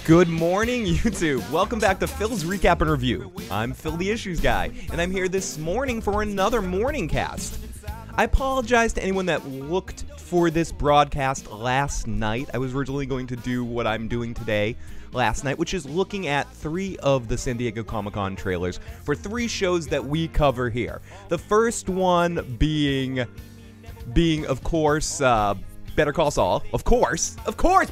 Good morning, YouTube. Welcome back to Phil's Recap and Review. I'm Phil the Issues Guy, and I'm here this morning for another morning cast. I apologize to anyone that looked for this broadcast last night. I was originally going to do what I'm doing today last night, which is looking at 3 of the San Diego Comic-Con trailers for 3 shows that we cover here. The first one being of course, Better Call Saul. Of course,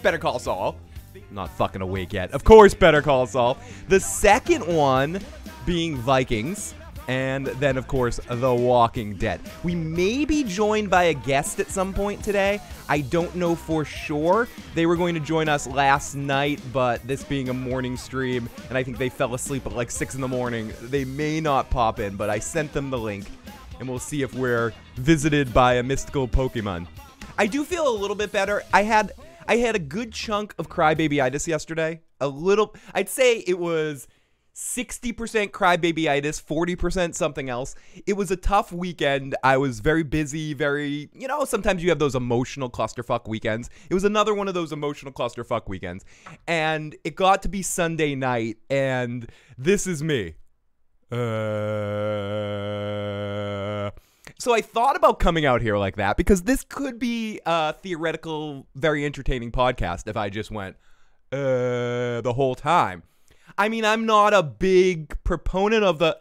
Better Call Saul. I'm not fucking awake yet. Of course, Better Call Saul. The second one being Vikings. And then, of course, The Walking Dead. We may be joined by a guest at some point today. I don't know for sure. They were going to join us last night, but this being a morning stream, and I think they fell asleep at like 6 in the morning, they may not pop in, but I sent them the link, and we'll see if we're visited by a mystical Pokemon. I do feel a little bit better. I had a good chunk of crybaby-itis yesterday. I'd say it was 60% crybaby-itis, 40% something else. It was a tough weekend. I was very busy, sometimes you have those emotional clusterfuck weekends. It was another one of those emotional clusterfuck weekends. And it got to be Sunday night, and this is me. So I thought about coming out here like that because this could be a theoretical, very entertaining podcast if I just went, the whole time. I mean, I'm not a big proponent of the,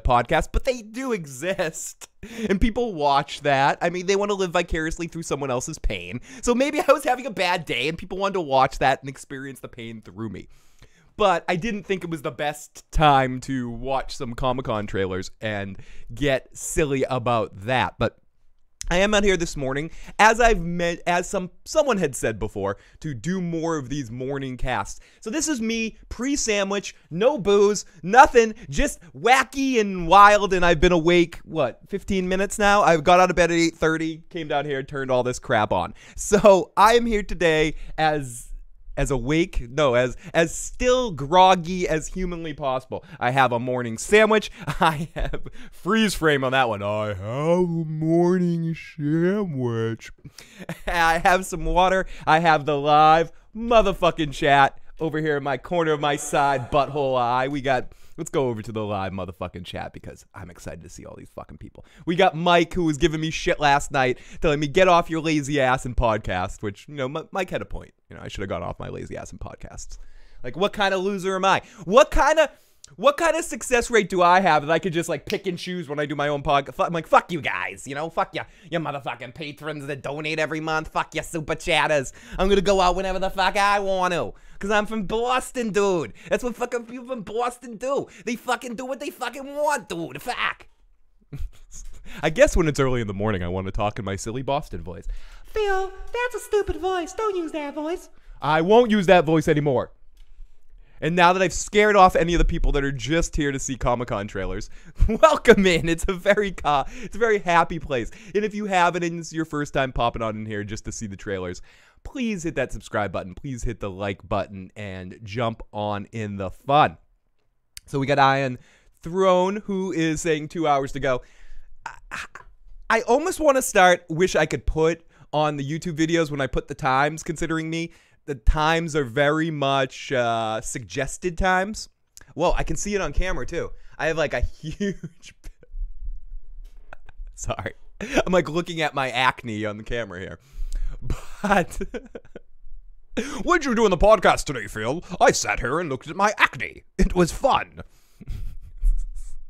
podcast, but they do exist. And people watch that. I mean, they want to live vicariously through someone else's pain. So maybe I was having a bad day and people wanted to watch that and experience the pain through me. But I didn't think it was the best time to watch some Comic-Con trailers and get silly about that. But I am out here this morning, as someone had said before, to do more of these morning casts. So this is me, pre-sandwich, no booze, nothing, just wacky and wild, and I've been awake, 15 minutes now? I got out of bed at 8:30, came down here, turned all this crap on. So I am here today as still groggy as humanly possible. I have a morning sandwich. I have freeze frame on that one. I have a morning sandwich. I have some water. I have the live motherfucking chat over here in my corner of my side butthole eye. Let's go over to the live motherfucking chat because I'm excited to see all these fucking people. We got Mike, who was giving me shit last night, telling me, get off your lazy ass and podcast, which, Mike had a point. I should have gone off my lazy ass and podcasts. Like, what kind of loser am I? What kind of success rate do I have that I could just, pick and choose when I do my own podcast? I'm like, fuck you guys, fuck you motherfucking patrons that donate every month. Fuck you super chatters. I'm gonna go out whenever the fuck I want to. Because I'm from Boston, dude. That's what fucking people from Boston do. They fucking do what they fucking want, dude. Fuck. I guess when it's early in the morning, I want to talk in my silly Boston voice. Phil, that's a stupid voice. Don't use that voice. I won't use that voice anymore. And now that I've scared off any of the people that are just here to see Comic-Con trailers, welcome in. It's a very happy place. And if you haven't and it's your first time popping on in here just to see the trailers, please hit that subscribe button. Please hit the like button and jump on in the fun. So we got Ian Throne, who is saying 2 hours to go. I almost want to wish I could put on the YouTube videos when I put the times, considering the times are very much suggested times. Whoa, I can see it on camera too. I have a huge... Sorry. I'm looking at my acne on the camera here. But... What'd you do on the podcast today, Phil? I sat here and looked at my acne. It was fun.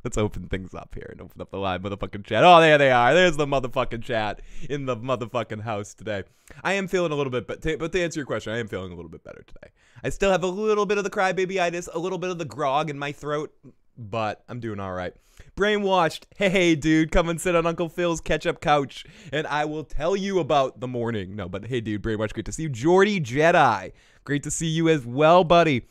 Let's open things up here and open up the live motherfucking chat. Oh, there they are. There's the motherfucking chat in the motherfucking house today. I am feeling a little bit, but to answer your question, I am feeling a little bit better today. I still have a little bit of the crybaby-itis, a little bit of the grog in my throat, but I'm doing all right. Brainwashed. Hey, dude, come and sit on Uncle Phil's ketchup couch, and I will tell you about the morning. No, but hey, dude, Brainwashed, great to see you. Jordy Jedi, great to see you as well, buddy.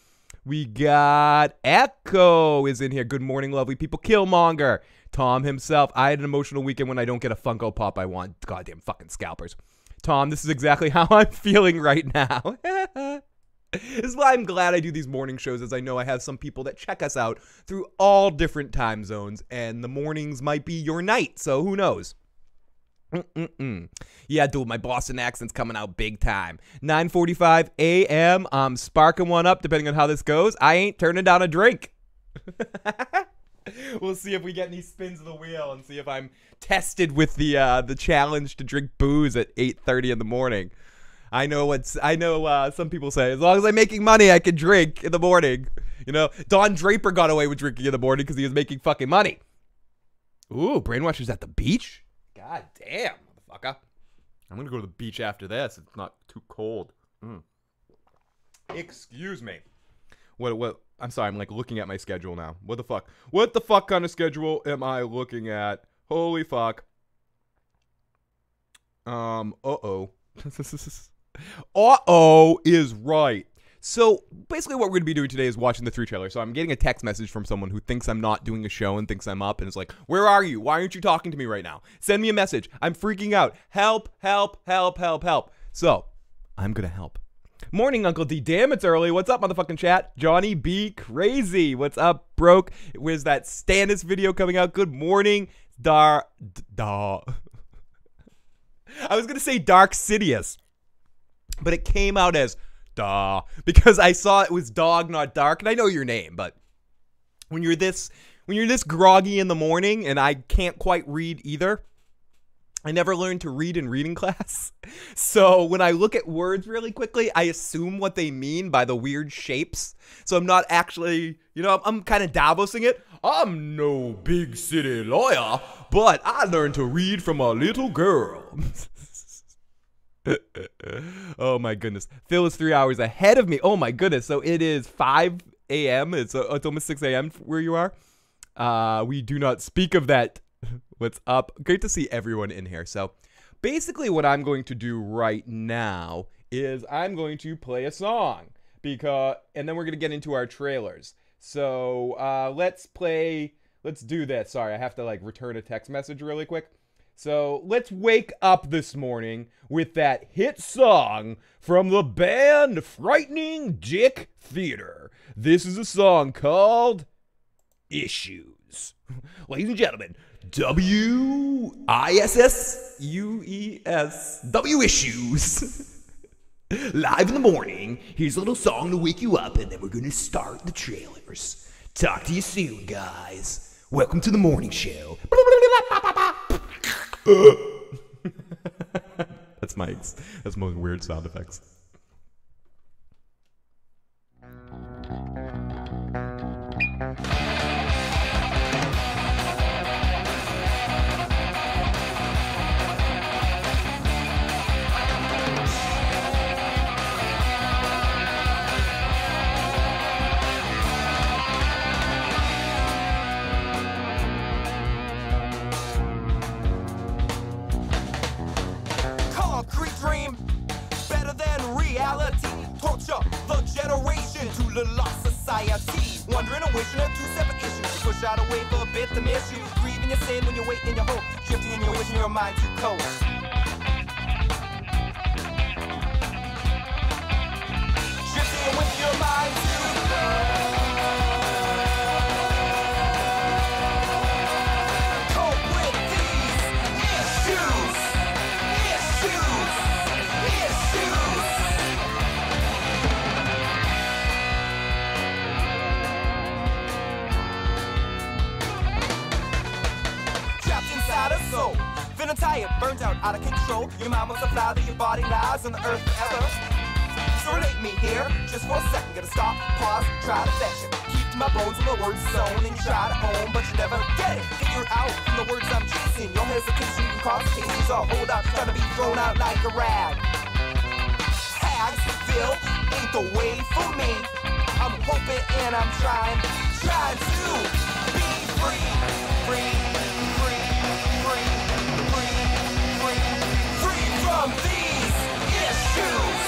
We got Echo is in here. Good morning, lovely people. Killmonger. Tom himself. I had an emotional weekend when I don't get a Funko Pop I want. Goddamn fucking scalpers. Tom, this is exactly how I'm feeling right now. This is why I'm glad I do these morning shows, as I know I have some people that check us out through all different time zones, and the mornings might be your night, so who knows? Yeah, dude, my Boston accent's coming out big time. 9:45 a.m. I'm sparking one up, depending on how this goes. I ain't turning down a drink. We'll see if we get any spins of the wheel and see if I'm tested with the challenge to drink booze at 8:30 in the morning. I know some people say, as long as I'm making money, I can drink in the morning. You know, Don Draper got away with drinking in the morning because he was making fucking money. Ooh, Brainwashers at the beach? God damn, motherfucker. I'm going to go to the beach after this. It's not too cold. Excuse me. What? I'm sorry, I'm like looking at my schedule now. What the fuck? What the fuck kind of schedule am I looking at? Holy fuck. Uh-oh. Uh-oh is right. So basically what we're going to be doing today is watching the 3 trailer. So I'm getting a text message from someone who thinks I'm not doing a show and thinks I'm up and is like, where are you? Why aren't you talking to me right now? Send me a message. I'm freaking out. Help, help, help, help, help. So I'm going to help. Morning, Uncle D. Damn, it's early. What's up, motherfucking chat? Johnny B. Crazy. What's up, broke? Where's that Stannis video coming out? Good morning. I was going to say Dark Sidious, but it came out as Duh, because I saw it was dog, not dark, and I know your name, but when you're this groggy in the morning, and I can't quite read either, I never learned to read in reading class, so when I look at words really quickly, I assume what they mean by the weird shapes, so I'm not actually, I'm kind of Davosing it. I'm no big city lawyer, but I learned to read from a little girl. Oh my goodness. Phil is 3 hours ahead of me. Oh my goodness. So it is 5 a.m. It's almost 6 a.m. where you are. We do not speak of that. What's up? Great to see everyone in here. So basically what I'm going to do right now is I'm going to play a song and then we're going to get into our trailers. So let's do this. Sorry, I have to return a text message really quick. So let's wake up this morning with that hit song from the band Frightening Dick Theater. This is a song called Issues. Ladies and gentlemen, W-I-S-S-U-E-S, W Issues. Live in the morning, here's a little song to wake you up, and then we're going to start the trailers. Talk to you soon, guys. Welcome to the morning show. That's my weird sound effects. The generation to the lost society. Wondering and wishing are 2 separate issues. You push out away for a bit to miss you. Grieving your sin when you wait in your hope. Drifting in your wish and your mind too cold. Drifting with your mind too cold. Cope with these issues. Soul. Feeling tired, burnt out of control. Your mind wants to fly, that your body lies on the earth forever. So relate me here, just for a second. Gotta stop, pause, try to affection. Keep to my bones with my words sewn, and you try to own, but you never get it. Figure out from the words I'm chasing. Your hesitation can cause cases. I'll hold out, trying to be thrown out like a rag. Hags, Phil, ain't the way for me. I'm hoping and I'm trying to be free, free. From these issues.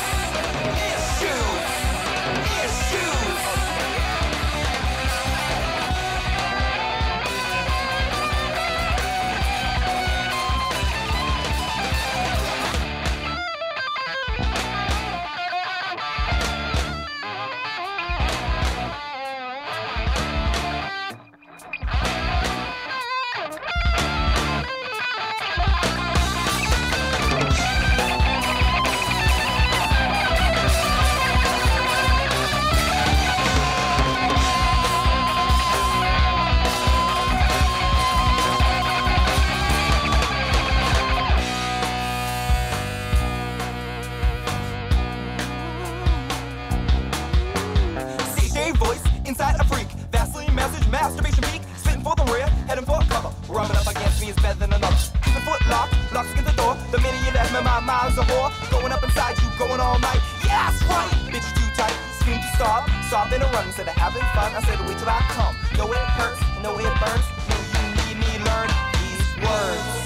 going up inside you, going all night. Yeah, that's right, bitch, too tight. Scream to stop, stop in a run. Instead of having fun, I said wait till I come. No way it hurts, no way it burns. No, you need me to learn these words.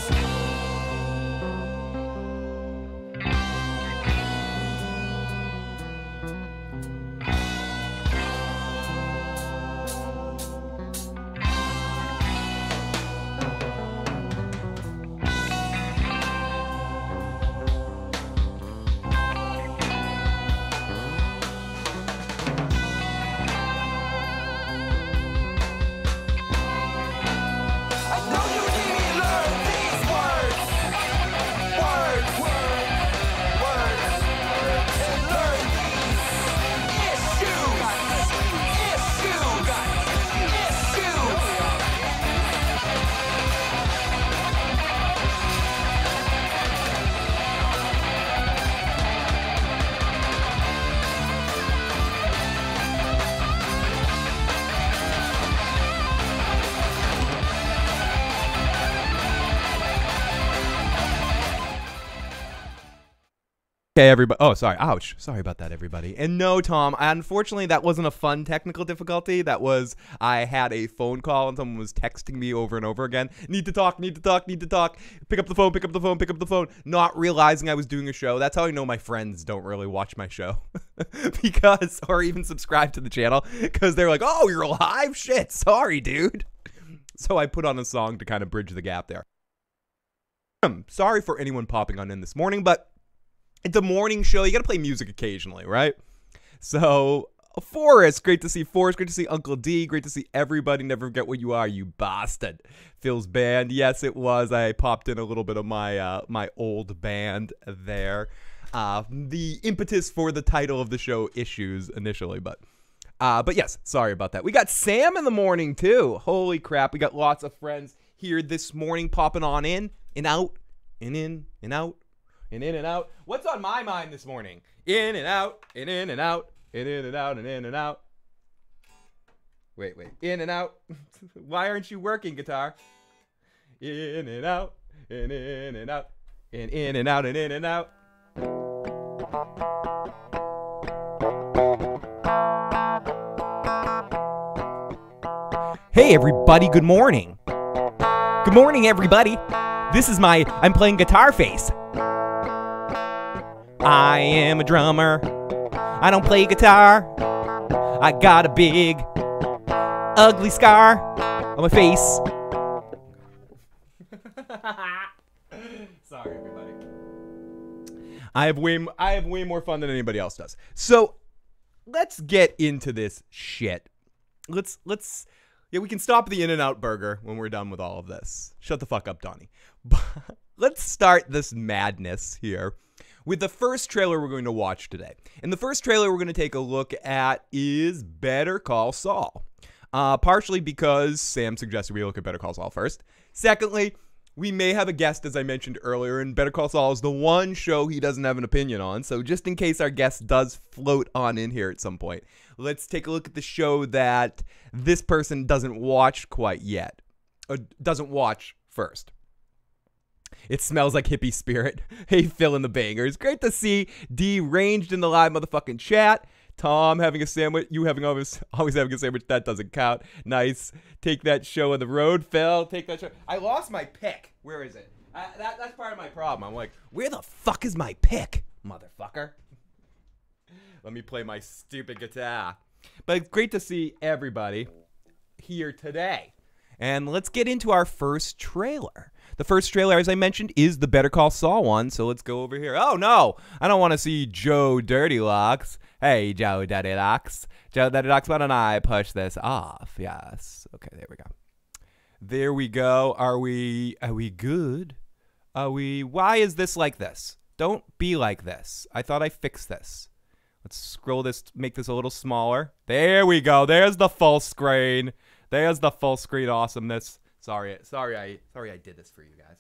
Okay, everybody. Oh, sorry. Ouch. Sorry about that, everybody. And no, Tom, unfortunately, that wasn't a fun technical difficulty. That was, I had a phone call and someone was texting me over and over again. Need to talk, need to talk, need to talk. Pick up the phone, pick up the phone, pick up the phone. Not realizing I was doing a show. That's how I know my friends don't really watch my show. Because, or even subscribe to the channel. Because they're like, oh, you're live? Shit, sorry, dude. So I put on a song to kind of bridge the gap there. Sorry for anyone popping on in this morning, but it's a morning show. You got to play music occasionally, right? So, Forrest, great to see Forrest. Great to see Uncle D. Great to see everybody. Never forget what you are, you bastard. Phil's band. Yes, it was. I popped in a little bit of my my old band there. The impetus for the title of the show, Issues, initially, but yes, sorry about that. We got Sam in the morning, too. Holy crap. We got lots of friends here this morning popping on in and out and in and out. And in and out. What's on my mind this morning? In and out, and in and out, and in and out, and in and out. Wait. In and out. Why aren't you working, guitar? In and out, and in and out, and in and out, and in and out. Hey, everybody. Good morning. Good morning, everybody. This is I'm playing guitar face. I am a drummer. I don't play guitar. I got a big, ugly scar on my face. Sorry, everybody. I have way more fun than anybody else does. So let's get into this shit. Yeah, we can stop the In-N-Out burger when we're done with all of this. Shut the fuck up, Donnie. But let's start this madness here with the first trailer we're going to watch today. And the first trailer we're going to take a look at is Better Call Saul. Partially because Sam suggested we look at Better Call Saul first. Secondly, we may have a guest, as I mentioned earlier, and Better Call Saul is the one show he doesn't have an opinion on. So just in case our guest does float on in here at some point, let's take a look at the show that this person doesn't watch quite yet. Or doesn't watch first. It smells like hippie spirit. Hey, Phil and the Bangers. Great to see D ranged in the live motherfucking chat. Tom having a sandwich. You having always having a sandwich. That doesn't count. Nice. Take that show on the road, Phil. Take that show. I lost my pick. Where is it? That's part of my problem. I'm like, where the fuck is my pick, motherfucker? Let me play my stupid guitar. But it's great to see everybody here today. And let's get into our first trailer. The first trailer, as I mentioned, is the Better Call Saul one, so let's go over here. Oh, no, I don't want to see Joe Dirty Locks. Hey, Joe Dirty Locks. Joe Dirty Locks, why don't I push this off? Yes. Okay, there we go. There we go. Are we good? Why is this like this? Don't be like this. I thought I fixed this. Let's scroll this, make this a little smaller. There we go. There's the full screen. There's the full screen awesomeness. Sorry I did this for you guys.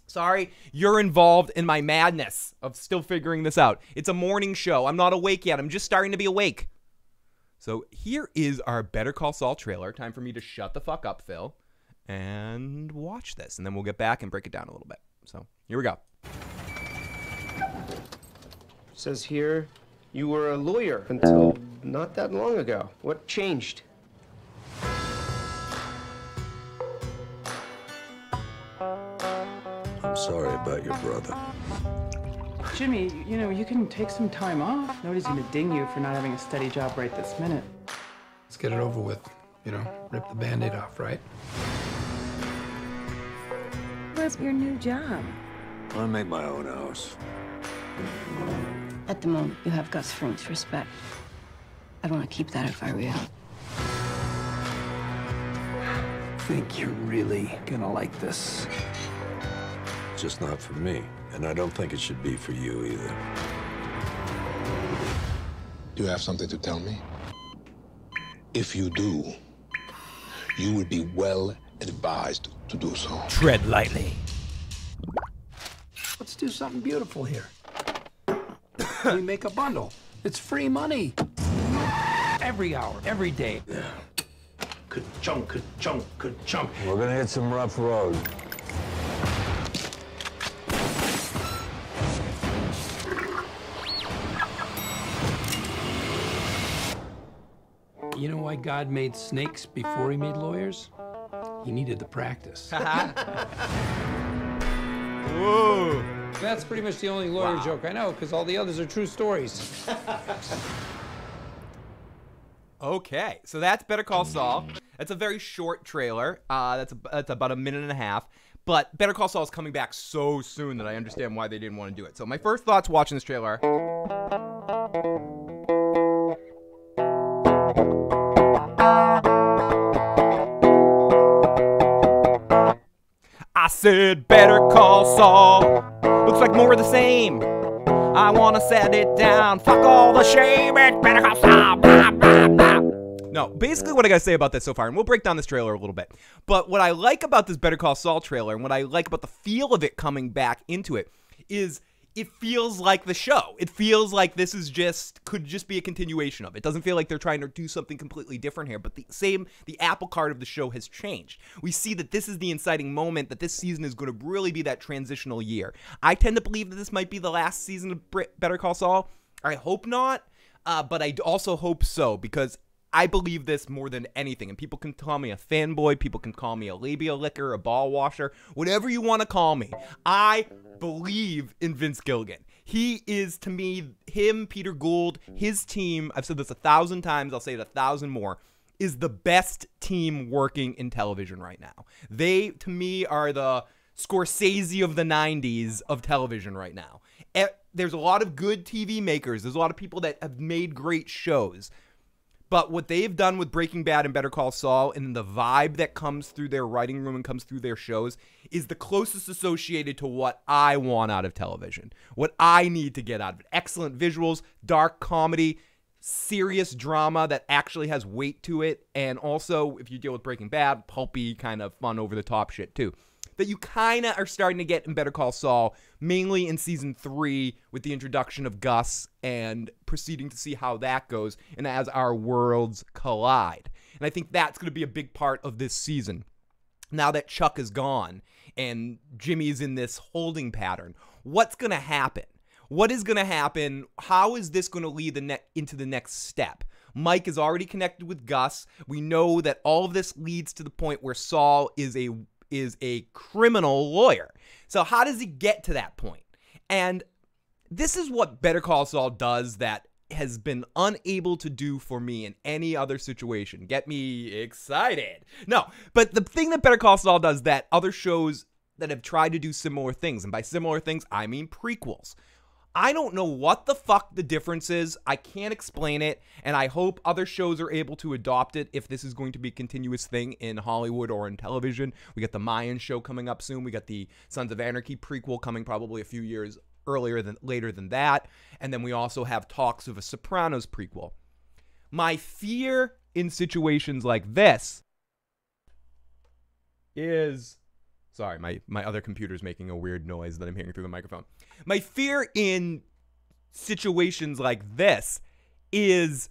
Sorry, you're involved in my madness of still figuring this out. It's a morning show. I'm not awake yet. I'm just starting to be awake. So here is our Better Call Saul trailer. Time for me to shut the fuck up, Phil, and watch this. And then we'll get back and break it down a little bit. So here we go. says here you were a lawyer until not that long ago. What changed? I'm sorry about your brother. Jimmy, you know, you can take some time off. Nobody's gonna ding you for not having a steady job right this minute. Let's get it over with. You know, rip the Band-Aid off, right? What's your new job? I make my own hours. At the moment, you have Gus Fring's respect. I'd want to keep that if I were you. Think you're really gonna like this. It's just not for me, and I don't think it should be for you either. Do you have something to tell me? If you do, you would be well advised to do so. Tread lightly. Let's do something beautiful here. We make a bundle. It's free money. Every hour, every day. Ka-chunk, ka-chunk, ka-chunk. We're gonna hit some rough road. You know why God made snakes before he made lawyers? He needed the practice. Whoa. That's pretty much the only lawyer joke I know, because all the others are true stories. Okay, so that's Better Call Saul. That's a very short trailer. That's about a minute and a half. But Better Call Saul is coming back so soon that I understand why they didn't want to do it. So my first thoughts watching this trailer. I said Better Call Saul. Looks like more of the same. I want to set it down. Fuck all the shame. It's Better Call Saul. Blah, blah, blah. No, basically what I gotta say about this so far, and we'll break down this trailer a little bit, but what I like about this Better Call Saul trailer, and what I like about the feel of it coming back into it, is it feels like the show. It feels like this is could just be a continuation of it. It doesn't feel like they're trying to do something completely different here, but the apple cart of the show has changed. We see that this is the inciting moment, that this season is going to really be that transitional year. I tend to believe that this might be the last season of Better Call Saul. I hope not, but I also hope so, because I believe this more than anything, and people can call me a fanboy, people can call me a labia licker, a ball washer, whatever you want to call me. I believe in Vince Gilligan. He is, to me, him, Peter Gould, his team, I've said this 1,000 times, I'll say it 1,000 more, is the best team working in television right now. They, to me, are the Scorsese of the 90s of television right now. There's a lot of good TV makers. There's a lot of people that have made great shows. But what they've done with Breaking Bad and Better Call Saul, and the vibe that comes through their writing room and comes through their shows, is the closest associated to what I want out of television. What I need to get out of it. Excellent visuals, dark comedy, serious drama that actually has weight to it, and also, if you deal with Breaking Bad, pulpy, kind of fun, over-the-top shit, too. That you kind of are starting to get in Better Call Saul, mainly in Season 3, with the introduction of Gus and proceeding to see how that goes, and as our worlds collide. And I think that's going to be a big part of this season. Now that Chuck is gone, and Jimmy's in this holding pattern, what's going to happen? What is going to happen? How is this going to lead into the next step? Mike is already connected with Gus. We know that all of this leads to the point where Saul is a criminal lawyer. So how does he get to that point? And this is what Better Call Saul does that has been unable to do for me in any other situation. Get me excited. No, but the thing that Better Call Saul does that other shows that have tried to do similar things, and by similar things, I mean prequels. I don't know what the fuck the difference is. I can't explain it, and I hope other shows are able to adopt it if this is going to be a continuous thing in Hollywood or in television. We got the Mayan show coming up soon. We got the Sons of Anarchy prequel coming probably a few years later than that, and then we also have talks of a Sopranos prequel. My fear in situations like this is... Sorry, my other computer's making a weird noise that I'm hearing through the microphone. My fear in situations like this is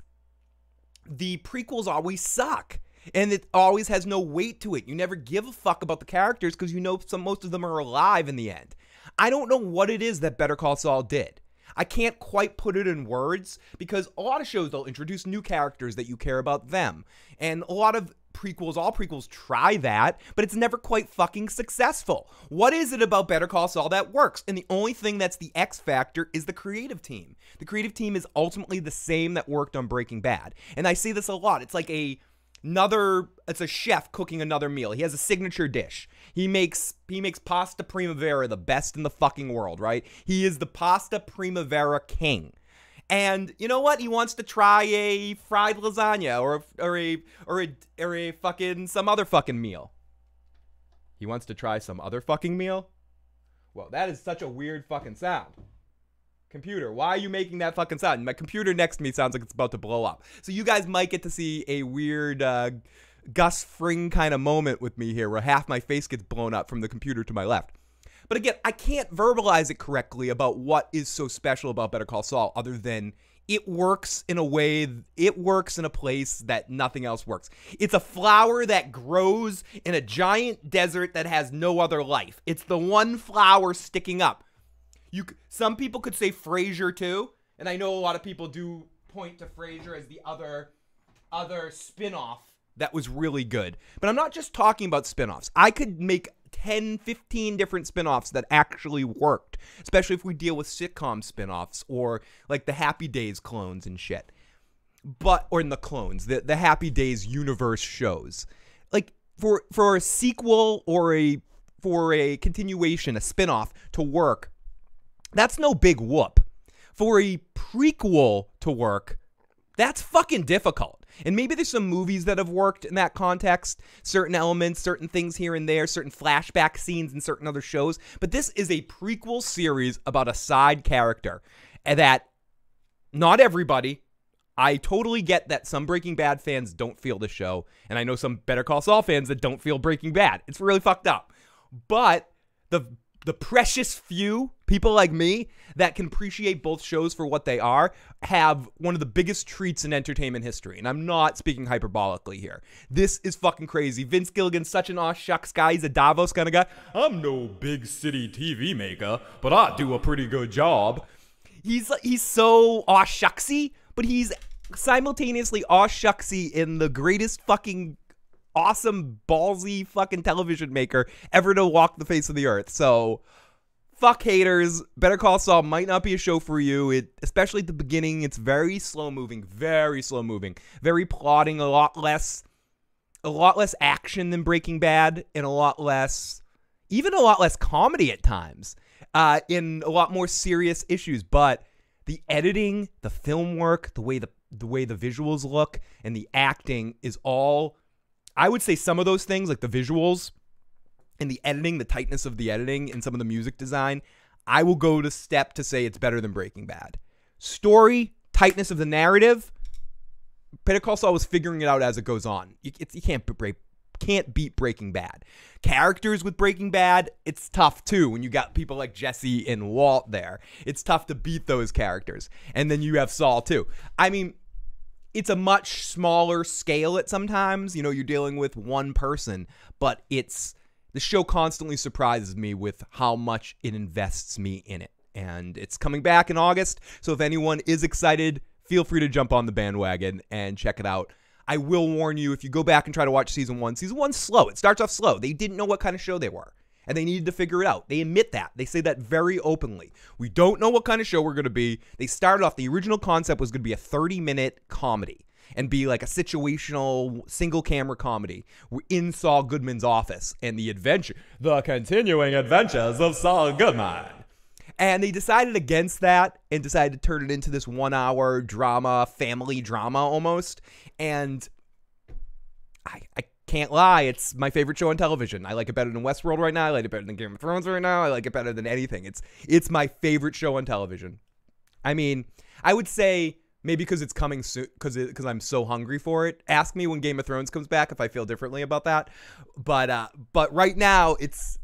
the prequels always suck. And it always has no weight to it. You never give a fuck about the characters because you know most of them are alive in the end. I don't know what it is that Better Call Saul did. I can't quite put it in words because a lot of shows, they'll introduce new characters that you care about them. And a lot of prequels, all prequels try that, but it's never quite fucking successful. What is it about Better Call Saul that works? And the only thing that's the X factor is the creative team. The creative team is ultimately the same that worked on Breaking Bad. And I say this a lot. It's like it's a chef cooking another meal. He has a signature dish. He makes pasta primavera the best in the fucking world, right? He is the pasta primavera king. And you know what? He wants to try a fried lasagna or a fucking some other fucking meal. He wants to try some other fucking meal? Well, that is such a weird fucking sound. Computer, why are you making that fucking sound? My computer next to me sounds like it's about to blow up. So you guys might get to see a weird Gus Fring kind of moment with me here where half my face gets blown up from the computer to my left. But again, I can't verbalize it correctly about what is so special about Better Call Saul other than it works in a way, it works in a place that nothing else works. It's a flower that grows in a giant desert that has no other life. It's the one flower sticking up. Some people could say Frasier too, and I know a lot of people do point to Frasier as the other spin-off that was really good. But I'm not just talking about spin-offs. I could make 10, 15 different spin-offs that actually worked, especially if we deal with sitcom spin-offs or like the Happy Days clones and shit. Or in the clones, the Happy Days universe shows. Like for a sequel or for a continuation, a spin-off to work, that's no big whoop. For a prequel to work, that's fucking difficult. And maybe there's some movies that have worked in that context, certain elements, certain things here and there, certain flashback scenes in certain other shows. But this is a prequel series about a side character that not everybody, I totally get that some Breaking Bad fans don't feel the show. And I know some Better Call Saul fans that don't feel Breaking Bad. It's really fucked up. But the precious few people like me that can appreciate both shows for what they are have one of the biggest treats in entertainment history. And I'm not speaking hyperbolically here. This is fucking crazy. Vince Gilligan's such an aw shucks guy. He's a Davos kind of guy. I'm no big city TV maker, but I do a pretty good job. He's so aw shucksy, but he's simultaneously aw shucksy in the greatest fucking awesome, ballsy fucking television maker ever to walk the face of the earth. So, fuck haters. Better Call Saul might not be a show for you. Especially at the beginning, it's very slow moving, very plotting, a lot less action than Breaking Bad, and a lot less comedy at times, in a lot more serious issues. But the editing, the film work, the way the visuals look, and the acting is all, I would say some of those things, like the visuals and the editing, the tightness of the editing and some of the music design, I will go to step to say it's better than Breaking Bad. Story, tightness of the narrative, Better Call Saul was figuring it out as it goes on. You can't beat Breaking Bad. Characters with Breaking Bad, it's tough too when you got people like Jesse and Walt there. It's tough to beat those characters. And then you have Saul too. I mean, it's a much smaller scale at sometimes. You know, you're dealing with one person, but the show constantly surprises me with how much it invests me in it. And it's coming back in August, so if anyone is excited, feel free to jump on the bandwagon and check it out. I will warn you, if you go back and try to watch season one's slow. It starts off slow. They didn't know what kind of show they were, and they needed to figure it out. They admit that. They say that very openly. We don't know what kind of show we're going to be. They started off, the original concept was going to be a 30-minute comedy and be like a situational single-camera comedy in Saul Goodman's office and the continuing adventures of Saul Goodman. And they decided against that and decided to turn it into this 1-hour drama, family drama almost. And I can't lie, it's my favorite show on television. I like it better than Westworld right now. I like it better than Game of Thrones right now. I like it better than anything. It's my favorite show on television. I mean, I would say maybe because it's coming soon, because I'm so hungry for it. Ask me when Game of Thrones comes back if I feel differently about that. But right now, it's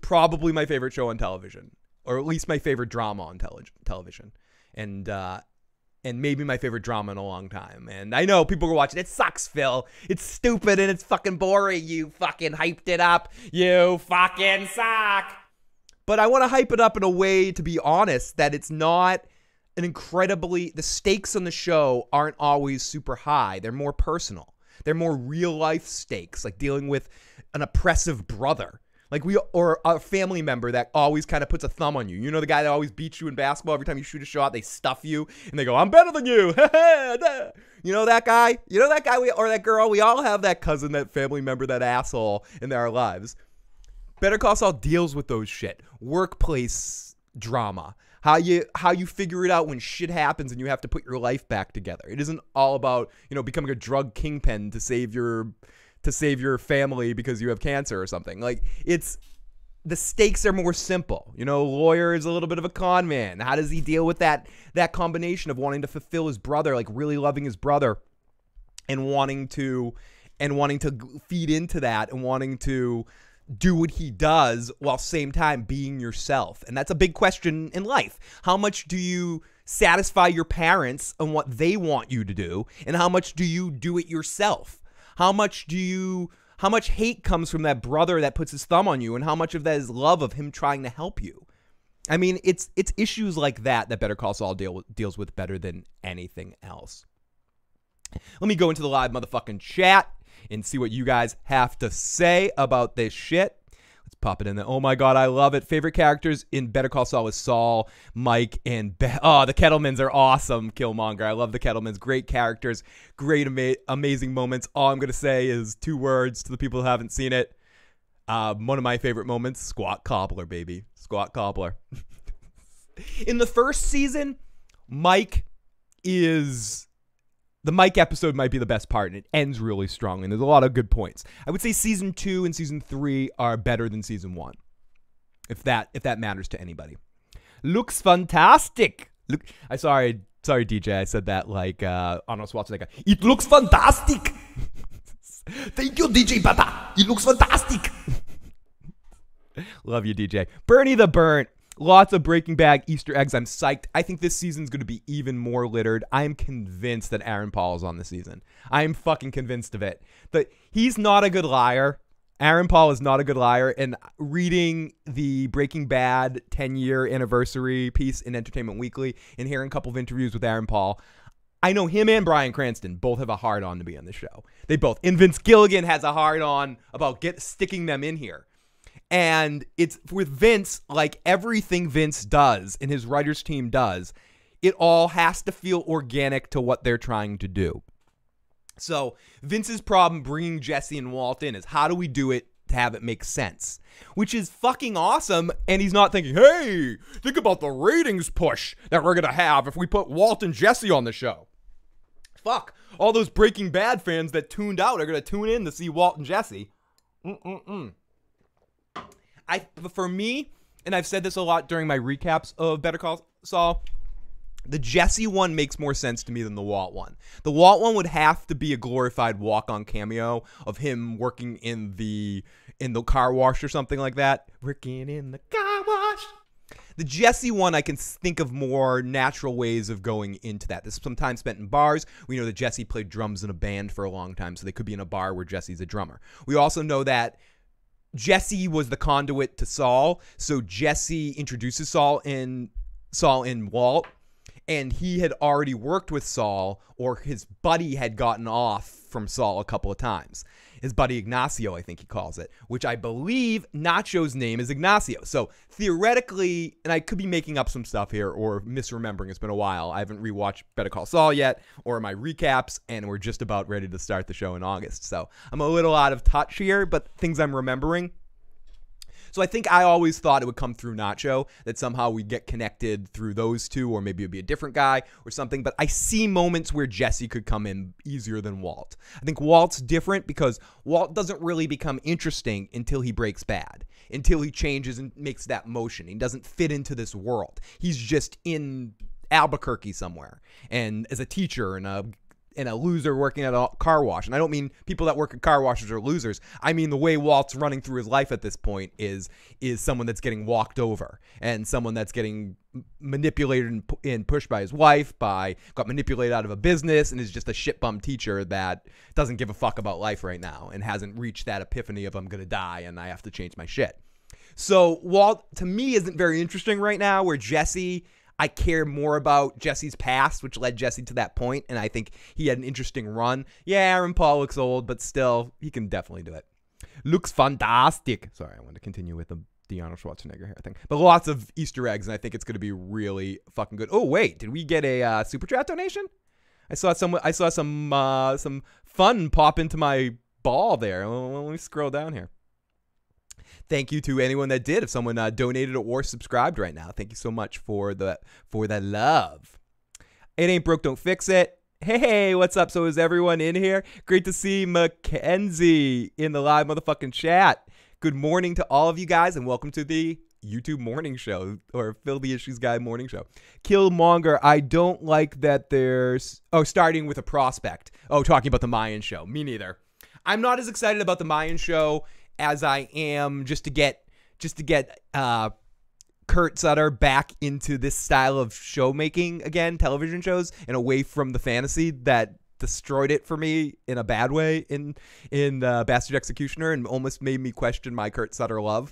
probably my favorite show on television, or at least my favorite drama on television, and maybe my favorite drama in a long time. And I know people are watching. It sucks, Phil. It's stupid and it's fucking boring. You fucking hyped it up. You fucking suck. But I want to hype it up in a way, to be honest, that it's not the stakes on the show aren't always super high. They're more personal. They're more real life stakes, like dealing with an oppressive brother. Or a family member that always kind of puts a thumb on you. You know, the guy that always beats you in basketball every time you shoot a shot, they stuff you and they go, I'm better than you. You know that guy? Or that girl? We all have that cousin, that family member, that asshole in our lives. Better Call Saul deals with those shit. Workplace drama. How you figure it out when shit happens and you have to put your life back together. It isn't all about, becoming a drug kingpin to save your family because you have cancer or something. Like, the stakes are more simple. Lawyer is a little bit of a con man. How does he deal with that combination of wanting to fulfill his brother, like really loving his brother and wanting to feed into that and wanting to do what he does while same time being yourself? And that's a big question in life. How much do you satisfy your parents and what they want you to do? And how much do you do it yourself? How much hate comes from that brother that puts his thumb on you, and how much of that is love of him trying to help you? I mean, it's issues like that Better Call Saul deals with better than anything else. Let me go into the live motherfucking chat and see what you guys have to say about this shit. Let's pop it in there. Oh my God, I love it. Favorite characters in Better Call Saul is Saul, Mike, and Oh, the Kettlemans are awesome, Killmonger. I love the Kettlemans. Great characters. Great, amazing moments. All I'm going to say is 2 words to the people who haven't seen it. One of my favorite moments, Squat Cobbler, baby. Squat Cobbler. In the first season, the Mike episode might be the best part, and it ends really strong, and there's a lot of good points. I would say season 2 and season 3 are better than season 1, if that matters to anybody. Looks fantastic. Sorry, DJ, I said that like Arnold Schwarzenegger. It looks fantastic. Thank you, DJ Baba. It looks fantastic. Love you, DJ. Bernie the Burnt. Lots of Breaking Bad Easter eggs. I'm psyched. I think this season's going to be even more littered. I am convinced that Aaron Paul is on this season. I am fucking convinced of it. But he's not a good liar. Aaron Paul is not a good liar. And reading the Breaking Bad 10-year anniversary piece in Entertainment Weekly and hearing a couple of interviews with Aaron Paul, I know him and Bryan Cranston both have a hard-on to be on the show. They both. And Vince Gilligan has a hard-on about sticking them in here. And it's with Vince, like everything Vince does and his writers team does, it all has to feel organic to what they're trying to do. So Vince's problem bringing Jesse and Walt in is how do we do it to have it make sense? Which is fucking awesome. And he's not thinking, hey, think about the ratings push that we're going to have if we put Walt and Jesse on the show. Fuck. All those Breaking Bad fans that tuned out are going to tune in to see Walt and Jesse. For me, and I've said this a lot during my recaps of Better Call Saul, the Jesse one makes more sense to me than the Walt one. The Walt one would have to be a glorified walk-on cameo of him working in the car wash or something like that. Working in the car wash. The Jesse one, I can think of more natural ways of going into that. This is some time spent in bars. We know that Jesse played drums in a band for a long time, so they could be in a bar where Jesse's a drummer. We also know that Jesse was the conduit to Saul, so Jesse introduces Saul in Walt, and he had already worked with Saul, or his buddy had gotten off from Saul a couple of times. His buddy Ignacio, I think he calls it, which I believe Nacho's name is Ignacio. So theoretically, and I could be making up some stuff here or misremembering, it's been a while. I haven't rewatched Better Call Saul yet or my recaps, and we're just about ready to start the show in August. So I'm a little out of touch here, but things I'm remembering. So I think I always thought it would come through Nacho, that somehow we get connected through those two, or maybe it'd be a different guy or something. But I see moments where Jesse could come in easier than Walt. I think Walt's different because Walt doesn't really become interesting until he breaks bad, until he changes and makes that motion. He doesn't fit into this world. He's just in Albuquerque somewhere, and as a teacher and a loser working at a car wash. And I don't mean people that work at car washes are losers. I mean the way Walt's running through his life at this point is someone that's getting walked over and someone that's getting manipulated and pushed by his wife, got manipulated out of a business, and is just a shit bum teacher that doesn't give a fuck about life right now and hasn't reached that epiphany of I'm going to die and I have to change my shit. So Walt, to me, isn't very interesting right now, where Jesse, I care more about Jesse's past, which led Jesse to that point, and I think he had an interesting run. Yeah, Aaron Paul looks old, but still, he can definitely do it. Looks fantastic. Sorry, I want to continue with the Arnold Schwarzenegger hair thing. But lots of Easter eggs, and I think it's going to be really fucking good. Oh, wait, did we get a Super Chat donation? I saw some fun pop into my ball there. Let me scroll down here. Thank you to anyone that did. If someone donated or subscribed right now, thank you so much for the love. It ain't broke, don't fix it. Hey, what's up? So is everyone in here? Great to see Mackenzie in the live motherfucking chat. Good morning to all of you guys, and welcome to the YouTube morning show, or Phil the Issues Guy morning show. Killmonger, I don't like that there's... Oh, starting with a prospect. Oh, talking about the Mayan show. Me neither. I'm not as excited about the Mayan show as I am just to get Kurt Sutter back into this style of show making again, television shows, and away from the fantasy that destroyed it for me in a bad way in Bastard Executioner, and almost made me question my Kurt Sutter love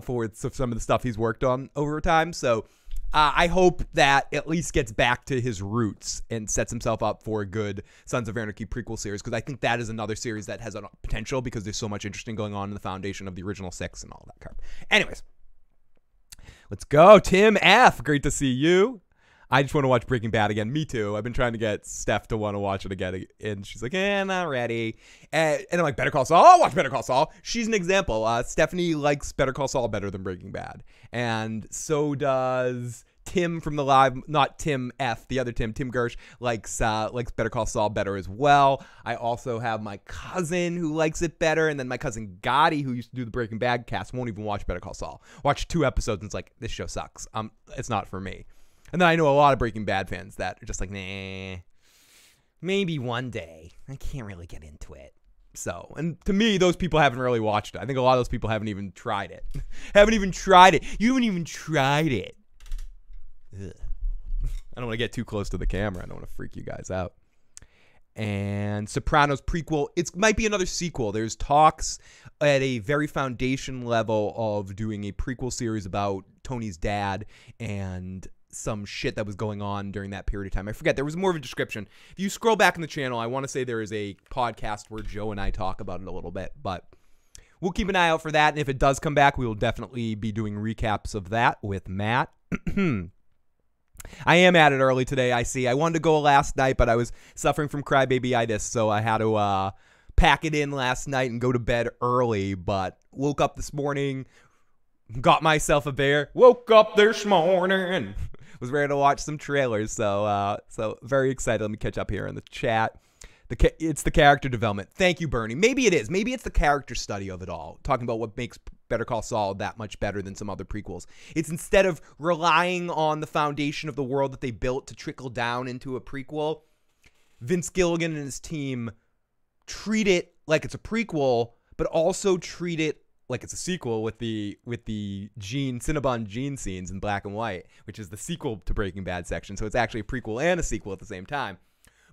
for some of the stuff he's worked on over time. So I hope that at least gets back to his roots and sets himself up for a good Sons of Anarchy prequel series, because I think that is another series that has a potential, because there's so much interesting going on in the foundation of the original 6 and all that crap. Anyways, let's go. Tim F., great to see you. I just want to watch Breaking Bad again. Me too. I've been trying to get Steph to want to watch it again, and she's like, not ready. And I'm like, Better Call Saul? I'll watch Better Call Saul. She's an example. Stephanie likes Better Call Saul better than Breaking Bad. And so does Tim from the live, not Tim F., the other Tim Gersh, likes Better Call Saul better as well. I also have my cousin who likes it better, and then my cousin Gotti, who used to do the Breaking Bad cast, won't even watch Better Call Saul. Watch 2 episodes and it's like, this show sucks. It's not for me. And then I know a lot of Breaking Bad fans that are just like, nah, maybe one day. I can't really get into it. So, and to me, those people haven't really watched it. I think a lot of those people haven't even tried it. Haven't even tried it. You haven't even tried it. Ugh. I don't want to get too close to the camera. I don't want to freak you guys out. And Sopranos prequel. It might be another sequel. There's talks at a very foundation level of doing a prequel series about Tony's dad and some shit that was going on during that period of time. I forget. There was more of a description. If you scroll back in the channel, I want to say there is a podcast where Joe and I talk about it a little bit, but we'll keep an eye out for that. And if it does come back, we will definitely be doing recaps of that with Matt. I am at it early today, I see. I wanted to go last night, but I was suffering from crybaby-itis, so I had to pack it in last night and go to bed early, but woke up this morning, got myself a beer, woke up this morning, was ready to watch some trailers, so very excited. Let me catch up here in the chat. It's the character development. Thank you, Bernie. Maybe it is. Maybe it's the character study of it all, talking about what makes Better Call Saul that much better than some other prequels. It's instead of relying on the foundation of the world that they built to trickle down into a prequel, Vince Gilligan and his team treat it like it's a prequel, but also treat it like it's a sequel with the Cinnabon Gene scenes in black and white, which is the sequel to Breaking Bad section. So it's actually a prequel and a sequel at the same time.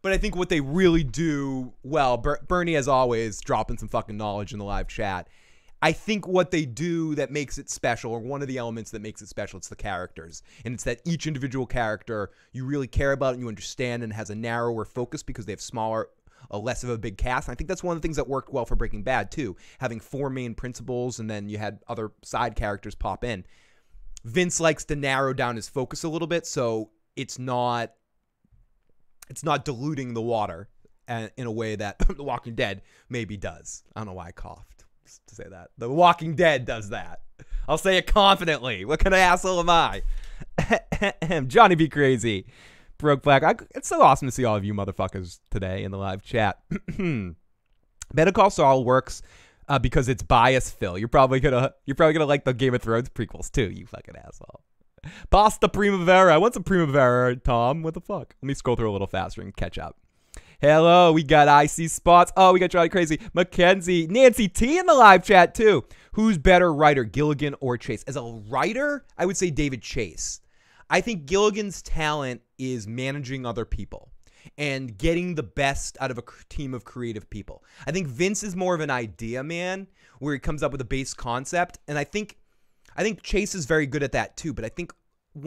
But I think what they really do well, Bernie, as always, dropping some fucking knowledge in the live chat. I think what they do that makes it special, or one of the elements that makes it special, it's the characters. And it's that each individual character you really care about and you understand and has a narrower focus because they have smaller, less of a big cast. And I think that's one of the things that worked well for Breaking Bad, too. Having 4 main principals and then you had other side characters pop in. Vince likes to narrow down his focus a little bit, so it's not diluting the water in a way that The Walking Dead maybe does. I don't know why I coughed to say that. The Walking Dead does that. I'll say it confidently. What kind of asshole am I? Johnny Be Crazy. Broke Black. It's so awesome to see all of you motherfuckers today in the live chat. Better Call Saul works because it's bias, Phil. You're probably gonna like the Game of Thrones prequels too, you fucking asshole. Pasta Primavera. I want some Primavera, Tom. What the fuck? Let me scroll through a little faster and catch up. Hello, we got Icy Spots. Oh, we got Johnny Crazy. Mackenzie. Nancy T in the live chat, too. Who's better writer, Gilligan or Chase? As a writer, I would say David Chase. I think Gilligan's talent is managing other people and getting the best out of a team of creative people. I think Vince is more of an idea man where he comes up with a base concept, and I think Chase is very good at that, too, but I think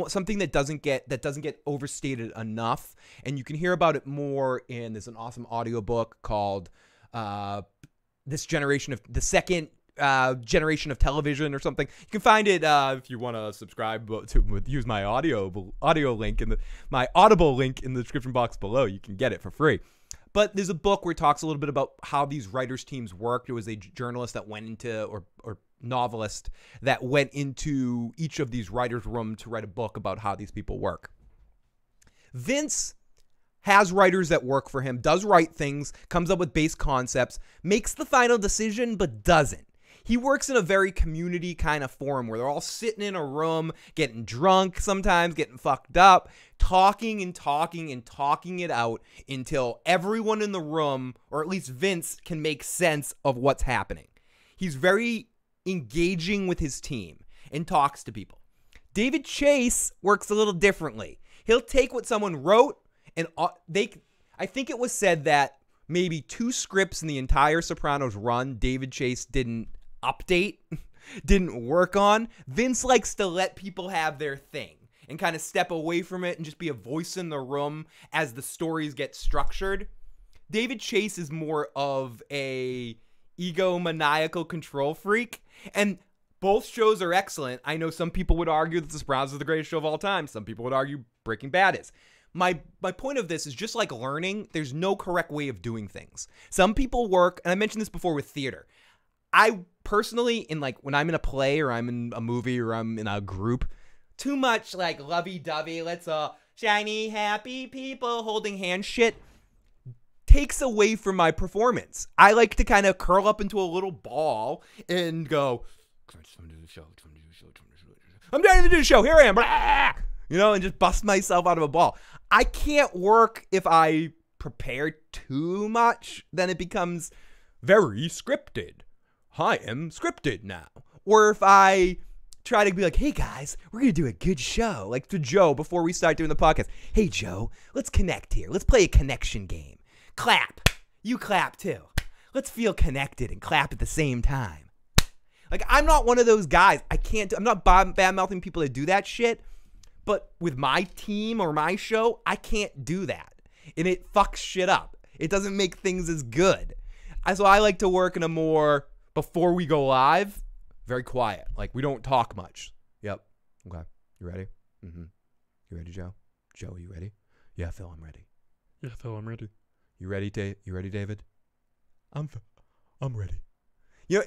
something that doesn't get overstated enough, and you can hear about it more in there's an awesome audiobook called the second generation of television or something. You can find it if you want to subscribe to use my audio link my Audible link in the description box below. You can get it for free. But there's a book where it talks a little bit about how these writers teams worked. It was a journalist that went into or novelist that went into each of these writers' room to write a book about how these people work. Vince has writers that work for him, does write things, comes up with base concepts, makes the final decision, but doesn't. He works in a very community kind of forum where they're all sitting in a room, getting drunk sometimes, getting fucked up, talking it out until everyone in the room, or at least Vince, can make sense of what's happening. He's very engaging with his team and talks to people. David Chase works a little differently. He'll take what someone wrote and I think it was said that maybe 2 scripts in the entire Sopranos run David Chase didn't update, didn't work on. Vince likes to let people have their thing and kind of step away from it and just be a voice in the room as the stories get structured. David Chase is more of a egomaniacal control freak, and both shows are excellent. I know some people would argue that The Sopranos is the greatest show of all time. Some people would argue Breaking Bad is. My point of this is just like learning, there's no correct way of doing things. Some people work, and I mentioned this before with theater. I personally, when I'm in a play or I'm in a movie or I'm in a group, too much like lovey-dovey, let's all shiny, happy people holding hands shit takes away from my performance. I like to kind of curl up into a little ball and go, I'm ready to do the show. Here I am. And just bust myself out of a ball. I can't work if I prepare too much. Then it becomes very scripted. I am scripted now. Or if I try to be like, hey guys, we're going to do a good show. Like to Joe before we start doing the podcast. Hey Joe, let's connect here. Let's play a connection game. Clap. You clap too. Let's feel connected and clap at the same time. Like, I'm not one of those guys. I'm not bad-mouthing people that do that shit. But with my team or my show, I can't do that. And it fucks shit up. It doesn't make things as good. So I like to work in a more, before we go live, very quiet. Like, we don't talk much. Yep. Okay. You ready? Mm-hmm. You ready, Joe? Joe, are you ready? Yeah, Phil, I'm ready. Yeah, Phil, I'm ready. You ready, You ready, David? I'm ready.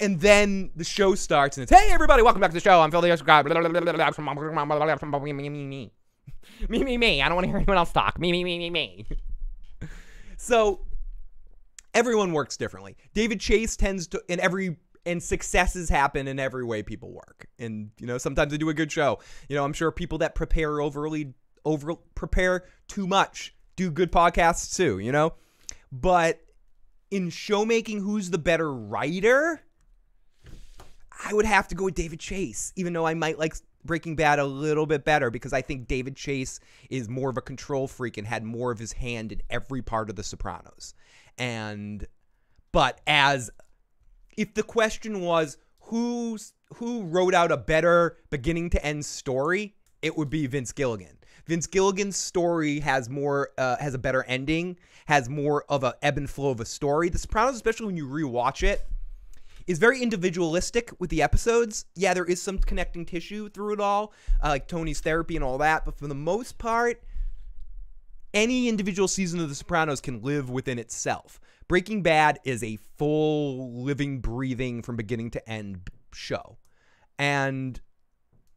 And then the show starts, and it's, hey, everybody, welcome back to the show. I'm Phil, the guy. Me. I don't want to hear anyone else talk. Me. So everyone works differently. David Chase tends to, and successes happen in every way people work. And, sometimes they do a good show. I'm sure people that prepare prepare too much do good podcasts too, But in showmaking, who's the better writer? I would have to go with David Chase, even though I might like Breaking Bad a little bit better because I think David Chase is more of a control freak and had more of his hand in every part of The Sopranos. But if the question was who wrote out a better beginning to end story, it would be Vince Gilligan. Vince Gilligan's story has a better ending, has more of a ebb and flow of a story. The Sopranos, especially when you rewatch it, is very individualistic with the episodes. Yeah, there is some connecting tissue through it all, like Tony's therapy and all that. But for the most part, any individual season of The Sopranos can live within itself. Breaking Bad is a full, living, breathing, from beginning to end show. And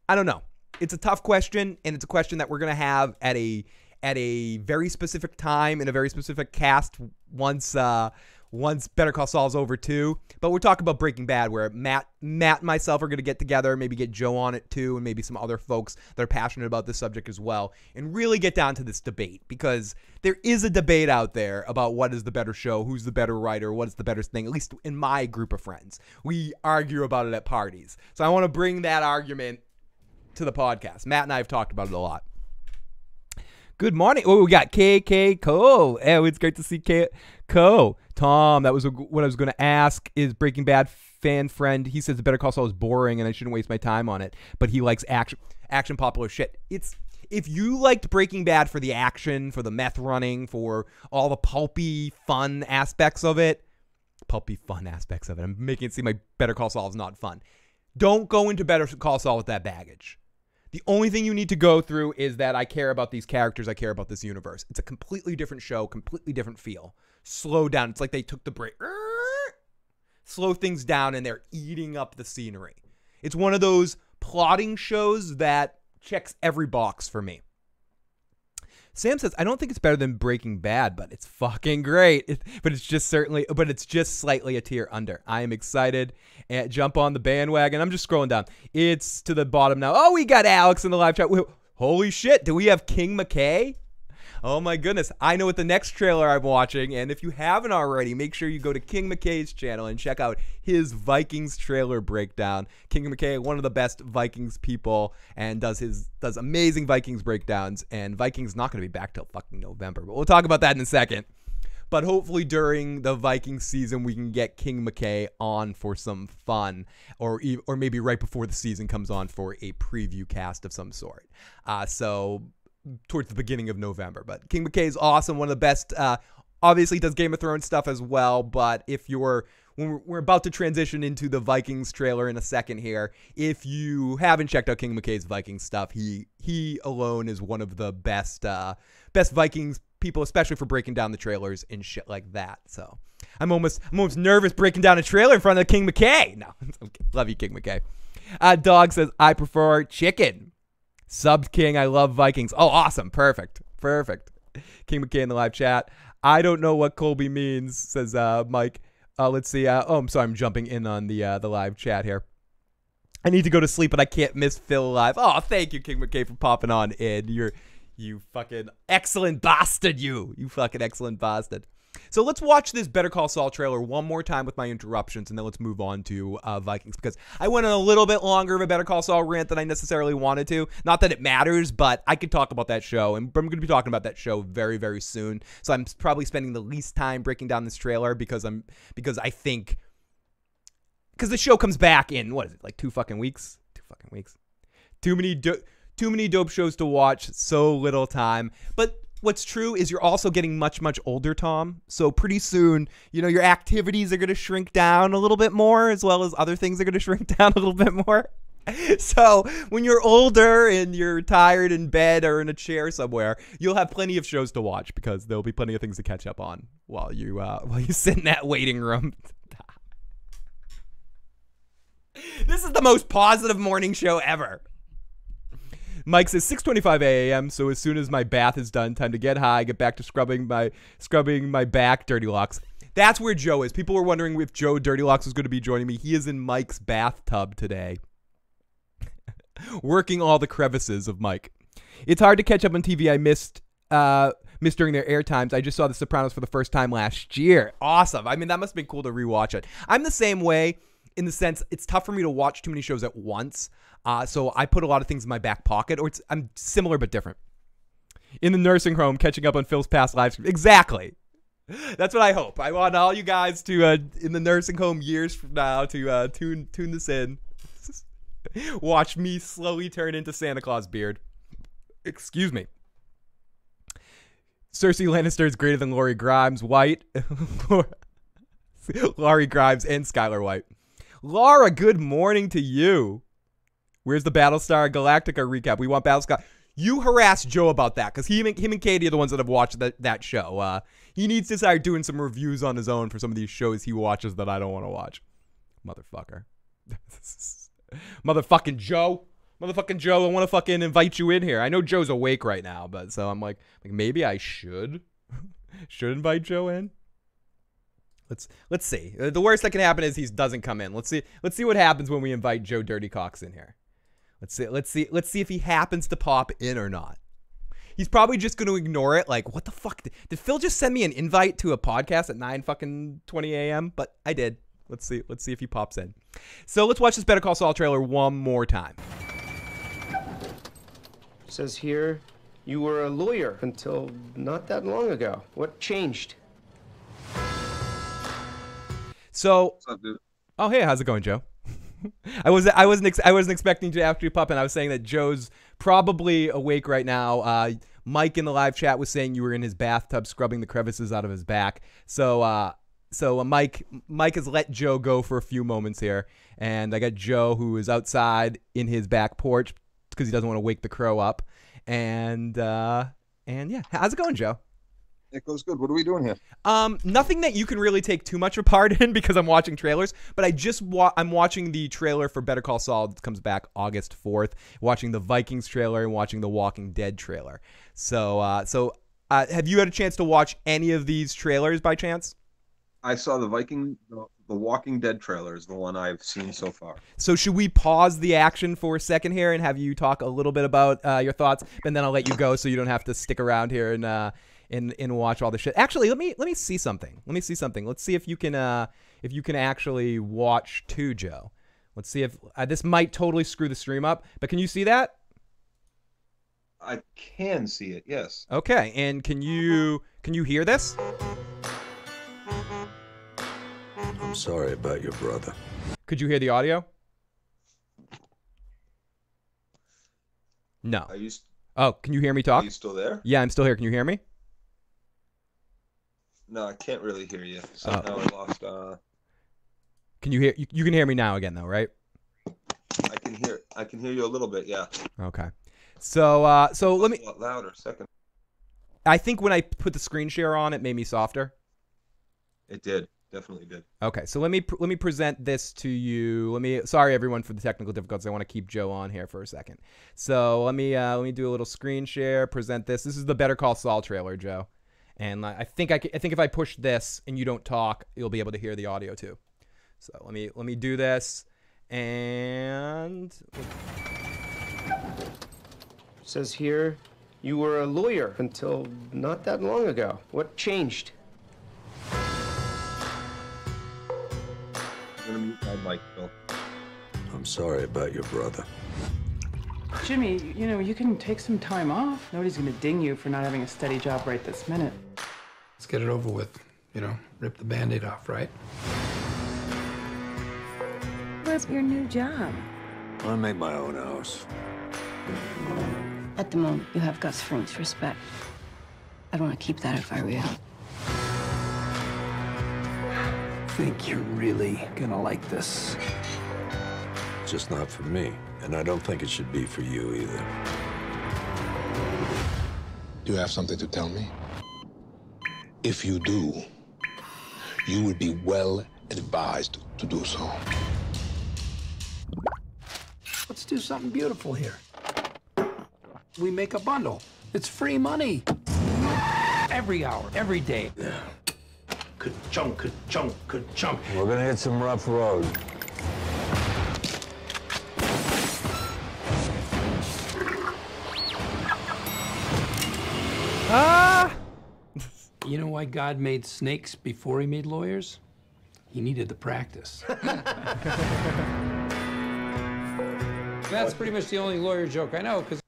I don't know. It's a tough question, and it's a question that we're going to have at a very specific time in a very specific cast once Better Call Saul's over too. But we're talking about Breaking Bad, where Matt and myself are going to get together, maybe get Joe on it too, and maybe some other folks that are passionate about this subject as well, and really get down to this debate, because there is a debate out there about what is the better show, who's the better writer, what is the better thing, at least in my group of friends. We argue about it at parties. So I want to bring that argument to the podcast. Matt and I have talked about it a lot. Good morning. Oh, we got KK Cole. Oh, it's great to see Cole. Tom, that was what I was going to ask. Is Breaking Bad fan friend? He says the Better Call Saul is boring and I shouldn't waste my time on it. But he likes action popular shit. If you liked Breaking Bad for the action, for the meth running, for all the pulpy fun aspects of it. I'm making it seem like Better Call Saul is not fun. Don't go into Better Call Saul with that baggage. The only thing you need to go through is that I care about these characters. I care about this universe. It's a completely different show, completely different feel. Slow down. It's like they took the break. Slow things down and they're eating up the scenery. It's one of those plotting shows that checks every box for me. Sam says, I don't think it's better than Breaking Bad, but it's fucking great. But it's just slightly a tier under. I am excited and jump on the bandwagon. I'm just scrolling down. It's to the bottom now. Oh, we got Alex in the live chat. Holy shit. Do we have King McKay? Oh my goodness. I know what the next trailer I'm watching. And if you haven't already, make sure you go to King McKay's channel and check out his Vikings trailer breakdown. King McKay, one of the best Vikings people, and does amazing Vikings breakdowns. And Vikings not going to be back till fucking November. But we'll talk about that in a second. But hopefully during the Vikings season, we can get King McKay on for some fun, or maybe right before the season comes on for a preview cast of some sort. So towards the beginning of November. But King McKay is awesome, one of the best. Obviously does Game of Thrones stuff as well, but when we're about to transition into the Vikings trailer in a second here, if you haven't checked out King McKay's Vikings stuff, he alone is one of the best Vikings people, especially for breaking down the trailers and shit like that. So I'm almost nervous breaking down a trailer in front of King McKay. No, love you, King McKay. Dog says, I prefer chicken. Subbed King, I love Vikings. Oh, awesome. Perfect. King McKay in the live chat. I don't know what Colby means, says Mike. Let's see. I'm sorry. I'm jumping in on the live chat here. I need to go to sleep, but I can't miss Phil live. Oh, thank you, King McKay, for popping on in. You fucking excellent bastard, you fucking excellent bastard. So let's watch this Better Call Saul trailer one more time with my interruptions, and then let's move on to Vikings, because I went on a little bit longer of a Better Call Saul rant than I necessarily wanted to. Not that it matters, but I could talk about that show, and I'm going to be talking about that show very, very soon. So I'm probably spending the least time breaking down this trailer because I think the show comes back in, what is it, like 2 fucking weeks? 2 fucking weeks. Too many dope shows to watch, so little time. But what's true is you're also getting much, much older, Tom. So pretty soon, your activities are going to shrink down a little bit more, as well as other things are going to shrink down a little bit more. So when you're older and you're tired in bed or in a chair somewhere, you'll have plenty of shows to watch, because there'll be plenty of things to catch up on while you sit in that waiting room. This is the most positive morning show ever. Mike says 6:25 a.m. So as soon as my bath is done, time to get high, get back to scrubbing my back, Dirty Locks. That's where Joe is. People were wondering if Joe Dirty Locks was going to be joining me. He is in Mike's bathtub today, working all the crevices of Mike. It's hard to catch up on TV. I missed during their air times. I just saw The Sopranos for the first time last year. Awesome. I mean, that must have been cool to rewatch it. I'm the same way, in the sense it's tough for me to watch too many shows at once. So I put a lot of things in my back pocket, or I'm similar but different. In the nursing home, catching up on Phil's past live stream. Exactly. That's what I hope. I want all you guys to, in the nursing home years from now, to tune this in. Watch me slowly turn into Santa Claus beard. Excuse me. Cersei Lannister is greater than Laurie Grimes. White. Laurie Grimes and Skylar White. Laura, good morning to you. Where's the Battlestar Galactica recap? We want Battlestar. You harass Joe about that, because him and Katie are the ones that have watched that show. He needs to start doing some reviews on his own for some of these shows he watches that I don't want to watch. Motherfucker. Motherfucking Joe. Motherfucking Joe, I want to fucking invite you in here. I know Joe's awake right now, but so I'm like maybe I should invite Joe in. Let's see. The worst that can happen is he doesn't come in. Let's see what happens when we invite Joe Dirty Cox in here. Let's see if he happens to pop in or not. He's probably just going to ignore it. Like, what the fuck? Did Phil just send me an invite to a podcast at 9:20 a.m.? But I did. Let's see if he pops in. So let's watch this Better Call Saul trailer one more time. It says here you were a lawyer until not that long ago. What changed? So, What's up, dude? oh hey, how's it going, Joe? I wasn't expecting to after you pop in. I was saying that Joe's probably awake right now. Mike in the live chat was saying you were in his bathtub scrubbing the crevices out of his back. So Mike has let Joe go for a few moments here, and I got Joe who is outside in his back porch because he doesn't want to wake the crow up. And yeah, how's it going, Joe? It goes good. What are we doing here? Nothing that you can really take too much of part in because I'm watching trailers, but I'm watching the trailer for Better Call Saul that comes back August 4th, watching the Vikings trailer and watching the Walking Dead trailer. So have you had a chance to watch any of these trailers by chance? I saw the Walking Dead trailer is the one I've seen so far. So should we pause the action for a second here and have you talk a little bit about your thoughts, and then I'll let you go so you don't have to stick around here and watch all the shit. Actually, let me see something. Let's see if you can actually watch too, Joe. Let's see if this might totally screw the stream up, but can you see that? I can see it, yes. Okay, and can you hear this? I'm sorry about your brother. Could you hear the audio? No. Oh, can you hear me talk? Are you still there? Yeah, I'm still here. Can you hear me? No, I can't really hear you. Somehow I lost. Can you hear? You can hear me now again, though, right? I can hear you a little bit. Yeah. Okay. So let me. A lot louder. Second. I think when I put the screen share on, it made me softer. It did. Definitely did. Okay, so let me present this to you. Sorry everyone for the technical difficulties. I want to keep Joe on here for a second. So let me do a little screen share. Present this. This is the Better Call Saul trailer, Joe. And I think if I push this and you don't talk, you'll be able to hear the audio too. So let me do this. And It says here you were a lawyer until not that long ago. What changed? I'm gonna mute my mic, Bill. I'm sorry about your brother. Jimmy, you can take some time off. Nobody's gonna ding you for not having a steady job right this minute. Let's get it over with. Rip the Band-Aid off, right? What's your new job? I make my own hours. At the moment, you have Gus Fring's respect. I'd want to keep that if I were you. Think you're really gonna like this. It's just not for me, and I don't think it should be for you either. Do you have something to tell me? If you do, you would be well advised to do so. Let's do something beautiful here. We make a bundle. It's free money. Every hour, every day. Ka-chunk, ka-chunk, ka-chunk. We're gonna hit some rough road. You know why God made snakes before he made lawyers? He needed the practice. That's pretty much the only lawyer joke I know, because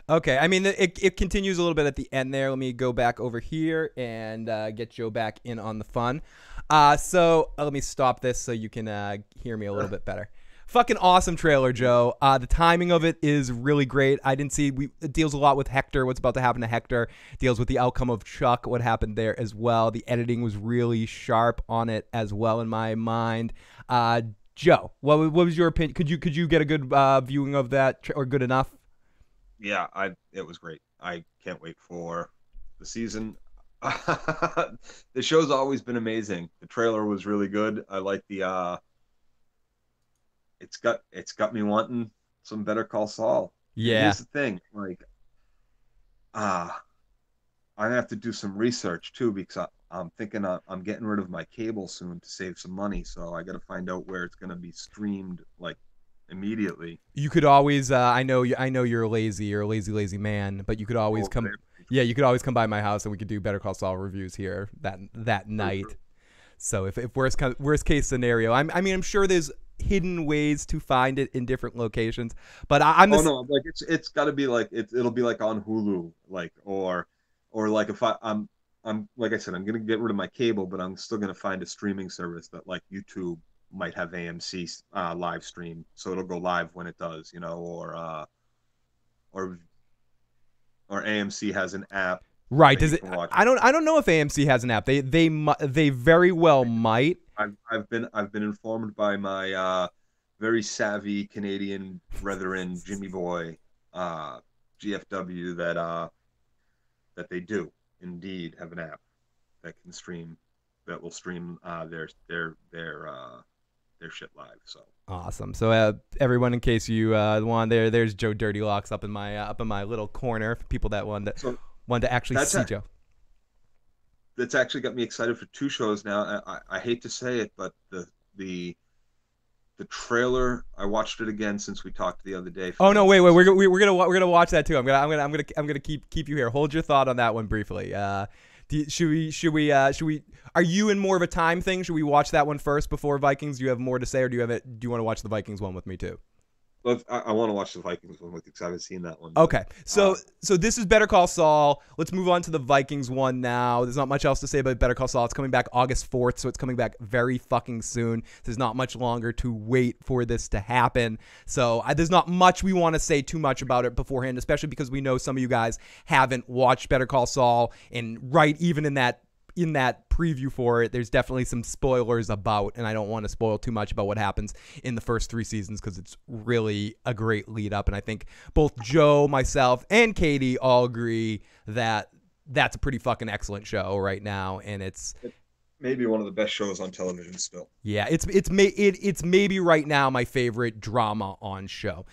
okay, I mean it continues a little bit at the end there. Let me go back over here and get Joe back in on the fun. So let me stop this so you can hear me a little bit better. Fucking awesome trailer, Joe. The timing of it is really great. I didn't see it deals a lot with Hector, what's about to happen to Hector. It deals with the outcome of Chuck, what happened there as well. The editing was really sharp on it as well in my mind. Joe, what was your opinion? Could you get a good viewing of that, or good enough? Yeah, it was great. I can't wait for the season. The show's always been amazing. The trailer was really good. I like the it's got me wanting some Better Call Saul. Yeah. Here's the thing, like I'm gonna have to do some research too, because I'm thinking I'm getting rid of my cable soon to save some money, so I got to find out where it's gonna be streamed like immediately. You could always I know you're a lazy man, but you could always come. Yeah, you could always come by my house and we could do Better Call Saul reviews here that night. So if worst case scenario, I'm sure there's hidden ways to find it in different locations, but like it's got to be like it'll be like on Hulu, like or like if I'm I'm like I said, I'm gonna get rid of my cable, but I'm still gonna find a streaming service that like YouTube might have AMC live stream, so it'll go live when it does, or AMC has an app. Right? Does it? I don't know if AMC has an app. They very well might. I've been informed by my very savvy Canadian brethren, Jimmy Boy, GFW, that they do indeed have an app that will stream their shit live. So awesome. So everyone, in case you want, there's Joe Dirty Locks up in my little corner for people that wanted to actually see Joe. That's actually got me excited for 2 shows now. I hate to say it, but the trailer, I watched it again since we talked the other day. Oh no, wait, we're gonna watch that too. I'm gonna keep you here. Hold your thought on that one briefly. Should we? Are you in more of a time thing? Should we watch that one first before Vikings? Do you have more to say, or do you want to watch the Vikings one with me too? I want to watch the Vikings one with you because I haven't seen that one. Okay, so this is Better Call Saul. Let's move on to the Vikings one now. There's not much else to say about Better Call Saul. It's coming back August 4th, so it's coming back very fucking soon. There's not much longer to wait for this to happen. So there's not much we want to say too much about it beforehand, especially because we know some of you guys haven't watched Better Call Saul, and even in that preview for it, there's definitely some spoilers about, and I don't want to spoil too much about what happens in the first 3 seasons because it's really a great lead up. And I think both Joe, myself, and Katie all agree that that's a pretty fucking excellent show right now, and it's maybe one of the best shows on television still. Yeah, it's maybe right now my favorite drama on show.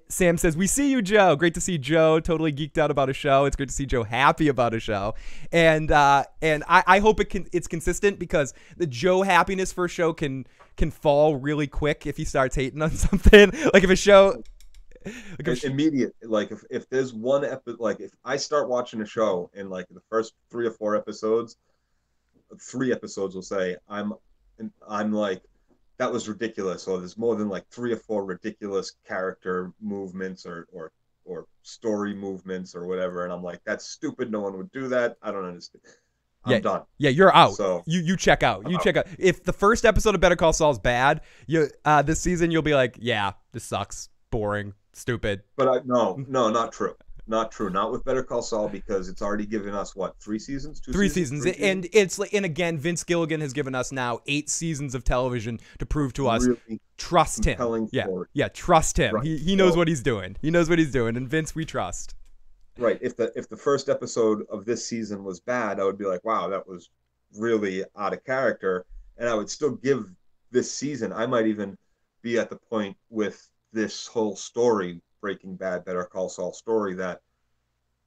Sam says, "We see you, Joe. Great to see Joe. Totally geeked out about a show. It's great to see Joe happy about a show." And I hope it's consistent because the Joe happiness for a show can fall really quick if he starts hating on something. Like if a show immediate, like if there's one episode, like if I start watching a show and like the first 3 or 4 episodes, 3 episodes will say I'm like, that was ridiculous, or there's more than like 3 or 4 ridiculous character movements or story movements or whatever, and I'm like, that's stupid, no one would do that, I don't understand. I'm done. Yeah, you're out. So you check out. You check out. If the first episode of Better Call Saul is bad, this season you'll be like, yeah, this sucks, boring, stupid. But no, not true. Not true. Not with Better Call Saul, because it's already given us what, 3 seasons? 3 seasons. And it's like, and again, Vince Gilligan has given us now 8 seasons of television to prove to us, really trust him. Yeah, trust him. Right. He knows what he's doing. He knows what he's doing, and Vince, we trust. Right. If the first episode of this season was bad, I would be like, wow, that was really out of character, and I would still give this season. I might even be at the point with this whole story, Breaking Bad, Better Call Saul story, that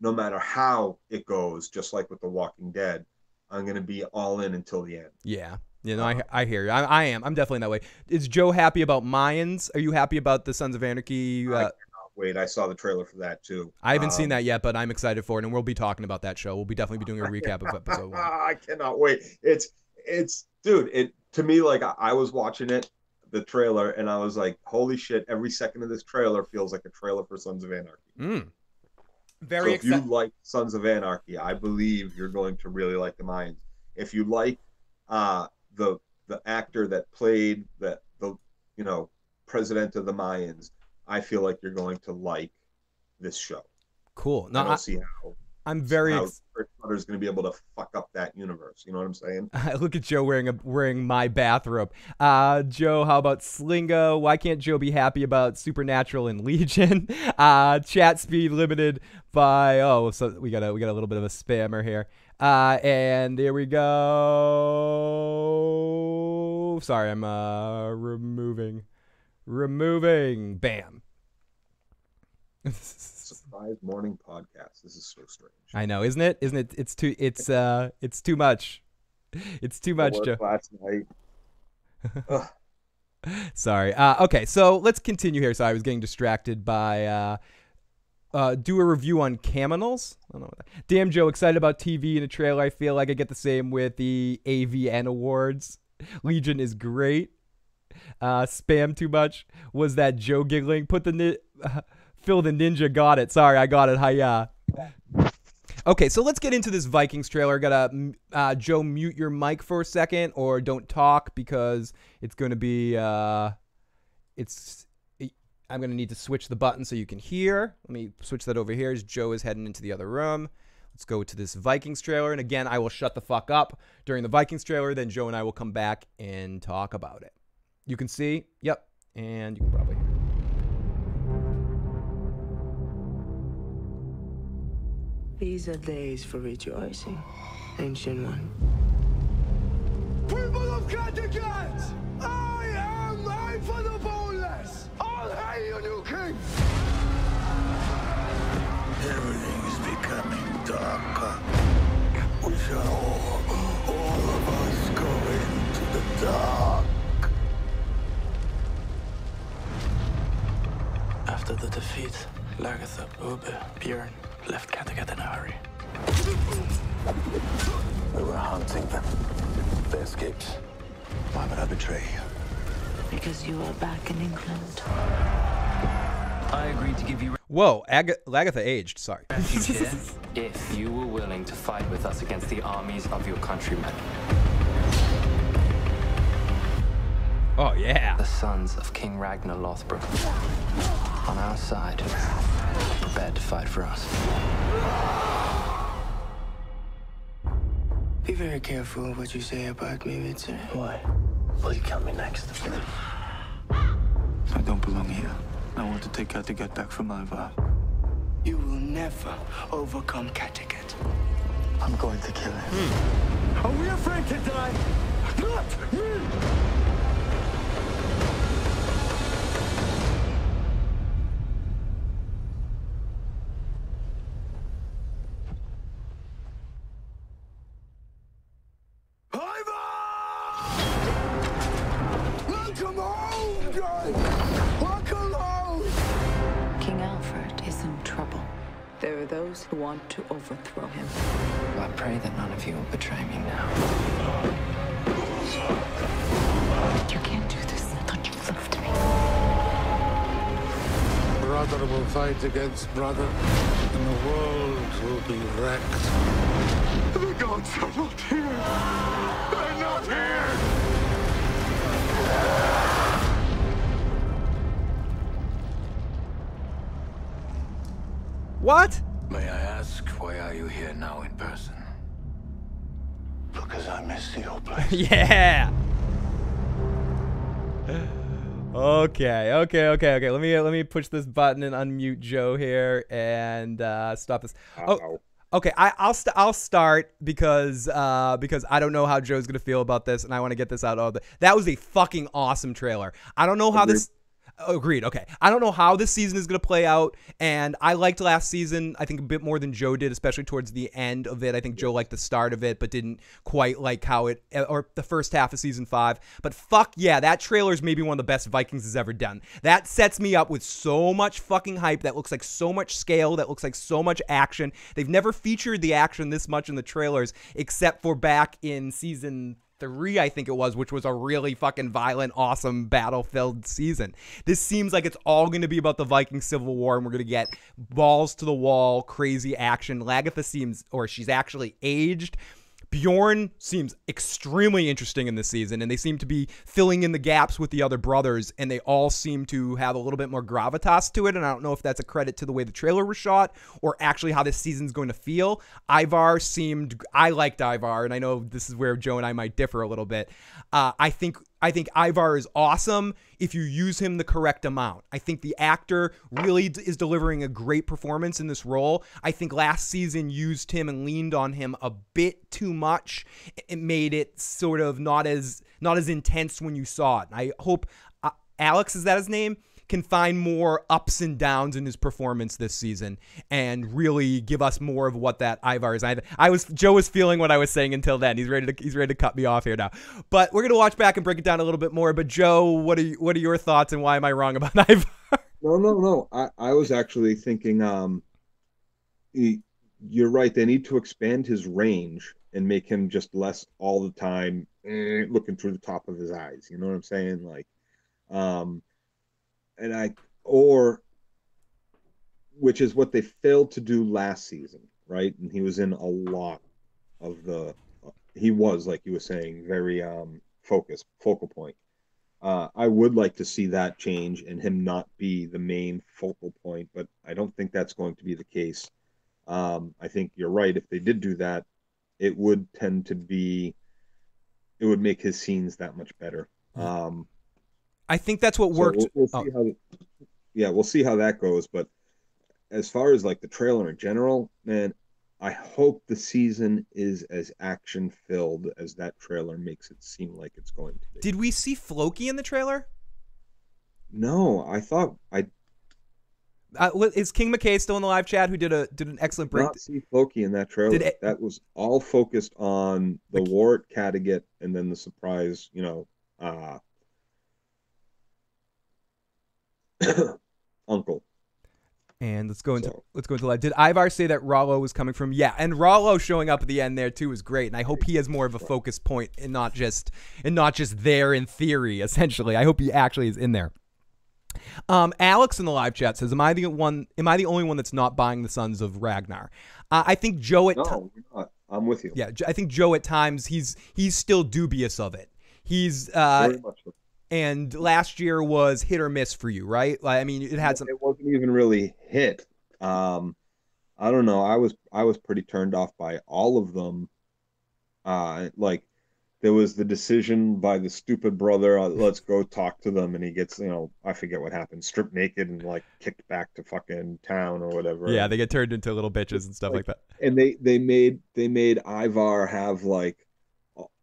no matter how it goes, just like with The Walking Dead, I'm going to be all in until the end. Yeah. I hear you. I am. I'm definitely that way. Is Joe happy about Mayans? Are you happy about the Sons of Anarchy? I cannot wait. I saw the trailer for that too. I haven't seen that yet, but I'm excited for it, and we'll be talking about that show. We'll definitely be doing a recap of episode 1. I cannot wait. It's dude, it to me, like, I was watching the trailer, and I was like, holy shit, every second of this trailer feels like a trailer for Sons of Anarchy. Very excited. If you like Sons of Anarchy, I believe you're going to really like the Mayans. If you like the actor that played the president of the Mayans, I feel like you're going to like this show. Cool. I don't see how I'm very Chris Sutter's going to be able to fuck up that universe. You know what I'm saying? Look at Joe wearing my bathrobe. Joe, how about Slingo? Why can't Joe be happy about Supernatural and Legion? Chat speed limited by so we got a little bit of a spammer here. And there we go. Sorry, I'm removing. Bam. Surprise morning podcast. This is so strange. I know, isn't it? It's too much. It's too much, Joe. Last night. Sorry. Okay, so let's continue here. So I was getting distracted by do a review on Caminals. I don't know what that. Damn, Joe, excited about TV in a trailer. I feel like I get the same with the AVN Awards. Legion is great. Spam too much. Was that Joe giggling? Phil the Ninja got it. Sorry, I got it. Hiya. Okay, so let's get into this Vikings trailer. Gotta, Joe, mute your mic for a second, or don't talk, because it's going to be, I'm going to need to switch the button so you can hear. Let me switch that over here as Joe is heading into the other room. Let's go to this Vikings trailer, and again, I will shut the fuck up during the Vikings trailer, then Joe and I will come back and talk about it. You can see, yep, and you can probably hear. These are days for rejoicing, ancient one. People of Connecticut! I am made for the boneless! I'll hail you, new king! Everything is becoming darker. We shall all of us go into the dark. After the defeat, Lagertha, Ube, Björn left Kattegat in a hurry. We were hunting them. They escaped. Why would I betray you? Because you are back in England. I agreed to give you Whoa, Lagertha aged, sorry. refuge here if you were willing to fight with us against the armies of your countrymen. Oh, yeah. The sons of King Ragnar Lothbrok. On our side, prepared to fight for us. Be very careful what you say about me, Victor. Why? Will you kill me next? I don't belong here. I want to take Kattegat back from Ivar. You will never overcome Kattegat. I'm going to kill him. Are we afraid to die? Not me! Welcome home, guys! Welcome home! King Alfred is in trouble. There are those who want to overthrow him. I pray that none of you will betray me now. You can't do this. I thought you loved me. Brother will fight against brother, and the world will be wrecked. The gods are not here! They're not here! What? May I ask, why are you here now in person? Because I miss the old place. Yeah. Okay. Let me push this button and unmute Joe here and stop this. Oh, okay. I'll start because I don't know how Joe's gonna feel about this, and I want to get this out. That was a fucking awesome trailer. I don't know how this. Agreed. Okay. I don't know how this season is going to play out, and I liked last season, I think, a bit more than Joe did, especially towards the end of it. I think Joe liked the start of it, but didn't quite like how it, or the first half of season 5. But fuck yeah, that trailer is maybe one of the best Vikings has ever done. That sets me up with so much fucking hype. That looks like so much scale. That looks like so much action. They've never featured the action this much in the trailers, except for back in season 3, I think it was, which was a really fucking violent, awesome, battle-filled season. This seems like it's all going to be about the Viking Civil War, and we're going to get balls to the wall, crazy action. Lagertha seems, or she's actually aged. Bjorn seems extremely interesting in this season, and they seem to be filling in the gaps with the other brothers, and they all seem to have a little bit more gravitas to it, and I don't know if that's a credit to the way the trailer was shot or actually how this season's going to feel. I liked Ivar, and I know this is where Joe and I might differ a little bit. I think Ivar is awesome if you use him the correct amount. I think the actor really is delivering a great performance in this role. I think last season used him and leaned on him a bit too much. It made it sort of not as intense when you saw it. I hope Alex, is that his name, can find more ups and downs in his performance this season and really give us more of what that Ivar is. Joe was feeling what I was saying until then. He's ready to cut me off here now. But we're gonna watch back and break it down a little bit more. But Joe, what are your thoughts, and why am I wrong about Ivar? No. I was actually thinking you're right. They need to expand his range and make him just less all the time looking through the top of his eyes. You know what I'm saying? Like, which is what they failed to do last season. right? And he was in a lot of the. He was, like you were saying, very focal point. I would like to see that change and him not be the main focal point, but I don't think that's going to be the case. I think you're right. If they did do that, it would tend to be, it would make his scenes that much better. I think that's what worked. So we'll see how, yeah, we'll see how that goes. But as far as like the trailer in general, man, I hope the season is as action filled as that trailer makes it seem like it's going to be. Did we see Floki in the trailer? No, I thought is King McKay still in the live chat? Who did an excellent break? Not see Floki in that trailer. That was all focused on the war at Kattegat and then the surprise, uncle. And let's go into live. Did Ivar say that Rollo was coming from? Yeah, and Rollo showing up at the end there too is great, and I hope he has more of a focus point and not just there in theory. Essentially, I hope he actually is in there. Alex in the live chat says, "Am I the only one that's not buying the Sons of Ragnar?" I think Joe at no, you're not. I'm with you. Yeah, I think Joe at times he's still dubious of it. He's very much so. And last year was hit or miss for you, right? Like, I mean, it had some. It wasn't even really hit. I don't know. I was pretty turned off by all of them. Like there was the decision by the stupid brother. Let's go talk to them, and he gets, I forget what happened, stripped naked and like kicked back to fucking town or whatever. Yeah, they get turned into little bitches and stuff like that. And they made Ivar have like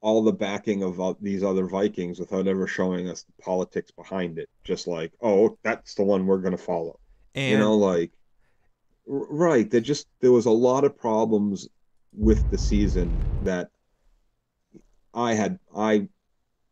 all the backing of these other Vikings without ever showing us the politics behind it. Just like, oh, that's the one we're going to follow. And, right. There was a lot of problems with the season that I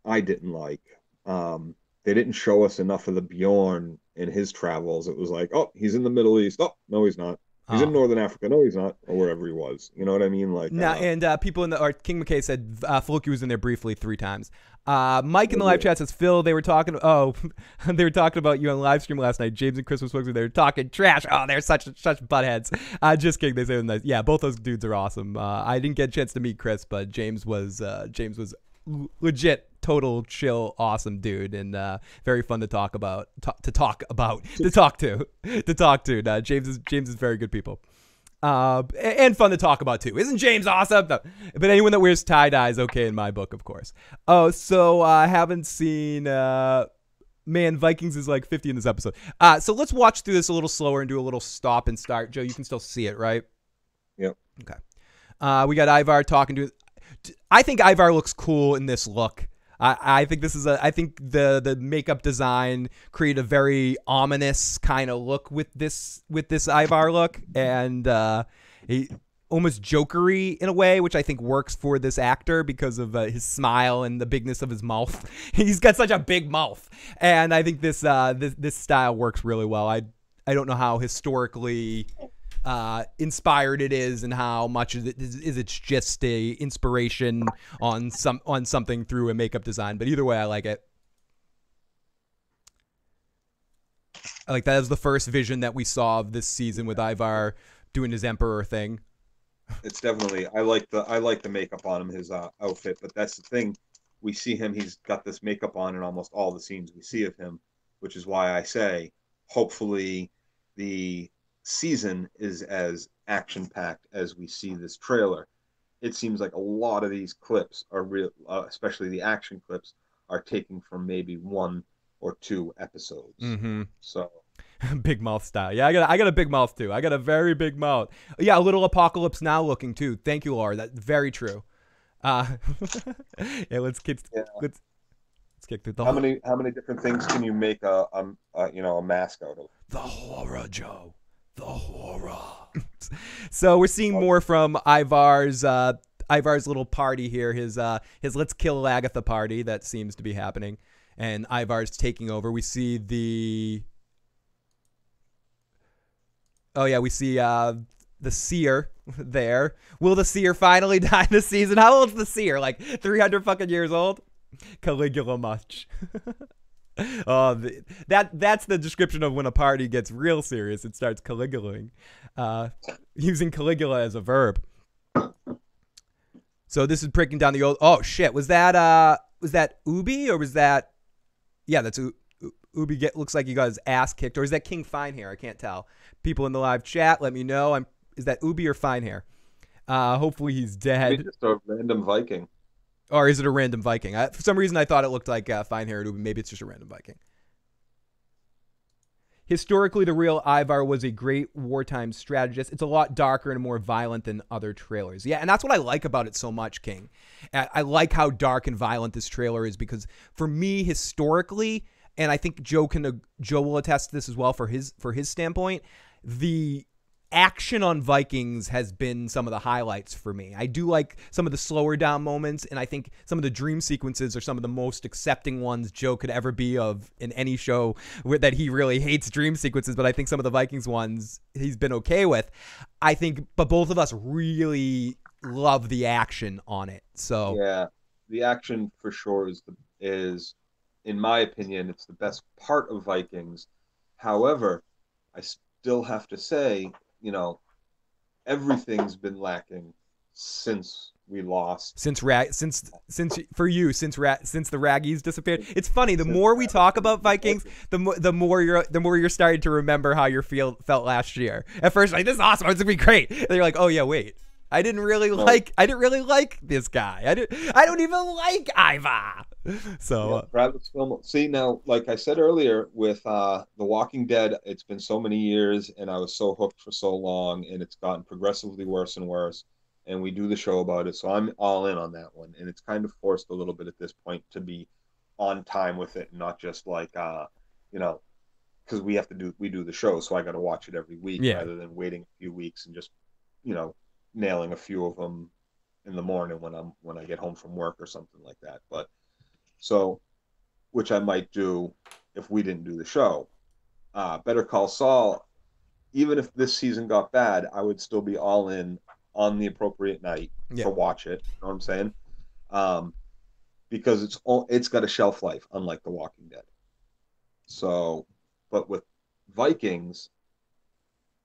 didn't like. They didn't show us enough of the Bjorn in his travels. It was like, oh, he's in the Middle East. Oh, no, he's not. He's in Northern Africa. No, he's not. Or wherever he was. You know what I mean? Like, and people King McKay said Floki was in there briefly 3 times. Mike in the live chat says, Phil, they were talking about you on live stream last night. James and Chris was they were talking trash. Oh, they're such buttheads. Just kidding. They say nice. Yeah, both those dudes are awesome. I didn't get a chance to meet Chris, but James was legit, total chill, awesome dude, and very fun to talk to. James is very good people, and fun to talk about too. Isn't James awesome? No. But anyone that wears tie-dye is okay in my book, of course. Oh, so I haven't seen. Man, Vikings is like 50 in this episode. So let's watch through this a little slower and do a little stop and start. Joe, you can still see it, right? Yep. Okay. We got Ivar talking to. I think Ivar looks cool in this look. I think this is I think the makeup design created a very ominous kind of look with this Ivar look, and he almost jokery in a way, which I think works for this actor because of his smile and the bigness of his mouth. He's got such a big mouth, and I think this style works really well. I don't know how historically inspired it is, and how much is it's just a inspiration on something through a makeup design, but either way I like it. I like that as the first vision that we saw of this season with Ivar doing his emperor thing. It's definitely, I like the makeup on him, his outfit, but that's the thing, we see him, he's got this makeup on in almost all the scenes we see of him, which is why I say hopefully the season is as action-packed as we see this trailer. It seems like a lot of these clips are real, especially the action clips, are taken from maybe 1 or 2 episodes. Mm-hmm. So big mouth style. Yeah, I got a big mouth too. I got a very big mouth. Yeah, a little Apocalypse Now looking too. Thank you, Laura. That's very true. Yeah, let's kick through the how many different things can you make a mask out of? The horror, Joe. The horror. So we're seeing more from Ivar's little party here. His Let's Kill Agatha party that seems to be happening, and Ivar's taking over. We see the seer there. Will the seer finally die this season? How old's the seer? Like 300 fucking years old? Caligula much. That's the description of when a party gets real serious. It starts Caligulaing, using Caligula as a verb. So this is breaking down the old. Oh shit! Was that Ubi or was that? Yeah, that's Ubi. Looks like he got his ass kicked, or is that King Finehair? I can't tell. People in the live chat, let me know. Is that Ubi or Finehair? Hopefully he's dead. Maybe just a random Viking. Or is it a random Viking? For some reason, I thought it looked like Finehair. Maybe it's just a random Viking. Historically, the real Ivar was a great wartime strategist. It's a lot darker and more violent than other trailers. Yeah, and that's what I like about it so much, King. I like how dark and violent this trailer is because for me, historically, and I think Joe will attest to this as well for his standpoint, the action on Vikings has been some of the highlights for me. I do like some of the slower down moments, and I think some of the dream sequences are some of the most accepting ones Joe could ever be of in any show that he really hates dream sequences, but I think some of the Vikings ones he's been okay with. I think, but both of us really love the action on it. So yeah, the action for sure is in my opinion, it's the best part of Vikings. However, I still have to say, everything's been lacking since we lost. Since the Raggies disappeared. It's funny. The more we talk about Vikings, the more you're starting to remember how you felt last year. At first, like, this is awesome. It's gonna be great. And you're like, oh yeah, wait. I didn't really like this guy. I don't even like Ivar. So Travis Fimmel. See, now, like I said earlier, with The Walking Dead, it's been so many years, and I was so hooked for so long, and it's gotten progressively worse and worse. And we do the show about it, so I'm all in on that one. And it's kind of forced a little bit at this point to be on time with it, and not just like because we do the show, so I got to watch it every week rather than waiting a few weeks and just nailing a few of them in the morning when I get home from work or something like that. But so, which I might do if we didn't do the show. Better Call Saul, even if this season got bad, I would still be all in on the appropriate night to watch it. You know what I'm saying? Because it's got a shelf life, unlike The Walking Dead. So, but with Vikings,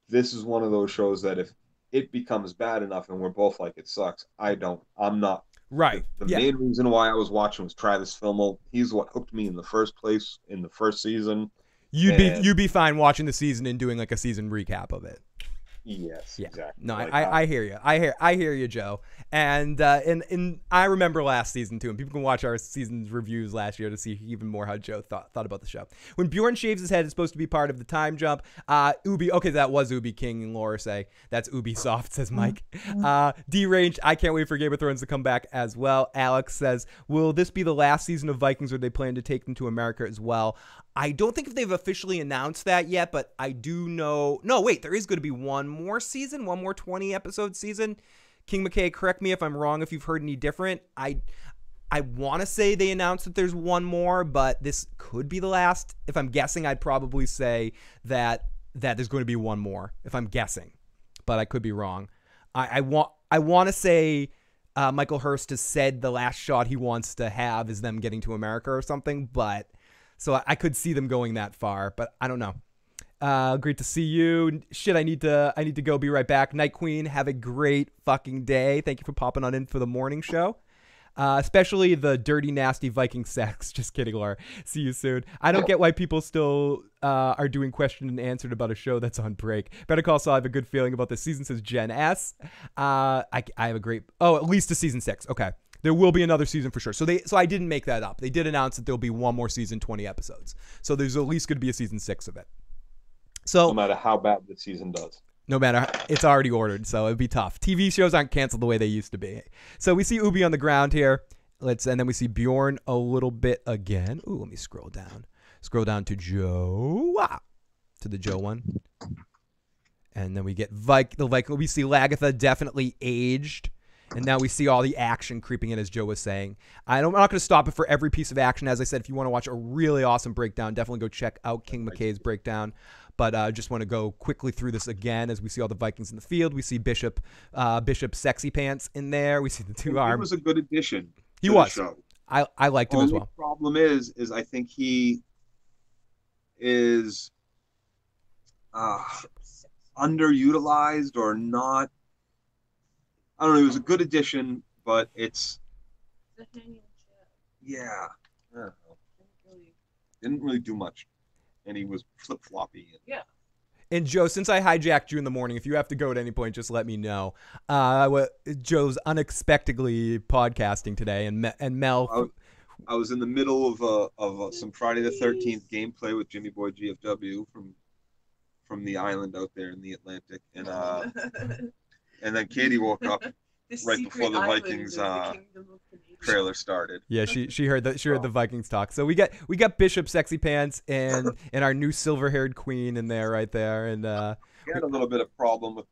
this is one of those shows that if it becomes bad enough and we're both like, it sucks, I'm not. Right. The main reason why I was watching was Travis Fimmel. He's what hooked me in the first place in the first season. You'd be fine watching the season and doing like a season recap of it. Yes, exactly. No, I hear you. I hear you, Joe. And I remember last season too, and people can watch our season's reviews last year to see even more how Joe thought about the show. When Bjorn shaves his head, it's supposed to be part of the time jump. Ubi, okay, that was Ubi King and Laura say that's Ubisoft, says Mike. Deranged, I can't wait for Game of Thrones to come back as well. Alex says, will this be the last season of Vikings, or they plan to take them to America as well? I don't think if they've officially announced that yet, but I do know. No, wait, there is going to be one more season, one more 20-episode season. King McKay, correct me if I'm wrong if you've heard any different. I want to say they announced that there's one more, but this could be the last. If I'm guessing, I'd probably say that there's going to be one more, if I'm guessing. But I could be wrong. I want to say Michael Hurst has said the last shot he wants to have is them getting to America or something, but so I could see them going that far, but I don't know. Great to see you. Shit, I need to go. Be right back. Night Queen, have a great fucking day. Thank you for popping on in for the morning show. Especially the dirty, nasty Viking sex. Just kidding, Laura. See you soon. I don't get why people still are doing question and answered about a show that's on break. Better Call Saul, I have a good feeling about this season, says Jen S. I have a great... Oh, at least to season 6. Okay. There will be another season for sure. So I didn't make that up. They did announce that there'll be one more season, 20 episodes. So there's at least going to be a season 6 of it. So no matter how bad the season does. No matter, it's already ordered, so it'd be tough. TV shows aren't canceled the way they used to be. So we see Ubi on the ground here. And then we see Bjorn a little bit again. Ooh, let me scroll down. Scroll down to Joe. To the Joe one. And then we get the Viking. We see Lagatha definitely aged. And now we see all the action creeping in, as Joe was saying. I'm not going to stop it for every piece of action. As I said, if you want to watch a really awesome breakdown, definitely go check out King McKay's breakdown. But I just want to go quickly through this again as we see all the Vikings in the field. We see Bishop Sexy Pants in there. We see the two arms. He was a good addition. He was. I liked him as well. The problem is I think he is underutilized or not. I don't know. It was a good addition, but it's yeah. I don't know. Didn't really do much, and he was flip floppy. Yeah. And Joe, since I hijacked you in the morning, if you have to go at any point, just let me know. Joe's unexpectedly podcasting today, and Mel. I was in the middle of some Friday the 13th gameplay with Jimmy Boy GFW from the island out there in the Atlantic, and then Katie woke up right before the Vikings trailer started. Yeah, she heard the Vikings talk. So we got Bishop Sexy Pants and our new silver-haired queen in there right there, and he had a little bit of problem with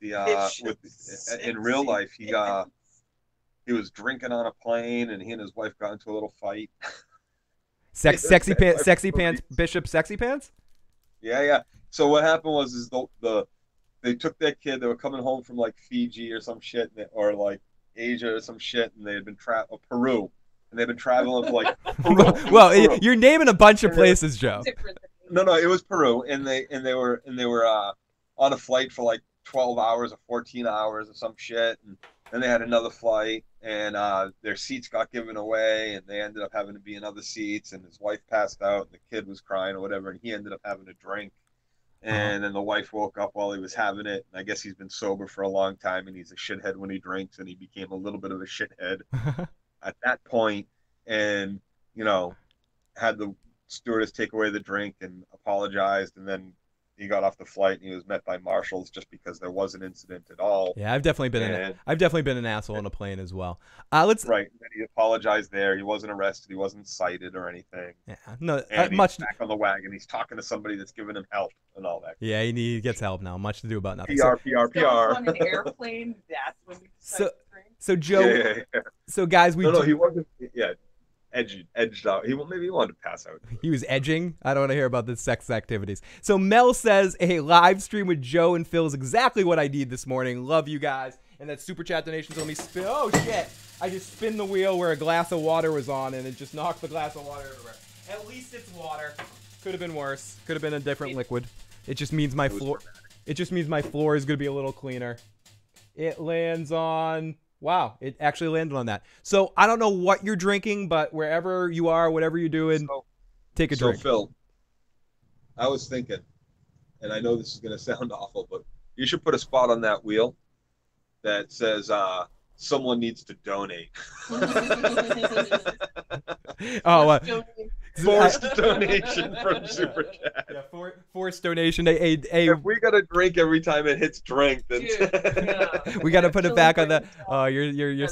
in real life. He was drinking on a plane, and he and his wife got into a little fight. Sexy pants, Bishop Sexy Pants. Yeah. So what happened was they took their kid. They were coming home from like Fiji or some shit, or like Asia or some shit, and they had been Peru, and they've been traveling for like. Peru. You're naming a bunch of places, Joe. No, it was Peru, and they were on a flight for like 12 hours or 14 hours or some shit, and then they had another flight, and their seats got given away, and they ended up having to be in other seats, and his wife passed out, and the kid was crying or whatever, and he ended up having a drink. And then the wife woke up while he was having it. And I guess he's been sober for a long time, and he's a shithead when he drinks, and he became a little bit of a shithead at that point, and had the stewardess take away the drink and apologized, and then he got off the flight and he was met by marshals just because there was an incident at all. Yeah, I've definitely been an asshole on a plane as well. Right. And he apologized there. He wasn't arrested. He wasn't cited or anything. Yeah. No. And he's back on the wagon. He's talking to somebody that's giving him help and all that. Yeah, he gets help now. Much to do about nothing. PR. On an airplane. That's when he So Joe. Yeah. So guys, he wasn't. Yeah. Edged out. Maybe he wanted to pass out. He was edging. I don't want to hear about the sex activities. So Mel says a live stream with Joe and Phil is exactly what I need this morning. Love you guys. And that super chat donations on me spin. Oh shit! I just spin the wheel where a glass of water was on, and it just knocked the glass of water everywhere. At least it's water. Could have been worse. Could have been a different liquid. It just means my floor. It just means my floor is gonna be a little cleaner. It lands on. Wow, it actually landed on that. So I don't know what you're drinking, but wherever you are, whatever you're doing, take a drink. So Phil, I was thinking, and I know this is going to sound awful, but you should put a spot on that wheel that says someone needs to donate. Forced donation from Super Chat. Yeah, forced donation. If we got to drink every time it hits drink, then we got to put it back on the. Oh, you're.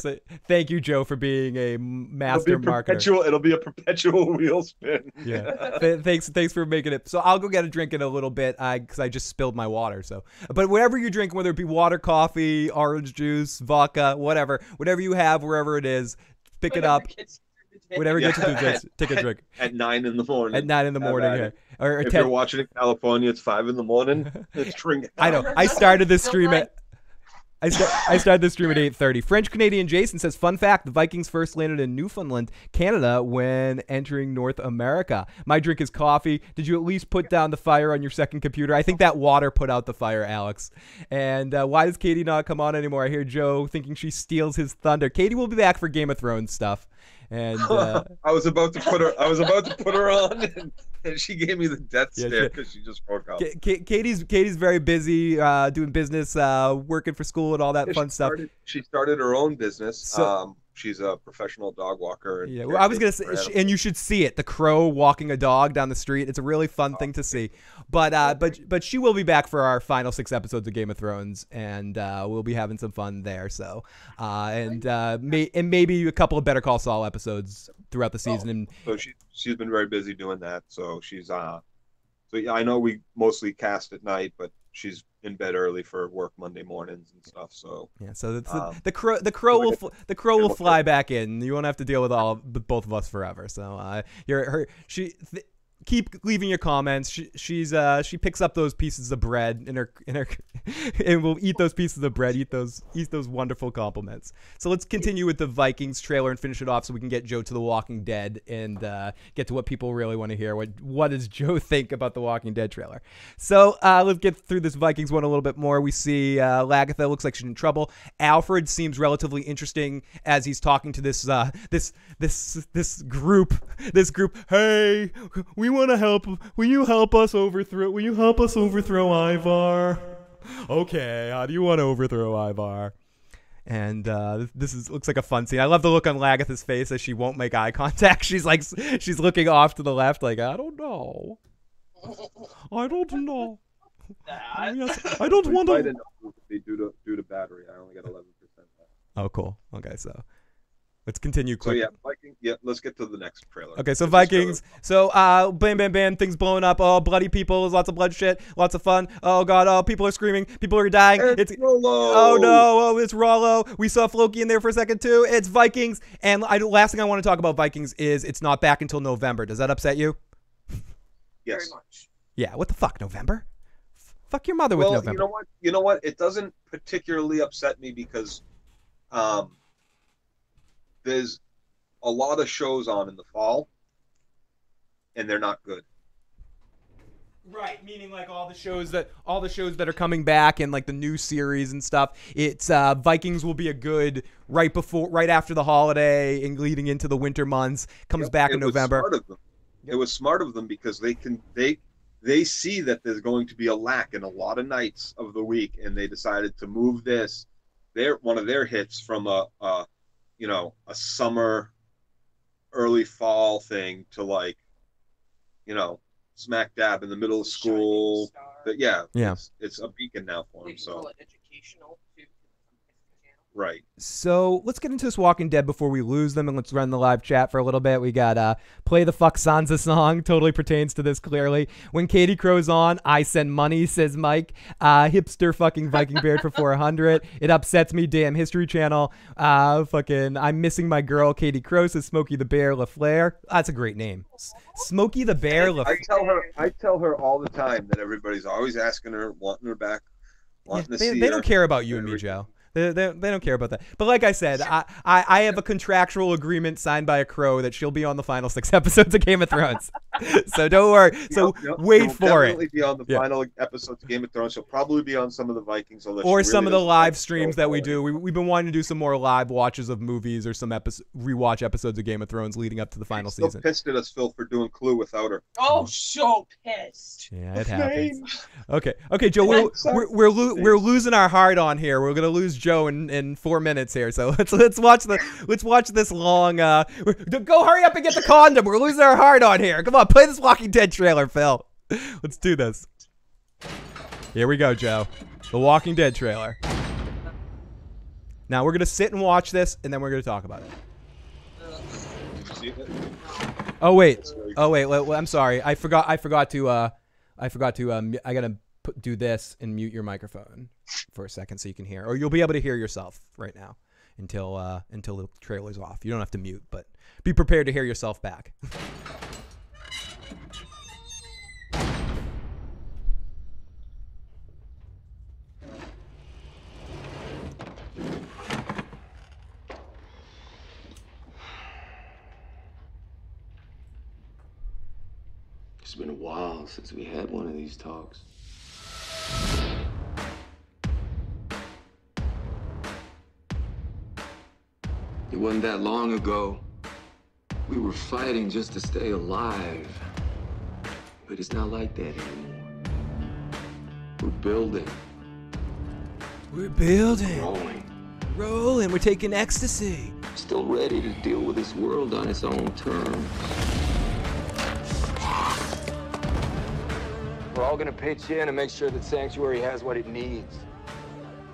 Thank you, Joe, for being a master marketer. It'll be a perpetual wheel spin. Yeah. Thanks for making it. So I'll go get a drink in a little bit. Because I just spilled my water. So, but whatever you drink, whether it be water, coffee, orange juice, vodka, whatever you have, wherever it is, pick it up. Whatever gets you through this, take a drink. At 9 in the morning. At 9 in the morning, yeah. Or if 10. You're watching in California, it's 5 in the morning. It's drink. I know. I started this stream at. I started this stream at 8:30. French Canadian Jason says, fun fact, the Vikings first landed in Newfoundland, Canada when entering North America. My drink is coffee. Did you at least put down the fire on your second computer? I think that water put out the fire, Alex. And why does Katie not come on anymore? I hear Joe thinking she steals his thunder. Katie will be back for Game of Thrones stuff. And I was about to put her on, and she gave me the death stare because she just broke up. Katie's very busy doing business, working for school and all that fun stuff. She started her own business. So, she's a professional dog walker. Yeah, well, I was gonna say, and you should see it. The crow walking a dog down the street. It's a really fun thing to see. But she will be back for our final 6 episodes of Game of Thrones, and we'll be having some fun there. So, and maybe a couple of Better Call Saul episodes throughout the season. And so she's been very busy doing that. So she's so yeah, I know we mostly cast at night, but she's in bed early for work Monday mornings and stuff. So yeah, so the crow will fly back in. You won't have to deal with both of us forever. So keep leaving your comments. She picks up those pieces of bread in her and we'll eat those pieces of bread, eat those wonderful compliments. So let's continue with the Vikings trailer and finish it off so we can get Joe to The Walking Dead and get to what people really want to hear. What does Joe think about the Walking Dead trailer? So let's get through this Vikings one a little bit more. We see Lagatha looks like she's in trouble. Alfred seems relatively interesting as he's talking to this group. Hey, we want to help. Will you help us overthrow? Will you help us overthrow Ivar? Okay, how do you want to overthrow Ivar? And looks like a fun scene. I love the look on Lagatha's face as she won't make eye contact. She's looking off to the left, like I don't know. I don't know. Yes, I don't want to. Due to battery, I only got 11%. Oh, cool. Okay, so. Let's continue quick. So yeah, Vikings. Yeah, let's get to the next trailer. Okay, so Vikings. So bam, bam, bam, things blowing up. Oh, bloody people. There's lots of bloodshed. Lots of fun. Oh god. Oh, people are screaming. People are dying. It's Rollo. Oh no. Oh, it's Rollo. We saw Floki in there for a second too. It's Vikings. And last thing I want to talk about Vikings is it's not back until November. Does that upset you? Yes. Very much. Yeah. What the fuck, November? Fuck your mother with November. You know what? It doesn't particularly upset me because, there's a lot of shows on in the fall, and they're not good. Right, meaning like all the shows that are coming back and like the new series and stuff. It's Vikings will be a good right after the holiday and leading into the winter months. Comes back in November. Smart of them. It was smart of them because they see that there's going to be a lack in a lot of nights of the week, and they decided to move one of their hits from a summer, early fall thing to smack dab in the middle of school. But yeah. It's a beacon now for them. So educational too. Right. So let's get into this Walking Dead before we lose them, and let's run the live chat for a little bit. We got Play the Fuck Sansa song. Totally pertains to this clearly. When Katie Crow's on, I send money, says Mike. Hipster fucking Viking Beard for 400. It upsets me, damn History Channel. Fucking I'm missing my girl, Katie Crow, says Smokey the Bear LaFleur. That's a great name. Smokey the Bear LaFleur. I tell her all the time that everybody's always asking her, wanting her back, wanting to see her. They don't care about you and me, Joe. They don't care about that. But like I said, I have a contractual agreement signed by a crow that she'll be on the final 6 episodes of Game of Thrones. So don't worry. So wait for it. She'll definitely be on the final episodes of Game of Thrones. She'll probably be on some of the Vikings. Or some of the live streams that we do. We've been wanting to do some more live watches of movies or some rewatch episodes of Game of Thrones leading up to the final season. Pissed at us, Phil, for doing Clue without her. Oh, so pissed. Yeah, it happens. Okay, Joe, we're losing our heart on here. We're gonna lose Joe in 4 minutes here. So let's watch this long. Go hurry up and get the condom. We're losing our heart on here. Come on, play this Walking Dead trailer, Phil. Let's do this. Here we go, Joe. The Walking Dead trailer. Now we're gonna sit and watch this, and then we're gonna talk about it. Oh wait. I'm sorry. I forgot to. I gotta do this and mute your microphone for a second so you can hear, or you'll be able to hear yourself right now until the trailer's off. You don't have to mute, but be prepared to hear yourself back. It's been a while since we had one of these talks. It wasn't that long ago. We were fighting just to stay alive. But it's not like that anymore. We're building. We're building. Growing. Rolling. We're taking ecstasy. Still ready to deal with this world on its own terms. We're all gonna pitch in and make sure that Sanctuary has what it needs.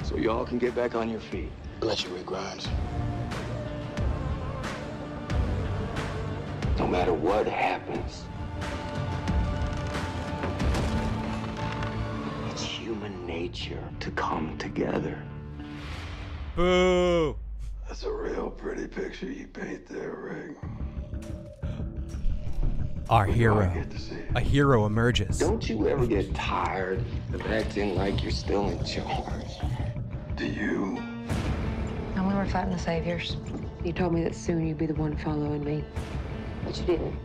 So y'all can get back on your feet. Bless you, Rick Grimes. No matter what happens. It's human nature to come together. Boo! That's a real pretty picture you paint there, Rick. Our hero. I get to see it. A hero emerges. Don't you ever get tired of acting like you're still in charge? Do you? And we were fighting the saviors. You told me that soon you'd be the one following me. But you didn't,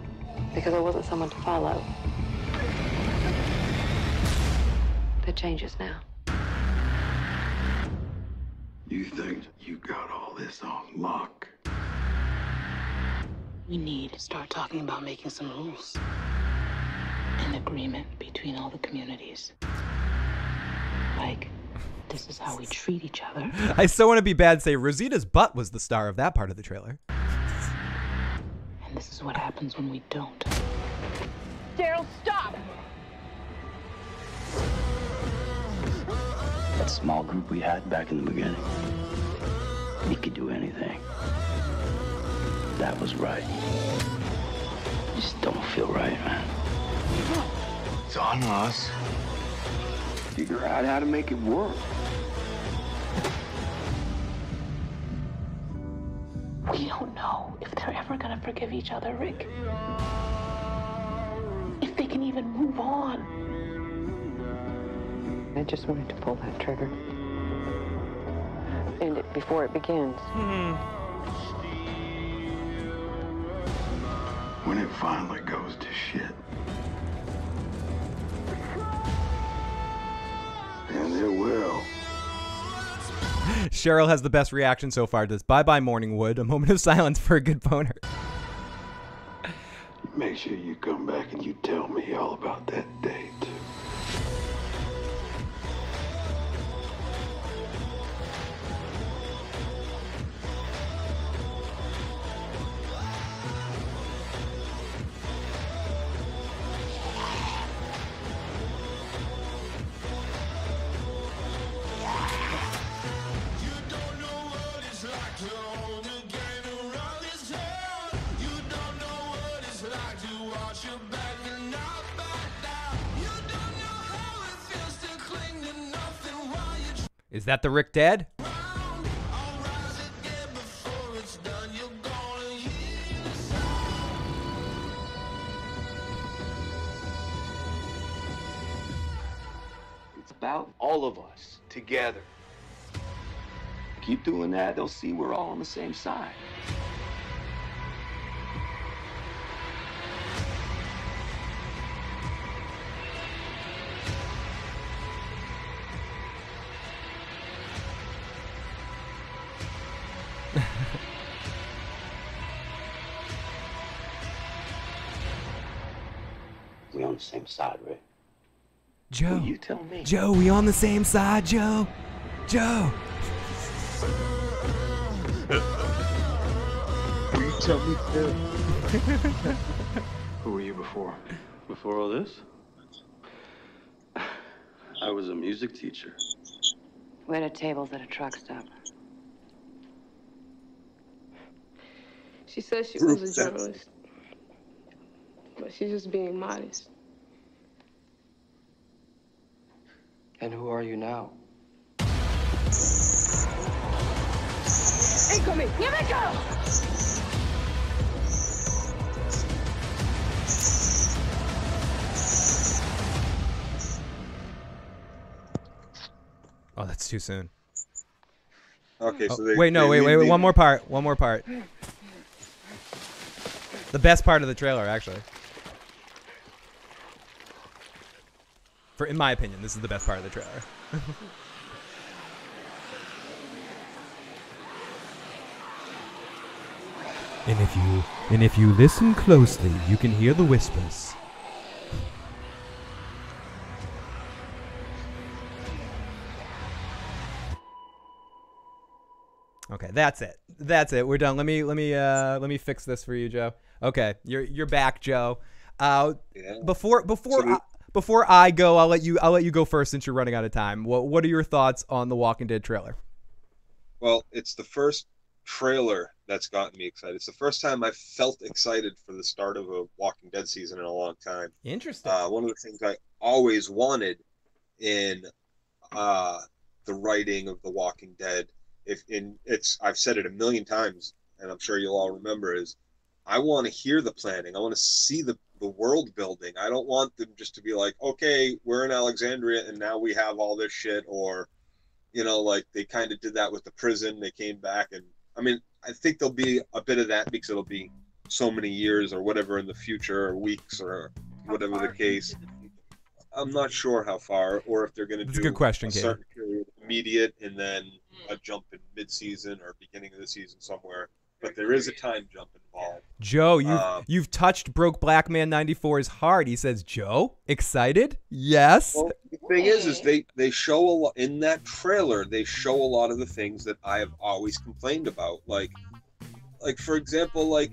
because I wasn't someone to follow. That changes now. You think you got all this on lock? We need to start talking about making some rules. An agreement between all the communities. Like, this is how we treat each other. I still want to be bad and say Rosita's butt was the star of that part of the trailer. And this is what happens when we don't. Daryl, stop! That small group we had back in the beginning, we could do anything. That was right. Just don't feel right, man. It's on us. Figure out how to make it work. We don't know if they're ever gonna forgive each other, Rick. If they can even move on. I just wanted to pull that trigger. End it before it begins. When it finally goes to shit. And it will. Cheryl has the best reaction so far to this. Bye-bye, Morningwood. A moment of silence for a good boner. Make sure you come back and you tell me all about that date. Is that the Rick Dad? It's about all of us together. Keep doing that, they'll see we're all on the same side. We on the same side, Rick. Joe. You tell me. Joe, we on the same side, Joe. Joe. You tell me too. Who were you before? Before all this? I was a music teacher. We had tables at a truck stop. She says she was a journalist, but she's just being modest. And who are you now? Incoming! Here we go! Oh, that's too soon. Okay, so wait, one more part. One more part. The best part of the trailer, actually. In my opinion, this is the best part of the trailer. And if you listen closely, you can hear the whispers. Okay, that's it. That's it. We're done. Let me fix this for you, Joe. Okay, you're back, Joe. Before I go, I'll let you go first since you're running out of time. What are your thoughts on the Walking Dead trailer? Well, it's the first trailer that's gotten me excited. It's the first time I felt excited for the start of a Walking Dead season in a long time. Interesting. One of the things I always wanted in the writing of The Walking Dead, I've said it a million times, and I'm sure you'll all remember, is I want to hear the planning. I want to see the the world building. I don't want them just to be like, okay, we're in Alexandria and now we have all this shit, or, you know, like they kind of did that with the prison. They came back, and I mean, I think there'll be a bit of that because it'll be so many years or whatever in the future, or weeks, or whatever the case. I'm not sure how far, or if they're going to do a good question, a Katie. certain period immediate and then a jump in mid-season or beginning of the season somewhere. But there is a time jump involved. Joe, you've touched Broke Black Man 94's heart. He says, Joe, excited? Yes. Well, the thing is they show a lot in that trailer. They show a lot of the things that I have always complained about. Like for example, like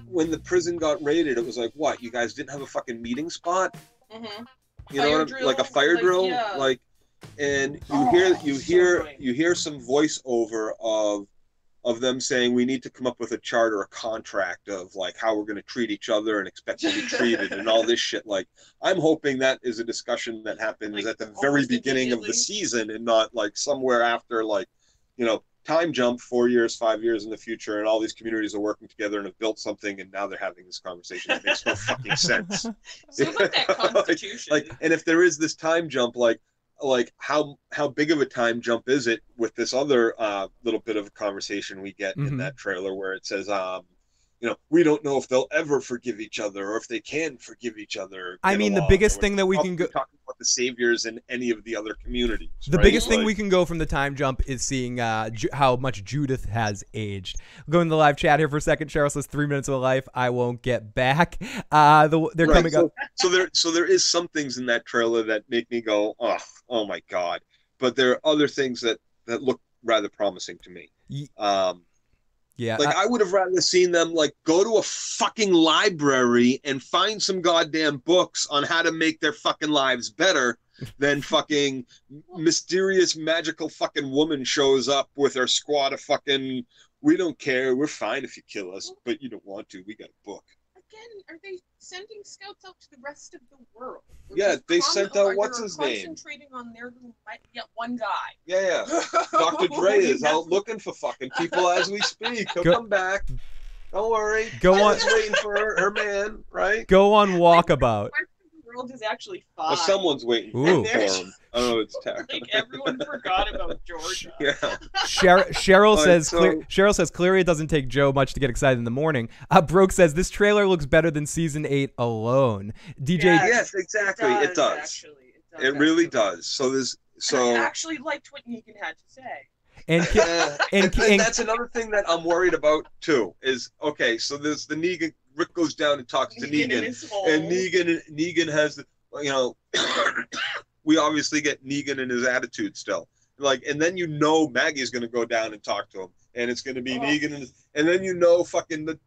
when the prison got raided, it was like, what? You guys didn't have a fucking meeting spot? Mm-hmm. You know, what like a fire drill, yeah. like, and you hear some voiceover of them saying we need to come up with a chart or a contract of like how we're going to treat each other and expect to be treated and all this shit. Like, I'm hoping that is a discussion that happens like, at the very beginning of the season and not like somewhere after, like, you know, time jump 4 years, 5 years in the future, and all these communities are working together and have built something, and now they're having this conversation that makes no fucking sense. So like that Constitution. like, and if there is this time jump, like how big of a time jump is it with this other little bit of a conversation we get in that trailer where it says, you know, we don't know if they'll ever forgive each other or if they can forgive each other. I mean, the biggest thing that we can go talking about the saviors in any of the other communities. The right? biggest thing we can go from the time jump is seeing how much Judith has aged. We'll go into the live chat here for a second. Cheryl says 3 minutes of a life. I won't get back. They're coming up. So there is some things in that trailer that make me go, oh my God. But there are other things that look rather promising to me. Yeah, like I would have rather seen them like go to a fucking library and find some goddamn books on how to make their fucking lives better than fucking mysterious magical fucking woman shows up with her squad of fucking, we don't care, we're fine if you kill us, but you don't want to, we got a book. Again, are they sending scouts out to the rest of the world? Yeah, they sent out, what's his name? Concentrating on their little, one guy. Yeah. Dr. Dre is out looking for fucking people as we speak. He'll come back. Don't worry. He's waiting for her man, right? Go on walkabout. The world is actually fine. Well, someone's waiting for him. Oh, it's terrible. Like everyone forgot about Georgia. Yeah. Cheryl says clearly it doesn't take Joe much to get excited in the morning. Broke says this trailer looks better than season 8 alone. DJ. Yes, exactly. It does. It really does. So there's I actually liked what Negan had to say. And that's another thing that I'm worried about too. Is okay. So there's the Negan. Rick goes down and talks to Negan, and Negan has the, you know, we obviously get Negan in his attitude still. Like, and then you know Maggie's going to go down and talk to him, and it's going to be Negan, and then you know fucking the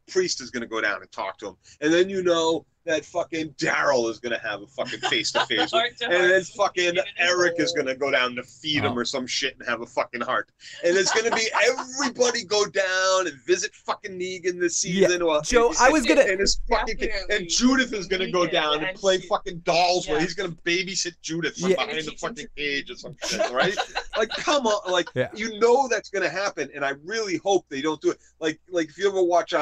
priest is going to go down and talk to him, and then you know that fucking Daryl is going to have a fucking face-to-face with, and then fucking Eric is going to go down to feed him or some shit and have a fucking heart. And it's going to be everybody go down and visit fucking Negan this season. Yeah. Joe, I was going to... And Judith is going to go down and play fucking dolls where he's going to babysit Judith from behind the fucking cage or some shit, right? Like, come on. Like, you know that's going to happen, and I really hope they don't do it. Like if you ever watch...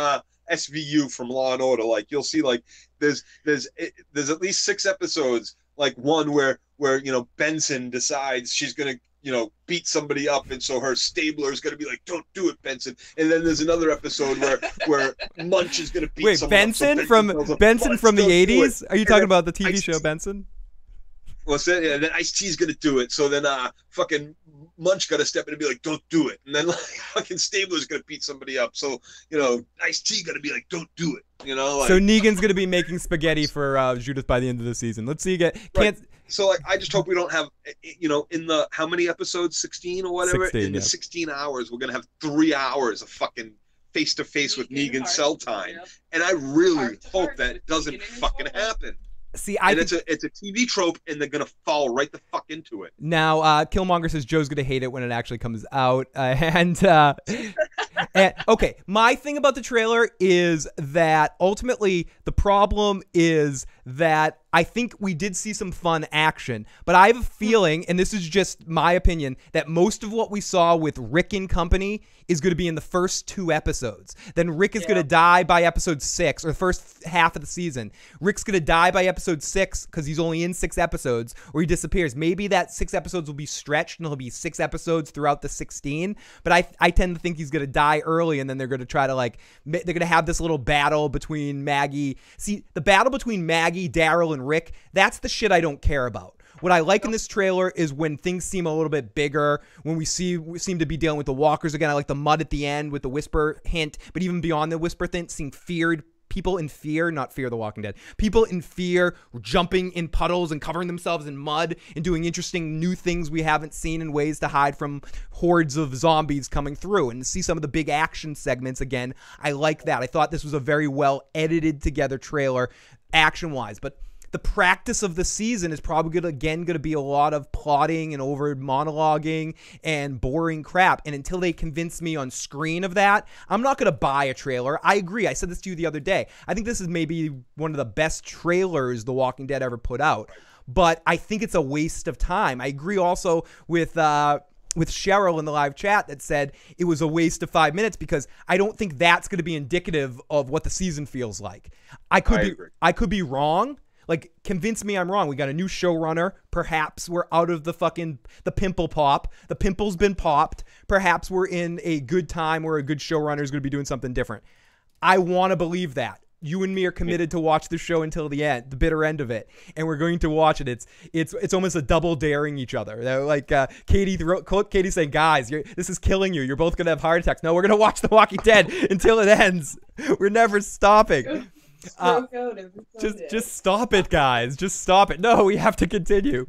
SVU from Law and Order, like you'll see like there's at least 6 episodes, like one where you know Benson decides she's gonna beat somebody up, and so her stabler is gonna be like, don't do it, Benson. And then there's another episode where Munch is gonna beat someone Benson up, so Benson from the 80s? Are you talking about the TV show Benson? Well, so, yeah, then Ice-T's gonna do it. So then fucking Munch got to step in and be like, don't do it. And then like fucking Stabler's gonna beat somebody up. So, you know, Ice-T got to be like, don't do it. You know, like, so Negan's gonna be making spaghetti for Judith by the end of the season. Let's see again. So like, I just hope we don't have, you know, in the how many episodes, 16 or whatever, 16, in the 16 hours, we're gonna have 3 hours of fucking face-to-face with Negan cell time. And I really hope that doesn't fucking happen. See, it's a TV trope, and they're gonna fall right the fuck into it. Now, Killmonger says Joe's gonna hate it when it actually comes out, and okay, my thing about the trailer is that ultimately the problem is that I think we did see some fun action, but I have a feeling, and this is just my opinion, that most of what we saw with Rick and company is going to be in the first 2 episodes. Then Rick is going to die by episode 6, or the first half of the season. Rick's going to die by episode 6 because he's only in 6 episodes, or he disappears. Maybe that 6 episodes will be stretched and there'll be 6 episodes throughout the 16. But I tend to think he's going to die early, and then they're going to try to they're going to have this little battle between Maggie. See, the battle between Maggie, Daryl, and Rick, that's the shit I don't care about. What I like in this trailer is when things seem a little bit bigger, when we seem to be dealing with the walkers again. I like the mud at the end with the whisper hint, but even beyond the whisper hint, seeing people in fear, not Fear the Walking Dead, people in fear jumping in puddles and covering themselves in mud and doing interesting new things we haven't seen in ways to hide from hordes of zombies coming through, and see some of the big action segments again. I like that. I thought this was a very well edited together trailer action-wise, but the practice of the season is probably going to be a lot of plotting and over monologuing and boring crap. And until they convince me on screen of that, I'm not going to buy a trailer. I agree. I said this to you the other day. I think this is maybe one of the best trailers The Walking Dead ever put out. But I think it's a waste of time. I agree also with Cheryl in the live chat that said it was a waste of 5 minutes, because I don't think that's going to be indicative of what the season feels like. I could be wrong. Like, convince me I'm wrong. We got a new showrunner. Perhaps we're out of the pimple pop. The pimple's been popped. Perhaps we're in a good time where a good showrunner is going to be doing something different. I want to believe that. You and me are committed to watch the show until the end, the bitter end of it, and we're going to watch it. It's almost a double daring each other. They're like Katie saying, "Guys, this is killing you. You're both going to have heart attacks." No, we're going to watch The Walking Dead until it ends. We're never stopping. Just stop it, guys. Just stop it. No, we have to continue.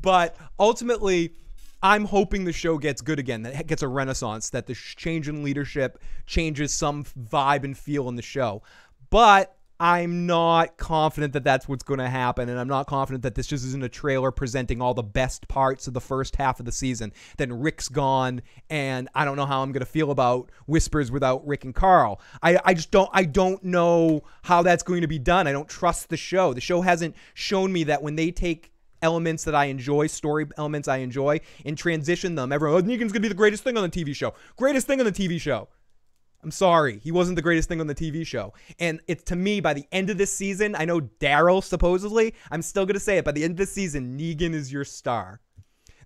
But ultimately, I'm hoping the show gets good again, that it gets a renaissance, that the change in leadership changes some vibe and feel in the show. But I'm not confident that that's what's going to happen, and I'm not confident that this just isn't a trailer presenting all the best parts of the first half of the season. Then Rick's gone, and I don't know how I'm going to feel about Whispers without Rick and Carl. I don't know how that's going to be done. I don't trust the show. The show hasn't shown me that when they take elements that I enjoy, story elements I enjoy, and transition them, everyone, Negan's going to be the greatest thing on the TV show. Greatest thing on the TV show. I'm sorry. He wasn't the greatest thing on the TV show. And it's, to me, by the end of this season, I know Daryl supposedly, I'm still going to say it, by the end of this season, Negan is your star.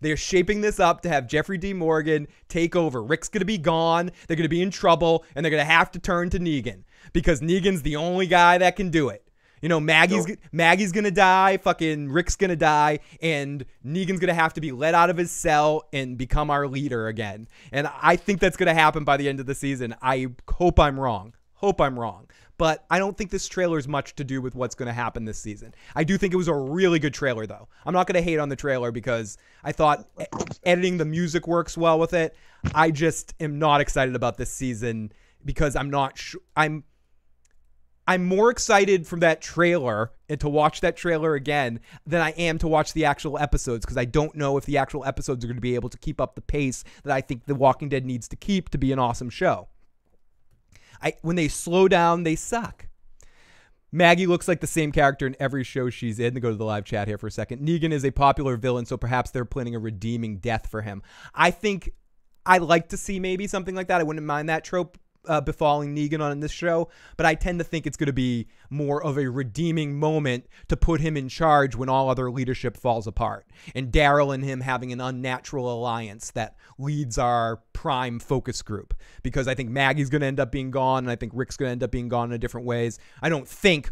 They're shaping this up to have Jeffrey D. Morgan take over. Rick's going to be gone. They're going to be in trouble, and they're going to have to turn to Negan, because Negan's the only guy that can do it. You know, Maggie's going to die, fucking Rick's going to die, and Negan's going to have to be let out of his cell and become our leader again. And I think that's going to happen by the end of the season. I hope I'm wrong. But I don't think this trailer is much to do with what's going to happen this season. I do think it was a really good trailer, though. I'm not going to hate on the trailer because I thought editing the music works well with it. I just am not excited about this season because I'm not sure. I'm more excited from that trailer and to watch that trailer again than I am to watch the actual episodes, because I don't know if the actual episodes are going to be able to keep up the pace that I think The Walking Dead needs to keep to be an awesome show. When they slow down, they suck. Maggie looks like the same character in every show she's in. To go to the live chat here for a second. Negan is a popular villain, so perhaps they're planning a redeeming death for him. I think I'd like to see maybe something like that. I wouldn't mind that trope befalling Negan on this show, but I tend to think it's going to be more of a redeeming moment to put him in charge when all other leadership falls apart, and Daryl and him having an unnatural alliance that leads our prime focus group, because I think Maggie's going to end up being gone, and I think Rick's going to end up being gone in different ways.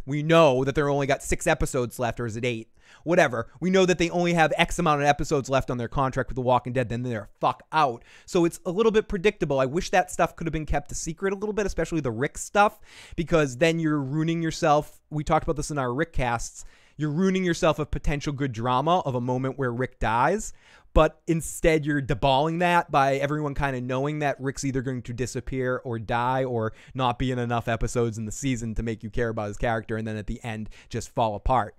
We know that they're only got 6 episodes left, or is it 8? Whatever. We know that they only have X amount of episodes left on their contract with The Walking Dead, then they're fuck out. So it's a little bit predictable. I wish that stuff could have been kept a secret a little bit, especially the Rick stuff, because then you're ruining yourself. We talked about this in our Rick casts. You're ruining yourself of potential good drama of a moment where Rick dies, but instead you're deballing that by everyone kind of knowing that Rick's either going to disappear or die or not be in enough episodes in the season to make you care about his character, and then at the end just fall apart.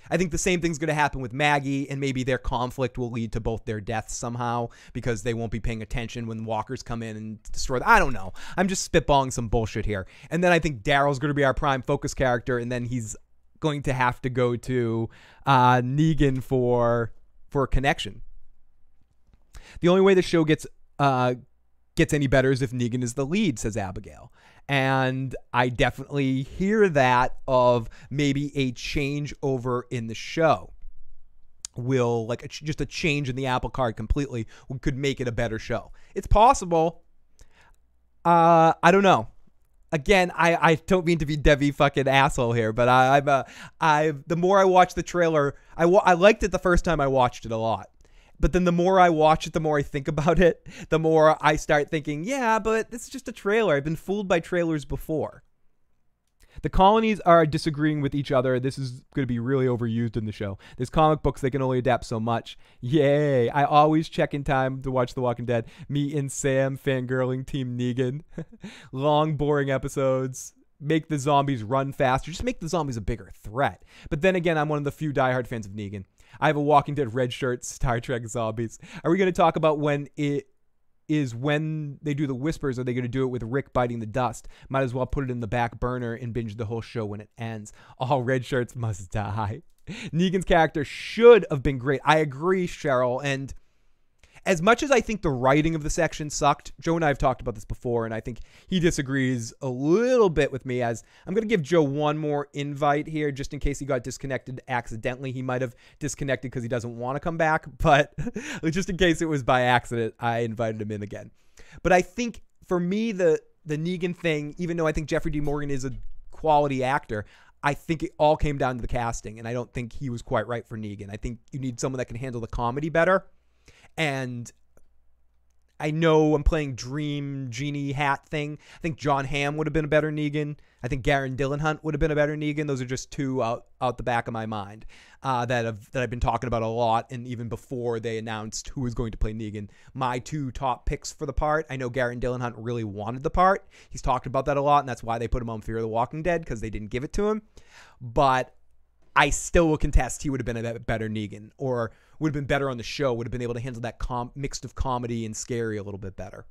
I think the same thing's going to happen with Maggie, and maybe their conflict will lead to both their deaths somehow because they won't be paying attention when walkers come in and destroy them. I don't know. I'm just spitballing some bullshit here. And then I think Daryl's going to be our prime focus character, and then he's going to have to go to Negan for a connection. The only way the show gets any better is if Negan is the lead, says Abigail. And I definitely hear that of maybe a change over in the show. Just a change in the apple cart completely could make it a better show. It's possible. I don't know. Again, I don't mean to be Debbie fucking asshole here, but the more I watch the trailer, I liked it the first time I watched it a lot. But then the more I watch it, the more I think about it, the more I start thinking, yeah, but this is just a trailer. I've been fooled by trailers before. The colonies are disagreeing with each other. This is going to be really overused in the show. There's comic books, they can only adapt so much. Yay. I always check in time to watch The Walking Dead. Me and Sam fangirling Team Negan. Long, boring episodes. Make the zombies run faster. Just make the zombies a bigger threat. But then again, I'm one of the few diehard fans of Negan. I have a Walking Dead red shirt, Star Trek zombies. Are we going to talk about when they do the whispers? Are they going to do it with Rick biting the dust? Might as well put it in the back burner and binge the whole show when it ends. All red shirts must die. Negan's character should have been great. I agree, Cheryl. And as much as I think the writing of the section sucked, Joe and I have talked about this before, and I think he disagrees a little bit with me, as I'm going to give Joe one more invite here just in case he got disconnected accidentally. He might have disconnected because he doesn't want to come back, but just in case it was by accident, I invited him in again. But I think for me, the Negan thing, even though I think Jeffrey D. Morgan is a quality actor, I think it all came down to the casting, and I don't think he was quite right for Negan. I think you need someone that can handle the comedy better. And I know I'm playing Dream Genie hat thing. I think John Hamm would have been a better Negan. I think Garen Dillon-Hunt would have been a better Negan. Those are just two out the back of my mind that I've been talking about a lot, and even before they announced who was going to play Negan. My two top picks for the part. I know Garen Dillon-Hunt really wanted the part. He's talked about that a lot, and that's why they put him on Fear of the Walking Dead, because they didn't give it to him. But I still will contest he would have been a better Negan, or would have been better on the show, would have been able to handle that mixed of comedy and scary a little bit better.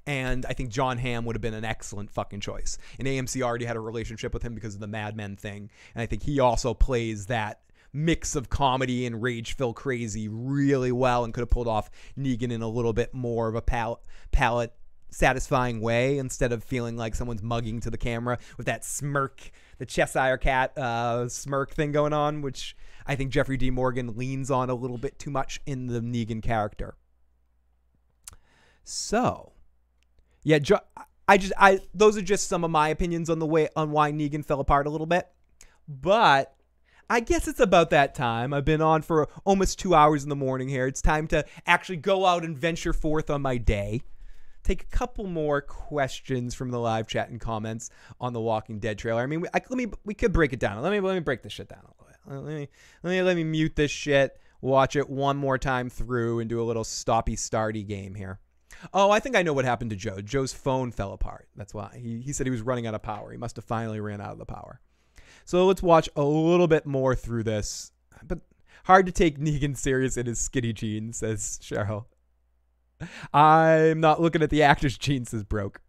And I think John Hamm would have been an excellent fucking choice. And AMC already had a relationship with him because of the Mad Men thing. And I think he also plays that mix of comedy and rage-filled crazy really well, and could have pulled off Negan in a little bit more of a palate satisfying way, instead of feeling like someone's mugging to the camera with that smirk, the Cheshire Cat smirk thing going on, which I think Jeffrey D. Morgan leans on a little bit too much in the Negan character. So, yeah, those are just some of my opinions on why Negan fell apart a little bit. But I guess it's about that time. I've been on for almost 2 hours in the morning here. It's time to actually go out and venture forth on my day. Take a couple more questions from the live chat and comments on the Walking Dead trailer. I mean, we could break it down. Let me break this shit down a little bit. Let me mute this shit, watch it one more time through, and do a little stoppy-starty game here. Oh, I think I know what happened to Joe. Joe's phone fell apart. That's why. He said he was running out of power. He must have finally ran out of the power. So let's watch a little bit more through this. But hard to take Negan serious in his skinny jeans, says Cheryl. I'm not looking at the actor's jeans, says Broke.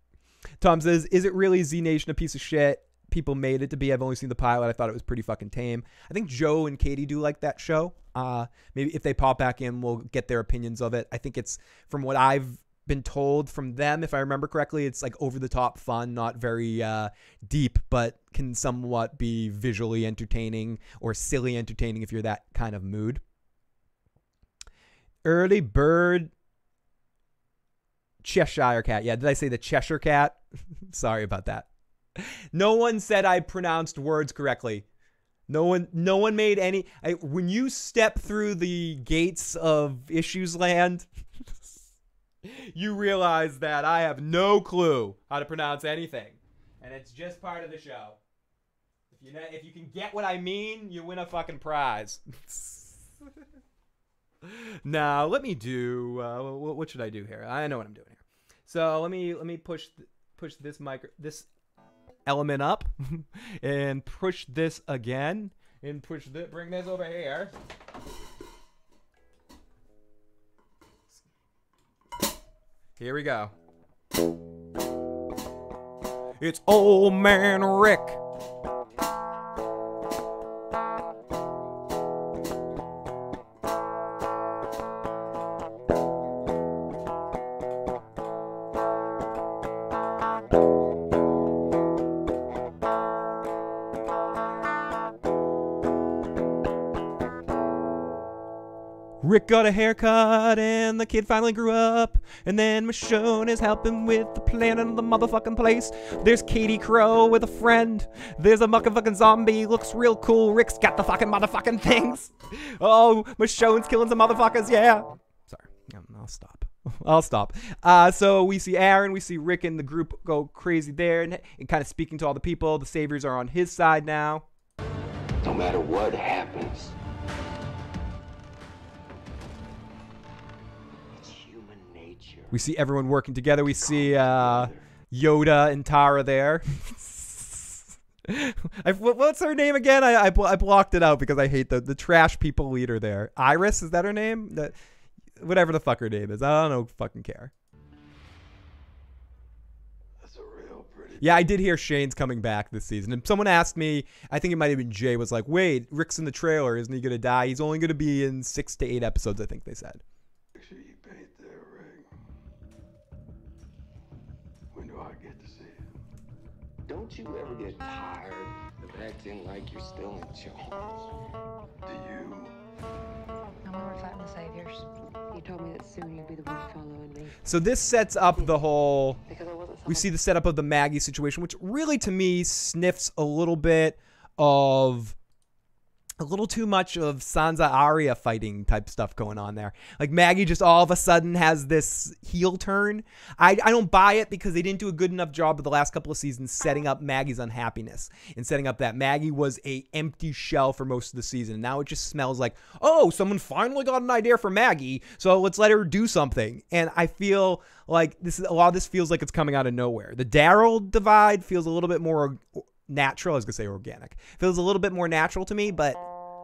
Tom says, is it really Z Nation a piece of shit? People made it to be. I've only seen the pilot. I thought it was pretty fucking tame. I think Joe and Katie do like that show. Maybe if they pop back in, we'll get their opinions of it. I think it's, from what I've been told from them, if I remember correctly, it's like over the top fun, not very deep, but can somewhat be visually entertaining or silly entertaining if you're that kind of mood. Early Bird Cheshire Cat. Yeah, did I say the Cheshire Cat? Sorry about that. No one said I pronounced words correctly. No one made any. When you step through the gates of Issues Land, you realize that I have no clue how to pronounce anything, and it's just part of the show. If you can get what I mean, you win a fucking prize. Now let me do. What should I do here? I know what I'm doing here. So let me push this element up, and push this again, and bring this over here. Here we go. It's Old Man Rick. Rick got a haircut and the kid finally grew up. And then Michonne is helping with the planning of the motherfucking place. There's Katie Crow with a friend. There's a motherfucking zombie. Looks real cool. Rick's got the fucking motherfucking things. Oh, Michonne's killing some motherfuckers. Yeah. Sorry. I'll stop. I'll stop. So we see Aaron. We see Rick and the group go crazy there and kind of speaking to all the people. The Saviors are on his side now. No matter what happens, it's human nature. We see everyone working together. We see Yoda and Tara there. What's her name again? I blocked it out because I hate the trash people leader there. Iris, is that her name? Whatever the fuck her name is. I don't fucking care. Yeah, I did hear Shane's coming back this season. And someone asked me, I think it might have been Jay, was like, wait, Rick's in the trailer. Isn't he going to die? He's only going to be in 6 to 8 episodes, I think they said. Make sure you paint that ring. When do I get to see it? Don't you ever get tired of acting like you're still in charge? Do you? When we were fighting the Saviors, you told me that soon you'd be the one following me. So this sets up the whole... Because I wasn't We see the setup of the Maggie situation, which really, to me, sniffs a little bit of... a little too much of Sansa Arya fighting type stuff going on there. Like Maggie just all of a sudden has this heel turn. I don't buy it because they didn't do a good enough job of the last couple of seasons setting up Maggie's unhappiness and setting up that Maggie was a empty shell for most of the season. And now it just smells like, oh, someone finally got an idea for Maggie, so let's let her do something. And I feel like a lot of this feels like it's coming out of nowhere. The Daryl divide feels a little bit more natural. I was gonna say organic. Feels a little bit more natural to me, but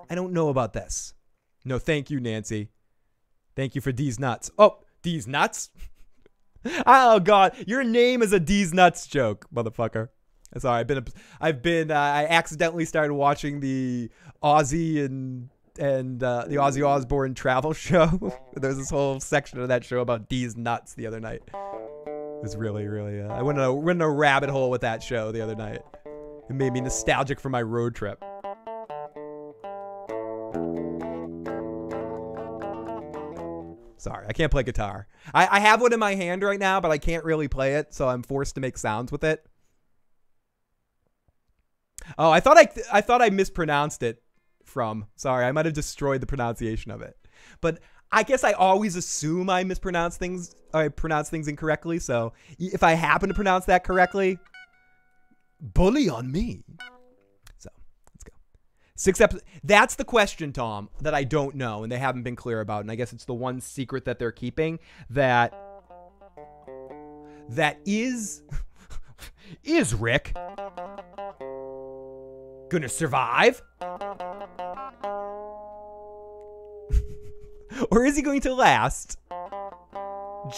I don't know about this. No, thank you, Nancy. Thank you for D's nuts. Oh, D's nuts? Oh God, your name is a D's nuts joke, motherfucker. Sorry, I accidentally started watching the Ozzy and the Ozzy Osbourne travel show. There's this whole section of that show about D's nuts the other night. It was really, really. I went in a rabbit hole with that show the other night. It made me nostalgic for my road trip. Sorry, I can't play guitar. I have one in my hand right now, but I can't really play it, so I'm forced to make sounds with it. Oh, I thought I mispronounced it from. Sorry, I might have destroyed the pronunciation of it. But I guess I always assume I mispronounce things, or I pronounce things incorrectly, so if I happen to pronounce that correctly, bully on me. So, let's go. 6 episodes. That's the question, Tom, that I don't know, and they haven't been clear about, and I guess it's the one secret that they're keeping, that is Rick gonna survive? Or is he going to last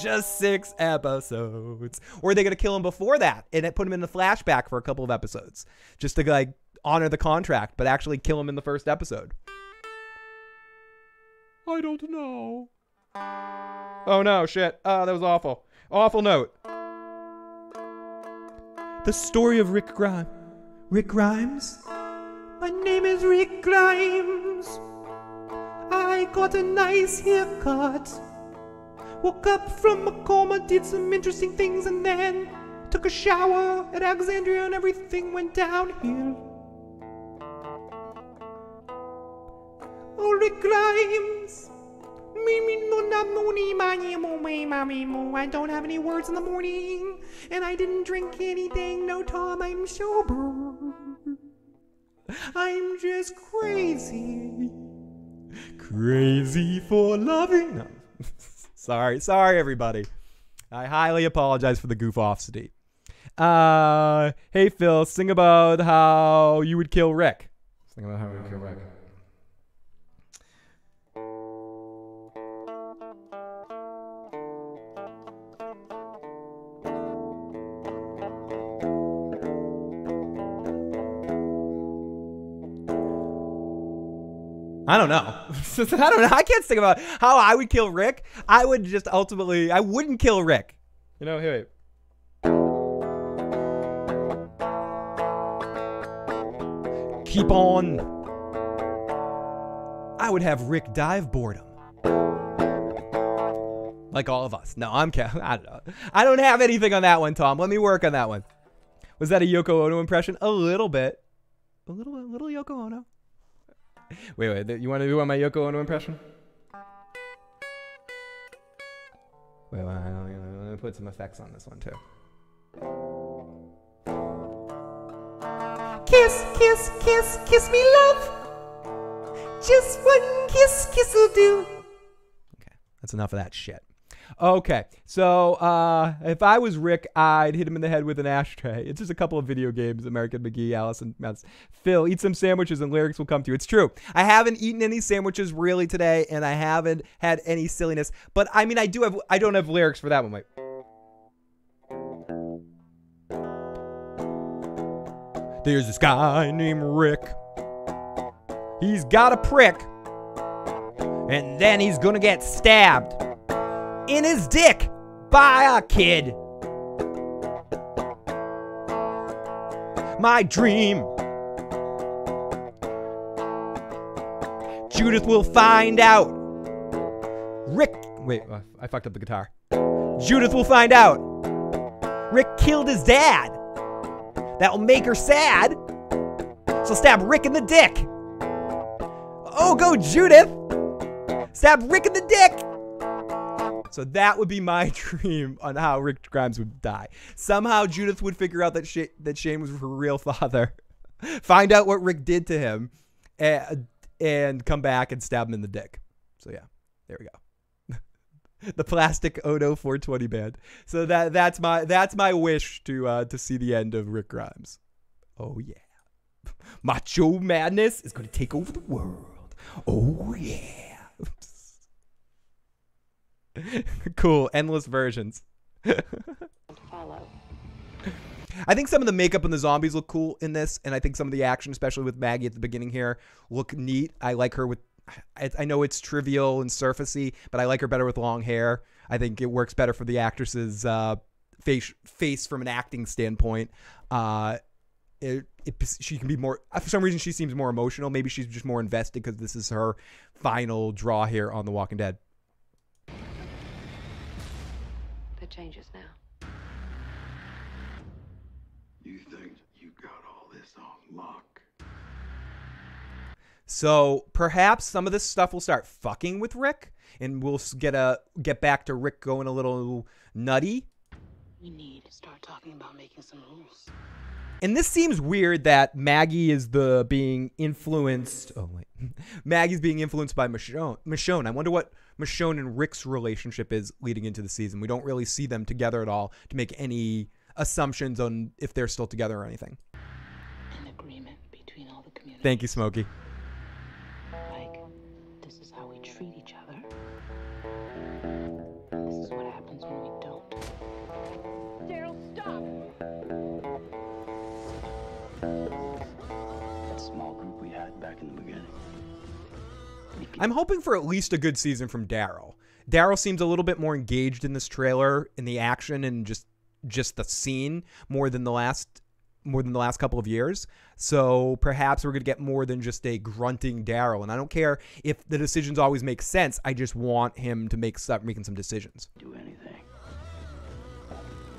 just 6 episodes? Or are they going to kill him before that and put him in the flashback for a couple of episodes just to like honor the contract, but actually kill him in the first episode? I don't know. Oh no, shit. Oh, that was awful. Awful note. The story of Rick Grimes. Rick Grimes? My name is Rick Grimes. I got a nice haircut. Woke up from a coma, did some interesting things, and then took a shower at Alexandria and everything went downhill. Oh, Rick Grimes. I don't have any words in the morning, and I didn't drink anything. No, Tom, I'm sober. I'm just crazy. Crazy for loving. No. Sorry, everybody. I highly apologize for the goof-offsity. Hey, Phil, sing about how you would kill Rick. Sing about how you would kill Rick. I don't know. I don't know. I can't think about how I would kill Rick. I would just ultimately, I wouldn't kill Rick. You know, here. Keep on. I would have Rick die of boredom. Like all of us. No, I don't know. I don't have anything on that one, Tom. Let me work on that one. Was that a Yoko Ono impression? A little bit. A little Yoko Ono. Wait. You want to do my Yoko Ono impression? Wait. Let me put some effects on this one too. Kiss, kiss, kiss, kiss me, love. Just one kiss, kiss'll do. Okay, that's enough of that shit. Okay, so if I was Rick, I'd hit him in the head with an ashtray. It's just a couple of video games, American McGee, Allison, Mouse. Phil, eat some sandwiches and lyrics will come to you. It's true. I haven't eaten any sandwiches really today, and I haven't had any silliness. But I mean, I don't have lyrics for that one. Wait. There's this guy named Rick. He's got a prick. And then he's gonna get stabbed in his dick by a kid. My dream. Judith will find out. Rick. Wait, I fucked up the guitar. Judith will find out. Rick killed his dad. That will make her sad. So stab Rick in the dick. Oh, go Judith. Stab Rick in the dick. So that would be my dream on how Rick Grimes would die. Somehow Judith would figure out that Shane was her real father. Find out what Rick did to him. And come back and stab him in the dick. So yeah, there we go. The plastic Ono 420 band. So that's my wish to see the end of Rick Grimes. Oh yeah. Macho Madness is going to take over the world. Oh yeah. Cool. Endless versions. I think some of the makeup and the zombies look cool in this, and I think some of the action, especially with Maggie at the beginning here, look neat. I like her with... I know it's trivial and surfacey, but I like her better with long hair. I think it works better for the actress's face from an acting standpoint. She can be more... For some reason, she seems more emotional. Maybe she's just more invested because this is her final draw here on The Walking Dead. That changes now. You think you got all this on lock? So perhaps some of this stuff will start fucking with Rick, and we'll get back to Rick going a little nutty. We need to start talking about making some rules. And this seems weird that Maggie is being influenced. Oh wait, Maggie's being influenced by Michonne. I wonder what Michonne and Rick's relationship is leading into the season. We don't really see them together at all to make any assumptions on if they're still together or anything. An agreement between all the communities. Thank you, Smokey. Like, this is how we treat each other. This is what happens when we don't. Daryl, stop! That small group we had back in the beginning. I'm hoping for at least a good season from Daryl. Daryl seems a little bit more engaged in this trailer, in the action, and just the scene more than the last couple of years. So perhaps we're going to get more than just a grunting Daryl. And I don't care if the decisions always make sense. I just want him to making some decisions. Do anything.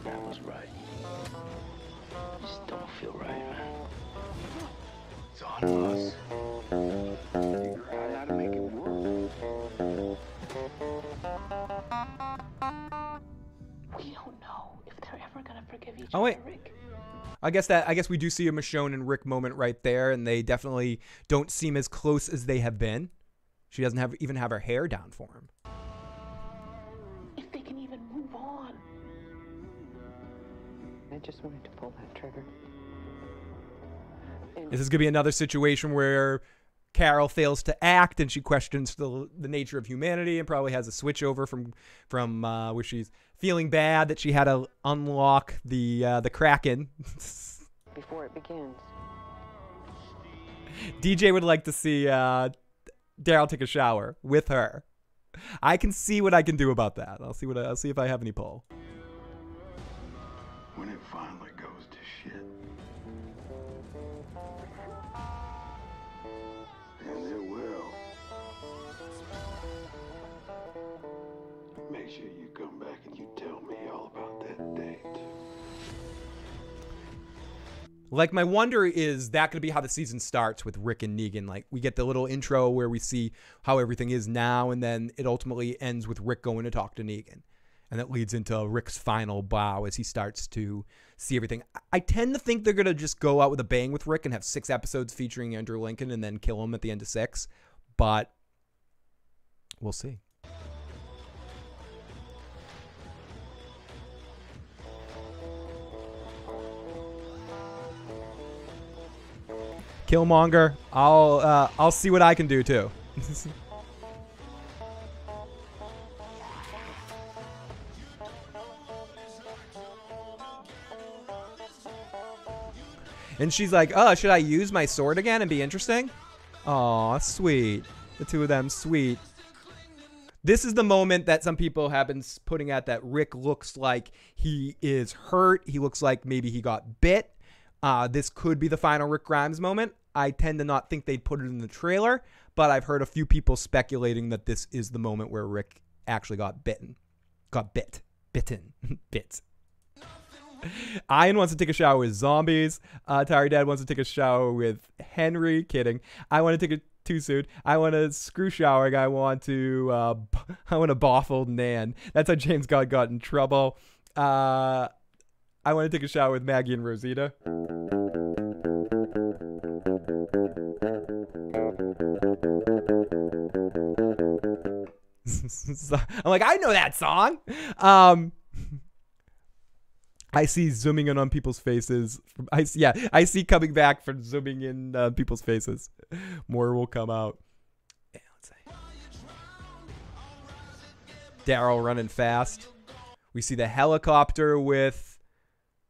That was right. Just don't feel right, man. It's on us. Figure out how to make it work. We don't know if they're ever gonna forgive each Oh, wait. other, Rick. I guess we do see a Michonne and Rick moment right there, and they definitely don't seem as close as they have been. She doesn't even have her hair down for him. If they can even move on. I just wanted to pull that trigger. This is going to be another situation where Carol fails to act, and she questions the nature of humanity, and probably has a switch over from where she's feeling bad that she had to unlock the Kraken. Before it begins. DJ would like to see Daryl take a shower with her. I can see what I can do about that. I'll see if I have any pull. When it finally goes to shit. And it will. Make sure you Like, my wonder is that going to be how the season starts with Rick and Negan? Like, we get the little intro where we see how everything is now, and then it ultimately ends with Rick going to talk to Negan. And that leads into Rick's final bow as he starts to see everything. I tend to think they're going to just go out with a bang with Rick and have 6 episodes featuring Andrew Lincoln and then kill him at the end of 6. But we'll see. Killmonger, I'll see what I can do too. And she's like, "Oh, should I use my sword again and be interesting?" Aw, sweet. The two of them, sweet. This is the moment that some people have been putting at that Rick looks like he is hurt. He looks like maybe he got bit. This could be the final Rick Grimes moment. I tend to not think they'd put it in the trailer, but I've heard a few people speculating that this is the moment where Rick actually got bitten. Bitten. Bit. Ian wants to take a shower with zombies. Tari Dad wants to take a shower with Henry. Kidding. I want to take a too soon. I want a screw showering. I want to boff old Nan. That's how James Gunn got in trouble. I want to take a shower with Maggie and Rosita. I'm like, I know that song. I see zooming in on people's faces. I see coming back from zooming in people's faces. More will come out. Yeah, let's see. Daryl running fast. We see the helicopter with,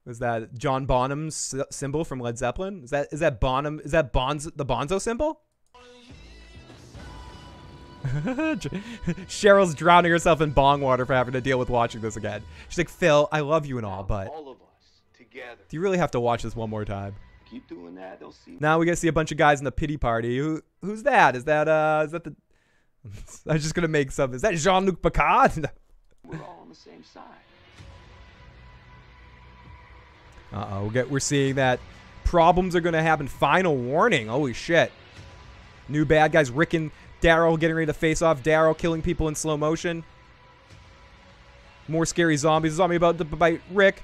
was that John Bonham's symbol from Led Zeppelin? Is that Bonham? Is that the Bonzo symbol? Cheryl's drowning herself in bong water for having to deal with watching this again. She's like, Phil, I love you and all, but All of us together. do you really have to watch this one more time? Keep doing that, they'll see. Now we get to see a bunch of guys in the pity party. Who's that? Is that the? I was just gonna make some. Is that Jean-Luc Picard? We're all on the same side. We're seeing that problems are gonna happen. Final warning. Holy shit! New bad guys. Rick and Daryl getting ready to face off. Daryl killing people in slow motion. More scary zombies. A zombie about to bite Rick.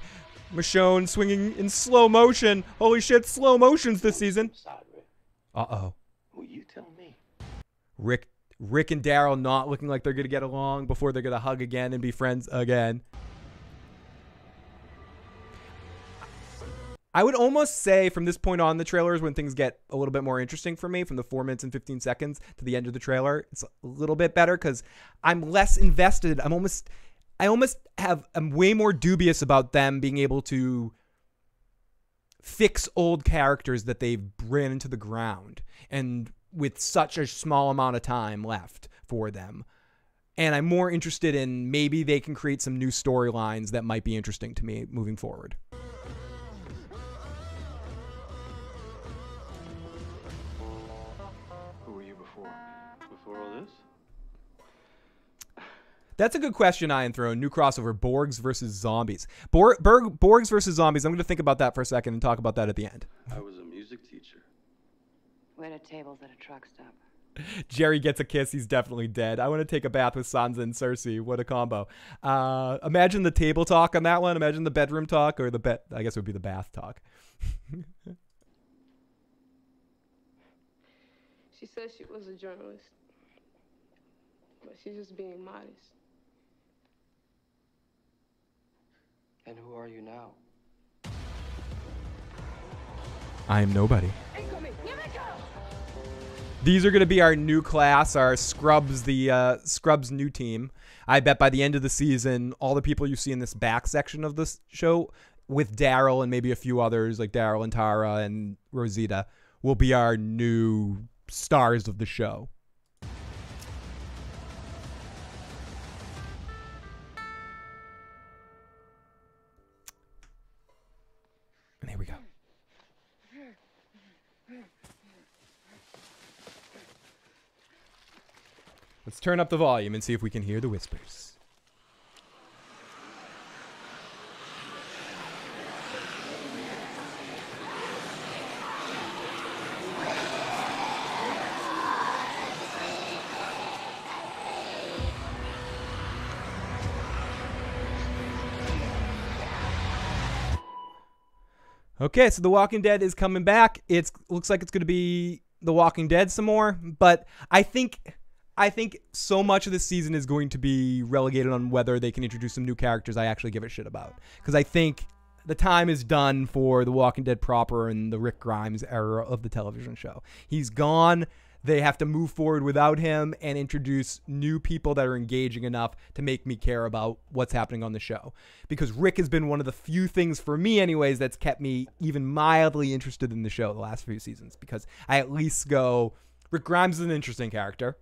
Michonne swinging in slow motion. Holy shit, slow motions this season. Uh-oh. Well, you tell me. Rick and Daryl not looking like they're going to get along before they're going to hug again and be friends again. I would almost say from this point on the trailers when things get a little bit more interesting for me, from the 4 minutes and 15 seconds to the end of the trailer, it's a little bit better because I'm less invested. I'm way more dubious about them being able to fix old characters that they've ran into the ground and with such a small amount of time left for them. And I'm more interested in maybe they can create some new storylines that might be interesting to me moving forward. Before all this? That's a good question, Ian Throne. New crossover, Borgs versus zombies. Borgs versus zombies. I'm going to think about that for a second and talk about that at the end. I was a music teacher. Wait at tables at a truck stop. Jerry gets a kiss. He's definitely dead. I want to take a bath with Sansa and Cersei. What a combo. Imagine the table talk on that one. Imagine the bedroom talk, or I guess it would be the bath talk. She said she was a journalist, but she's just being modest. And who are you now? I am nobody. These are going to be our new class, our Scrubs, the Scrubs new team. I bet by the end of the season, all the people you see in this back section of this show, with Daryl and maybe a few others like Daryl and Tara and Rosita, will be our new stars of the show. And here we go. Let's turn up the volume and see if we can hear the whispers. Okay, so The Walking Dead is coming back. It looks like it's going to be The Walking Dead some more, but I think so much of this season is going to be relegated on whether they can introduce some new characters I actually give a shit about. Because I think the time is done for The Walking Dead proper and the Rick Grimes era of the television show. He's gone. They have to move forward without him and introduce new people that are engaging enough to make me care about what's happening on the show. Because Rick has been one of the few things, for me anyways, that's kept me even mildly interested in the show the last few seasons. Because I at least go, Rick Grimes is an interesting character.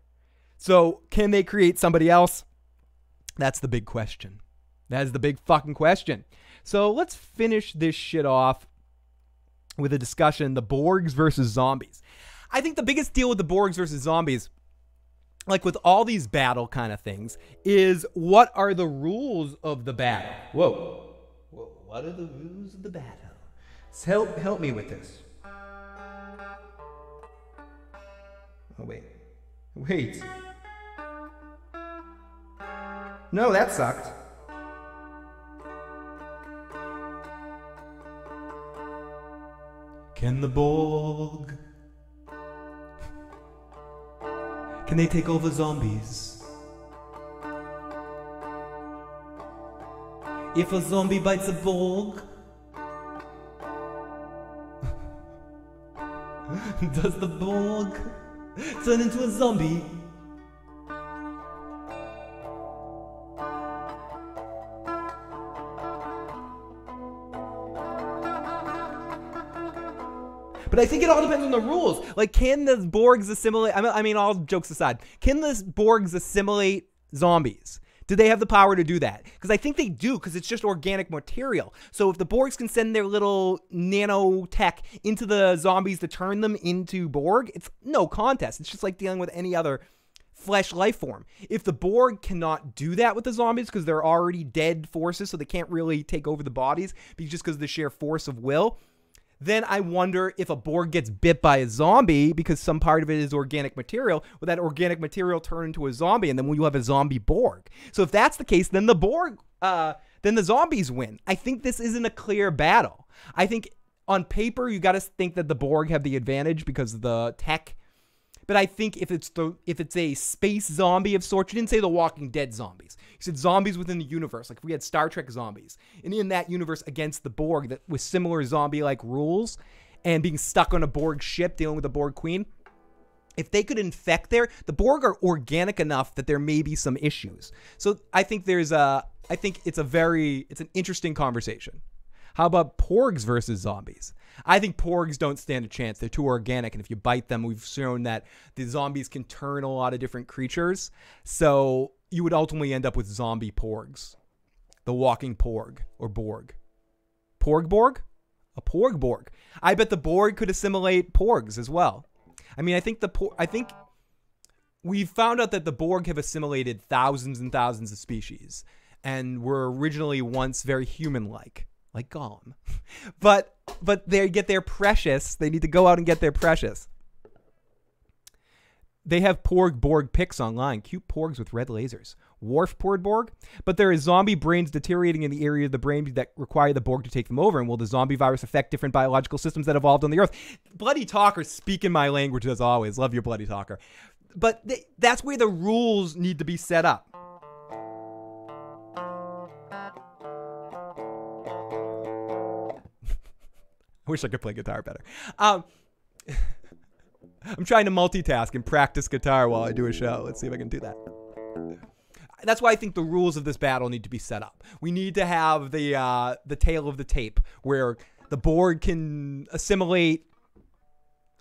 So can they create somebody else? That's the big question. That is the big fucking question. So let's finish this shit off with a discussion, the Borgs versus zombies. I think the biggest deal with the Borgs versus zombies, like with all these battle kind of things, is what are the rules of the battle? Whoa, what are the rules of the battle? Help me with this. Oh, wait. No, that sucked. Can the Borg... Can they take over zombies? If a zombie bites a Borg, does the Borg turn into a zombie? But I think it all depends on the rules. Like, can the Borgs assimilate? I mean, all jokes aside, can the Borgs assimilate zombies? Do they have the power to do that? Because I think they do, because it's just organic material. So if the Borgs can send their little nanotech into the zombies to turn them into Borg, it's no contest. It's just like dealing with any other flesh life form. If the Borg cannot do that with the zombies because they're already dead forces, so they can't really take over the bodies just because of the sheer force of will, then I wonder if a Borg gets bit by a zombie because some part of it is organic material, will that organic material turn into a zombie, and then we'll have a zombie Borg. So if that's the case, then then the zombies win. I think this isn't a clear battle. I think on paper, you got to think that the Borg have the advantage because of the tech. But I think if it's a space zombie of sorts, you didn't say the Walking Dead zombies. You said zombies within the universe, like if we had Star Trek zombies, and in that universe against the Borg that with similar zombie-like rules, and being stuck on a Borg ship dealing with a Borg queen. If they could infect the Borg are organic enough that there may be some issues. So I think it's an interesting conversation. How about Porgs versus zombies? I think Porgs don't stand a chance. They're too organic, and if you bite them, we've shown that the zombies can turn a lot of different creatures. So you would ultimately end up with zombie Porgs. The walking Porg, or Borg. Porg-Borg? A Porg-Borg. I bet the Borg could assimilate Porgs as well. I mean, I think we've found out that the Borg have assimilated thousands and thousands of species, and were originally once very human-like. Like Gollum. But they get their precious. They need to go out and get their precious. They have Porg-Borg pics online. Cute Porgs with red lasers. Worf Porg-Borg. But there is zombie brains deteriorating in the area of the brain that require the Borg to take them over. And will the zombie virus affect different biological systems that evolved on the Earth? Bloody Talker, speaking my language as always. Love your Bloody Talker. But that's where the rules need to be set up. I wish I could play guitar better. I'm trying to multitask and practice guitar while I do a show. Let's see if I can do that. That's why I think the rules of this battle need to be set up. We need to have the tail of the tape where the Borg can assimilate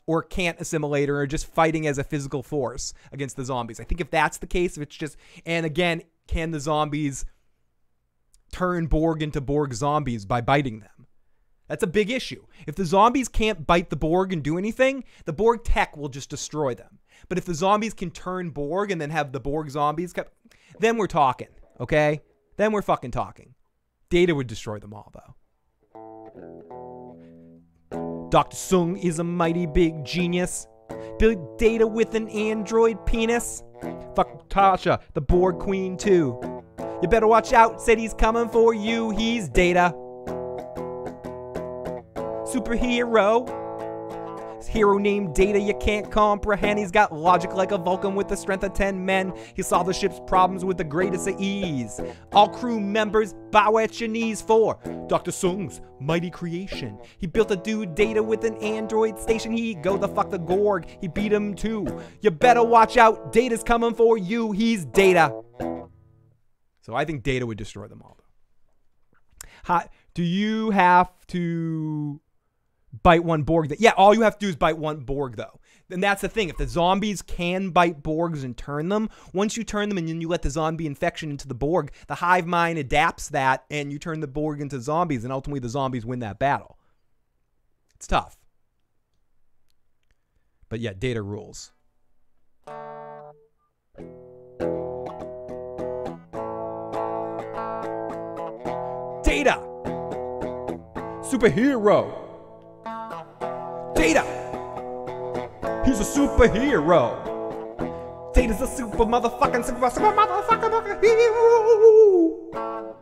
or can't assimilate or are just fighting as a physical force against the zombies. I think if that's the case, if it's just, and again, can the zombies turn Borg into Borg zombies by biting them? That's a big issue. If the zombies can't bite the Borg and do anything, the Borg tech will just destroy them. But if the zombies can turn Borg and then have the Borg zombies, then we're talking, okay? Then we're fucking talking. Data would destroy them all, though. Dr. Sung is a mighty big genius. Build Data with an android penis. Fuck Tasha, the Borg queen, too. You better watch out, said he's coming for you. He's Data. superhero. Hero named Data you can't comprehend. He's got logic like a Vulcan with the strength of 10 men. He solved the ship's problems with the greatest of ease. All crew members bow at your knees for Dr. Sung's mighty creation. He built a dude Data with an android station. He go the fuck the Gorg. He beat him too. You better watch out. Data's coming for you. He's Data. So I think Data would destroy them all. Do you have to bite one Borg? Yeah, all you have to do is bite one Borg, though. And that's the thing. If the zombies can bite Borgs and turn them, once you turn them and then you let the zombie infection into the Borg, the hive mind adapts that and you turn the Borg into zombies, and ultimately the zombies win that battle. It's tough. But yeah, Data rules. Data! Superhero! Data! He's a superhero! Data's a super motherfucking hero!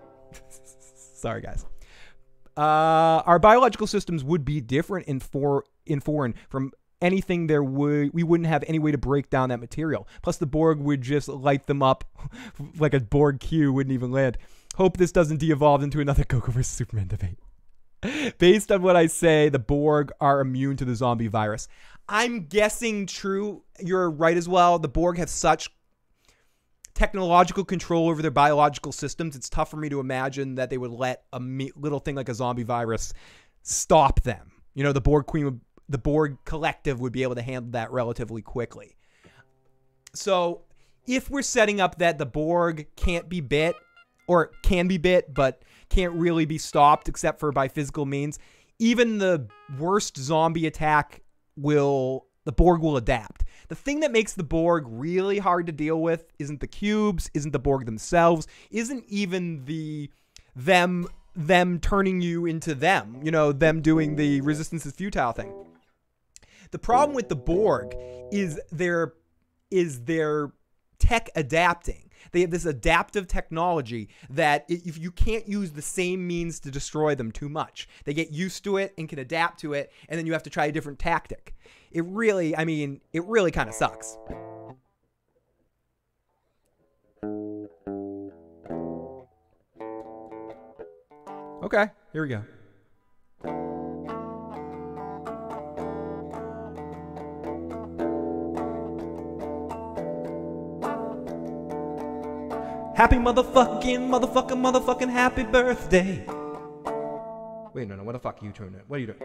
Sorry, guys. Our biological systems would be different in foreign from anything we wouldn't have any way to break down that material. Plus, the Borg would just light them up like a Borg Q wouldn't even land. Hope this doesn't de-evolve into another Goku vs. Superman debate. Based on what I say, the Borg are immune to the zombie virus. I'm guessing true. You're right as well. The Borg have such technological control over their biological systems. It's tough for me to imagine that they would let a little thing like a zombie virus stop them. You know, the Borg collective would be able to handle that relatively quickly. So if we're setting up that the Borg can't be bit, or can be bit, but can't really be stopped except for by physical means, even the worst zombie attack the Borg will adapt. The thing that makes the Borg really hard to deal with isn't the cubes, isn't the Borg themselves, isn't even them turning you into them, you know, them doing the resistance is futile thing. The problem with the Borg is their tech adapting. They have this adaptive technology that if you can't use the same means to destroy them too much. They get used to it and can adapt to it, and then you have to try a different tactic. It really kind of sucks. Okay, here we go. Happy motherfucking happy birthday. Wait, no, what the fuck are you doing? What are you doing?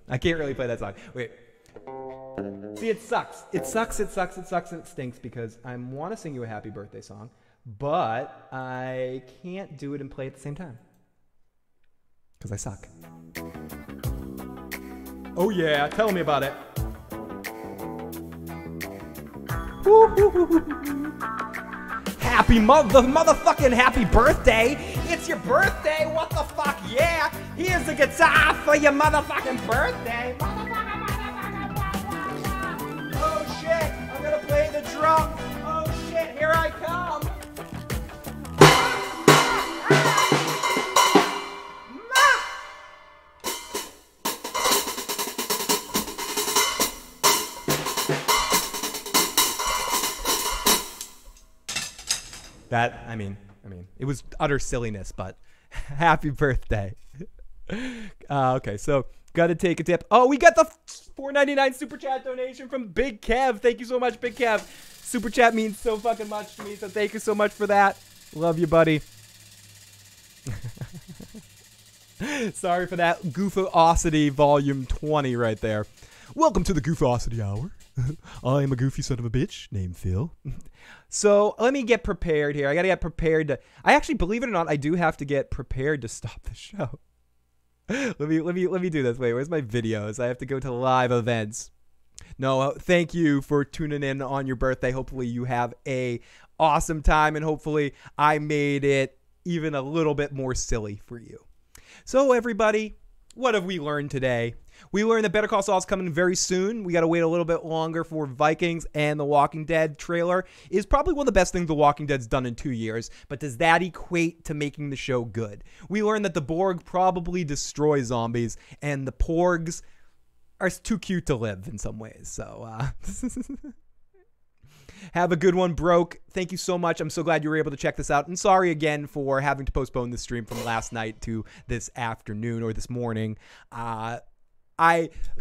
I can't really play that song. Wait. See, it sucks. It sucks, and it stinks because I want to sing you a happy birthday song, but I can't do it and play at the same time. Because I suck. Oh yeah, tell me about it. Happy motherfucking happy birthday. It's your birthday, what the fuck, yeah. Here's the guitar for your motherfucking birthday. Oh shit, I'm gonna play the drum. Oh shit, here I come. I mean, it was utter silliness, but happy birthday. Okay, so gotta take a tip. Oh, we got the $4.99 super chat donation from Big Kev. Thank you so much, Big Kev. Super chat means so fucking much to me, so thank you so much for that. Love you, buddy. Sorry for that Goofosity volume 20 right there. Welcome to the Goofosity Hour. I am a goofy son of a bitch named Phil. So let me get prepared here. I gotta get prepared to. I actually, believe it or not, I do have to get prepared to stop the show. Let me do this. Wait, where's my videos? I have to go to live events. No, thank you for tuning in on your birthday. Hopefully you have a awesome time, and hopefully I made it even a little bit more silly for you. So everybody, what have we learned today? We learned that Better Call Saul is coming very soon. We got to wait a little bit longer for Vikings, and the Walking Dead trailer is probably one of the best things The Walking Dead's done in 2 years, but does that equate to making the show good? We learned that the Borg probably destroy zombies, and the Porgs are too cute to live in some ways. So, have a good one, Broke. Thank you so much. I'm so glad you were able to check this out. And sorry again for having to postpone the stream from last night to this afternoon or this morning. A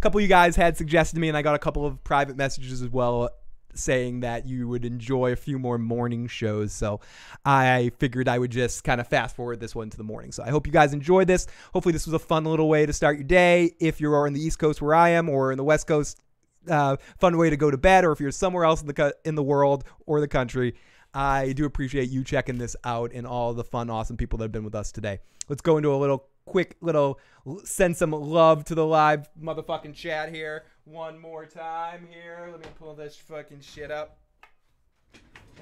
couple of you guys had suggested to me, and I got a couple of private messages as well saying that you would enjoy a few more morning shows. So I figured I would just kind of fast forward this one to the morning. So I hope you guys enjoyed this. Hopefully this was a fun little way to start your day. If you're on the East Coast where I am, or in the West Coast, fun way to go to bed, or if you're somewhere else in the world or the country, I do appreciate you checking this out and all the fun, awesome people that have been with us today. Let's go into a quick little send some love to the live motherfucking chat here one more time here. Let me pull this fucking shit up.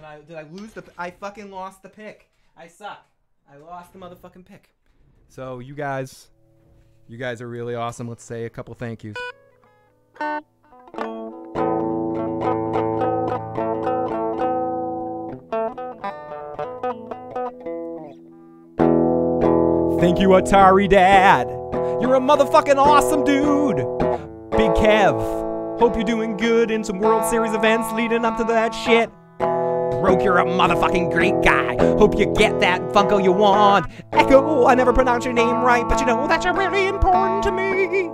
And did I lose I fucking lost the pick. I suck. I lost the motherfucking pick. So you guys are really awesome. Let's say a couple thank yous. Thank you, Atari Dad. You're a motherfucking awesome dude. Big Kev. Hope you're doing good in some World Series events leading up to that shit. Broke, you're a motherfucking great guy. Hope you get that Funko you want. Echo, I never pronounce your name right, but you know that you're really important to me.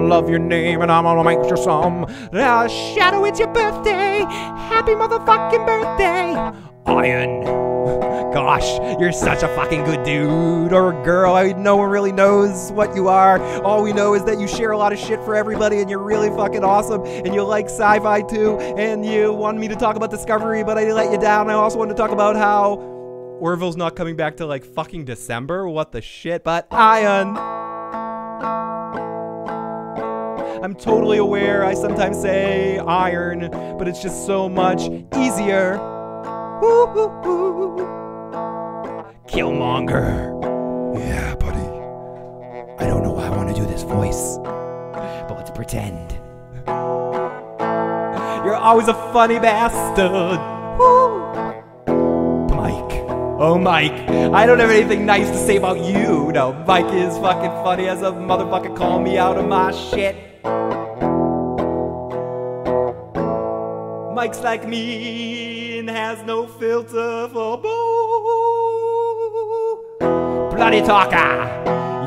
Love your name and I'm gonna make you some. Shadow, it's your birthday. Happy motherfucking birthday. Iron. Gosh, you're such a fucking good dude or girl. No one really knows what you are. All we know is that you share a lot of shit for everybody and you're really fucking awesome and you like sci-fi too, and you wanted me to talk about Discovery, but I let you down. I also wanted to talk about how Orville's not coming back till like fucking December. What the shit? But Ian, I'm totally aware I sometimes say iron, but it's just so much easier. Killmonger. Yeah, buddy. I don't know why I want to do this voice, but let's pretend. You're always a funny bastard. Mike. Oh, Mike. I don't have anything nice to say about you. No, Mike is fucking funny as a motherfucker calling me out of my shit. Mike's like me and has no filter for bloody talker.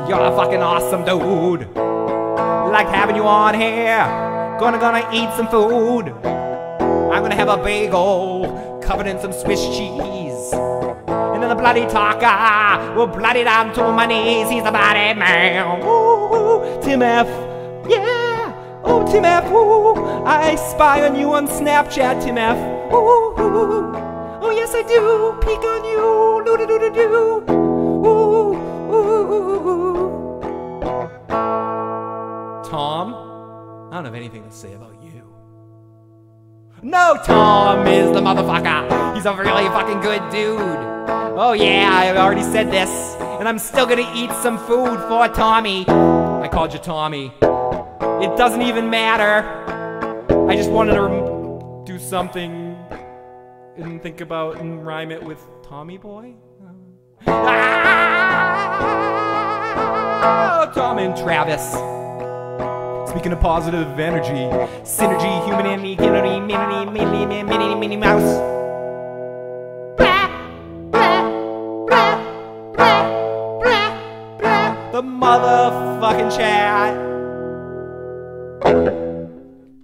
You're a fucking awesome dude. Like having you on here. Gonna eat some food. I'm gonna have a bagel covered in some Swiss cheese. And then the bloody talker will bloody down to my knees. He's the bloody man. Ooh, Tim F. Yeah. Oh, Tim F. Ooh. I spy on you on Snapchat, Tim F. Ooh. Oh, yes, I do. Peek on you. Doo-doo-doo-doo-doo. Tom, I don't have anything to say about you. No, Tom is the motherfucker. He's a really fucking good dude. Oh yeah, I already said this. And I'm still gonna eat some food for Tommy. I called you Tommy. It doesn't even matter. I just wanted to do something and think about and rhyme it with Tommy Boy. Oh, Tom and Travis. Speaking of positive energy, synergy, humanity, Minnie Mouse. The motherfucking chat.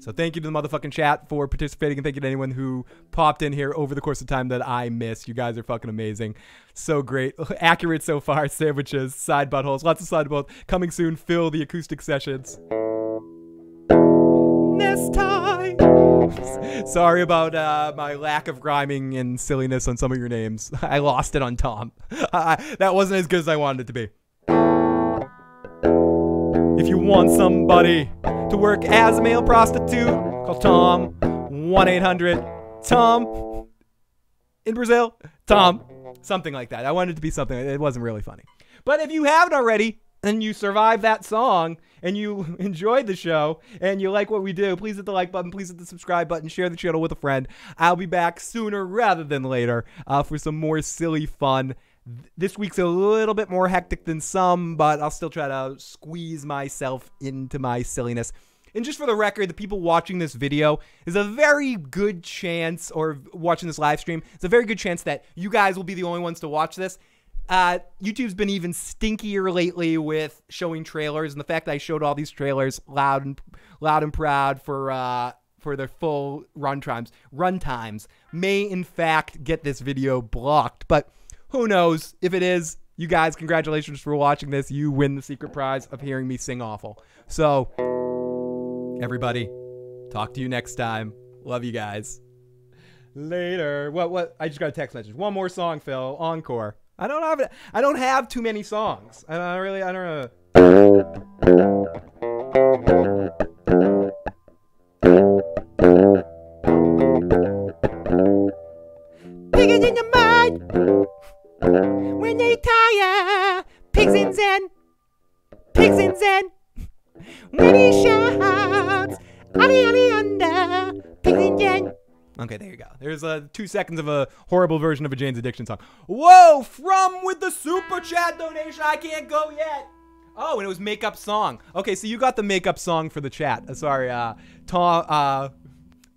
So thank you to the motherfucking chat for participating, and thank you to anyone who popped in here over the course of time that I missed. You guys are fucking amazing. So great. Accurate so far. Sandwiches, side buttholes, lots of side buttholes. Coming soon, fill the acoustic sessions. Nest time. Sorry about my lack of rhyming and silliness on some of your names. I lost it on Tom. That wasn't as good as I wanted it to be. If you want somebody to work as a male prostitute, call Tom. 1-800-TOM. In Brazil, Tom. Something like that. I wanted it to be something. It wasn't really funny. But if you haven't already, and you survived that song, and you enjoyed the show, and you like what we do, please hit the like button, please hit the subscribe button, share the channel with a friend. I'll be back sooner rather than later for some more silly fun. This week's a little bit more hectic than some, but I'll still try to squeeze myself into my silliness. And just for the record, the people watching this video is a very good chance, or watching this live stream, it's a very good chance that you guys will be the only ones to watch this. YouTube's been even stinkier lately with showing trailers, and the fact that I showed all these trailers loud and proud for their full runtimes may in fact get this video blocked. But who knows? If it is, you guys, congratulations for watching this. You win the secret prize of hearing me sing awful. So, everybody, talk to you next time. Love you guys. Later. What? I just got a text message. One more song, Phil. Encore. I don't have too many songs. I don't know. Pigs in the mud when they tire. Pigs in Zen. Pigs in Zen. When he shouts, Ali Ali under. Pigs in Zen. Okay, there you go. There's 2 seconds of a horrible version of a Jane's Addiction song. Whoa, from with the super chat donation. I can't go yet. Oh, and it was makeup song. Okay, so you got the makeup song for the chat. Sorry,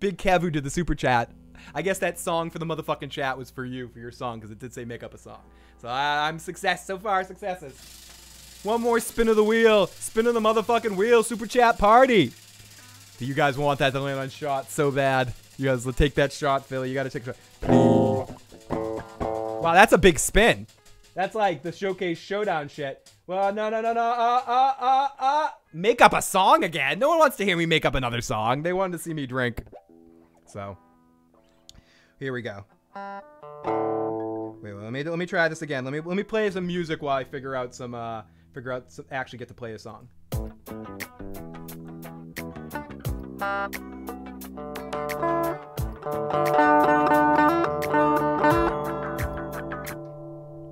Big Kev who did the super chat. I guess that song for the motherfucking chat was for you, for your song, because it did say make up a song. So I'm success so far, successes. One more spin of the wheel. Spin of the motherfucking wheel. Super chat party. You guys want that to land on shot so bad. You guys will take that shot, Philly. You got to take a shot. Wow, that's a big spin. That's like the Showcase Showdown shit. Well, no. Make up a song again. No one wants to hear me make up another song. They wanted to see me drink. So, here we go. Wait, let me try this again. Let me play some music while I figure out some actually get to play a song.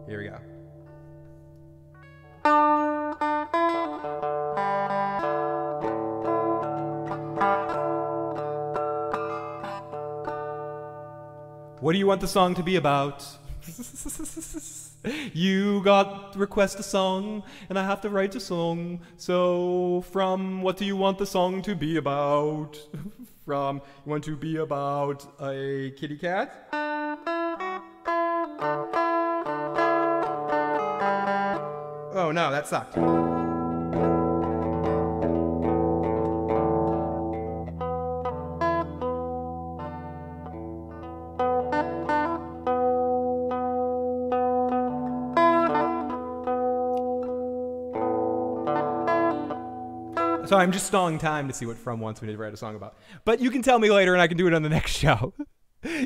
Here we go. What do you want the song to be about? You got request a song, and I have to write a song. So, from what do you want the song to be about? From, you want to be about a kitty cat? Oh no, that sucked. So I'm just stalling time to see what From wants me to write a song about. But you can tell me later and I can do it on the next show.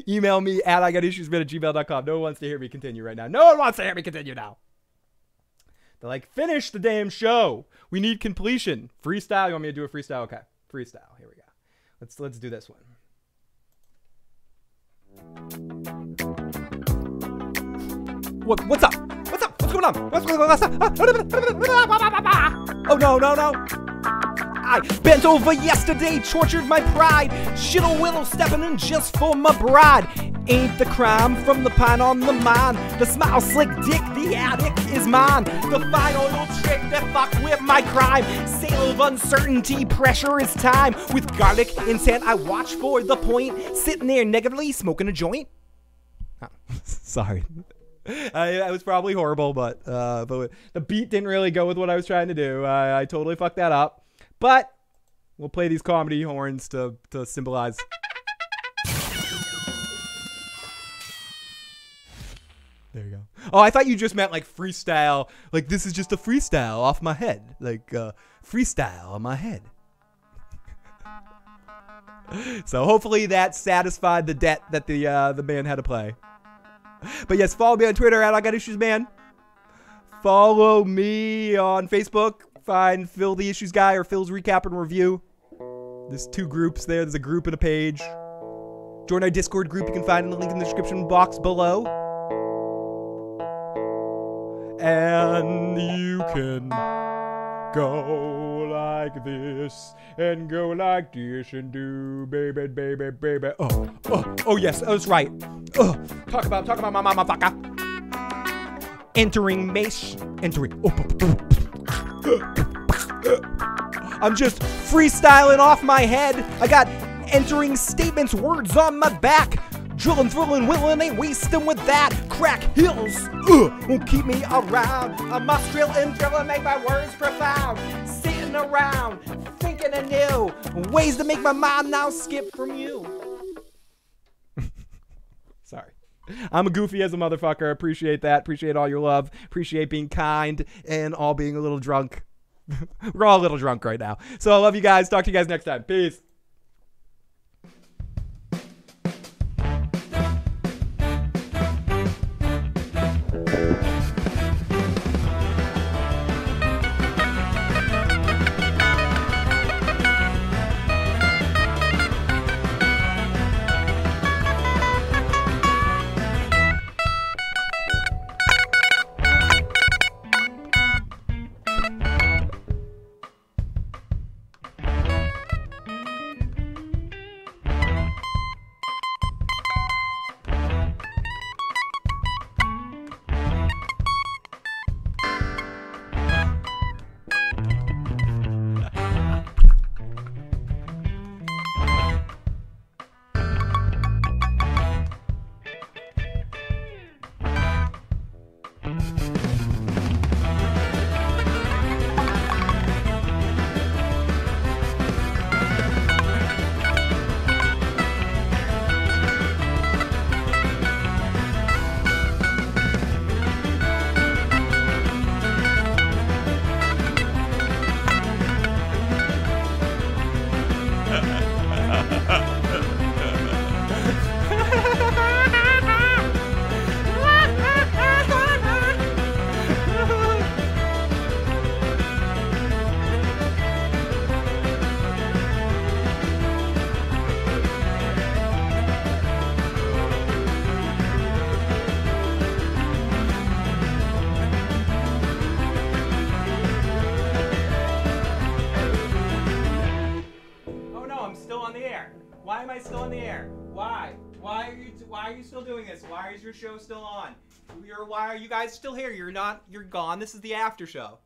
Email me at IGotIssuesMid@gmail.com. No one wants to hear me continue right now. No one wants to hear me continue now. They're like, finish the damn show. We need completion. Freestyle. You want me to do a freestyle? Okay. Freestyle. Here we go. Let's do this one. What's up? What's up? What's going on? What's going on? Oh no. I bent over yesterday, tortured my pride. Shittle willow stepping in just for my bride. Ain't the crime from the pine on the mind. The smile slick dick, the addict is mine. The fine oil trick that fuck with my crime. Sail of uncertainty, pressure is time. With garlic intent, I watch for the point. Sitting there negatively, smoking a joint. Oh, sorry. I was probably horrible, but the beat didn't really go with what I was trying to do. I totally fucked that up. But we'll play these comedy horns to symbolize. There you go. Oh, I thought you just meant like freestyle. Like this is just a freestyle off my head. Like freestyle on my head. So hopefully that satisfied the debt that the man had to play. But yes, follow me on Twitter at IGotIssuesMan. Follow me on Facebook. Find Phil the Issues Guy or Phil's Recap and Review. There's 2 groups there. There's a group and a page. Join our Discord group. You can find the link in the description box below. And you can go like this and go like this and do baby, baby, baby. Oh yes, that's right. Talk about my motherfucker. Entering. I'm just freestyling off my head. I got entering statements, words on my back. Drillin', thrillin', willin', ain't wastin' with that. Crack hills, won't keep me around. I must drill and make my words profound. Sitting around, thinking anew, ways to make my mind now skip from you. Sorry. I'm a goofy as a motherfucker. Appreciate that. Appreciate all your love. Appreciate being kind and all being a little drunk. We're all a little drunk right now. So I love you guys. Talk to you guys next time. Peace. Why am I still in the air? Why? Why are you still doing this? Why is your show still on? Why are you guys still here? You're gone. This is the after show.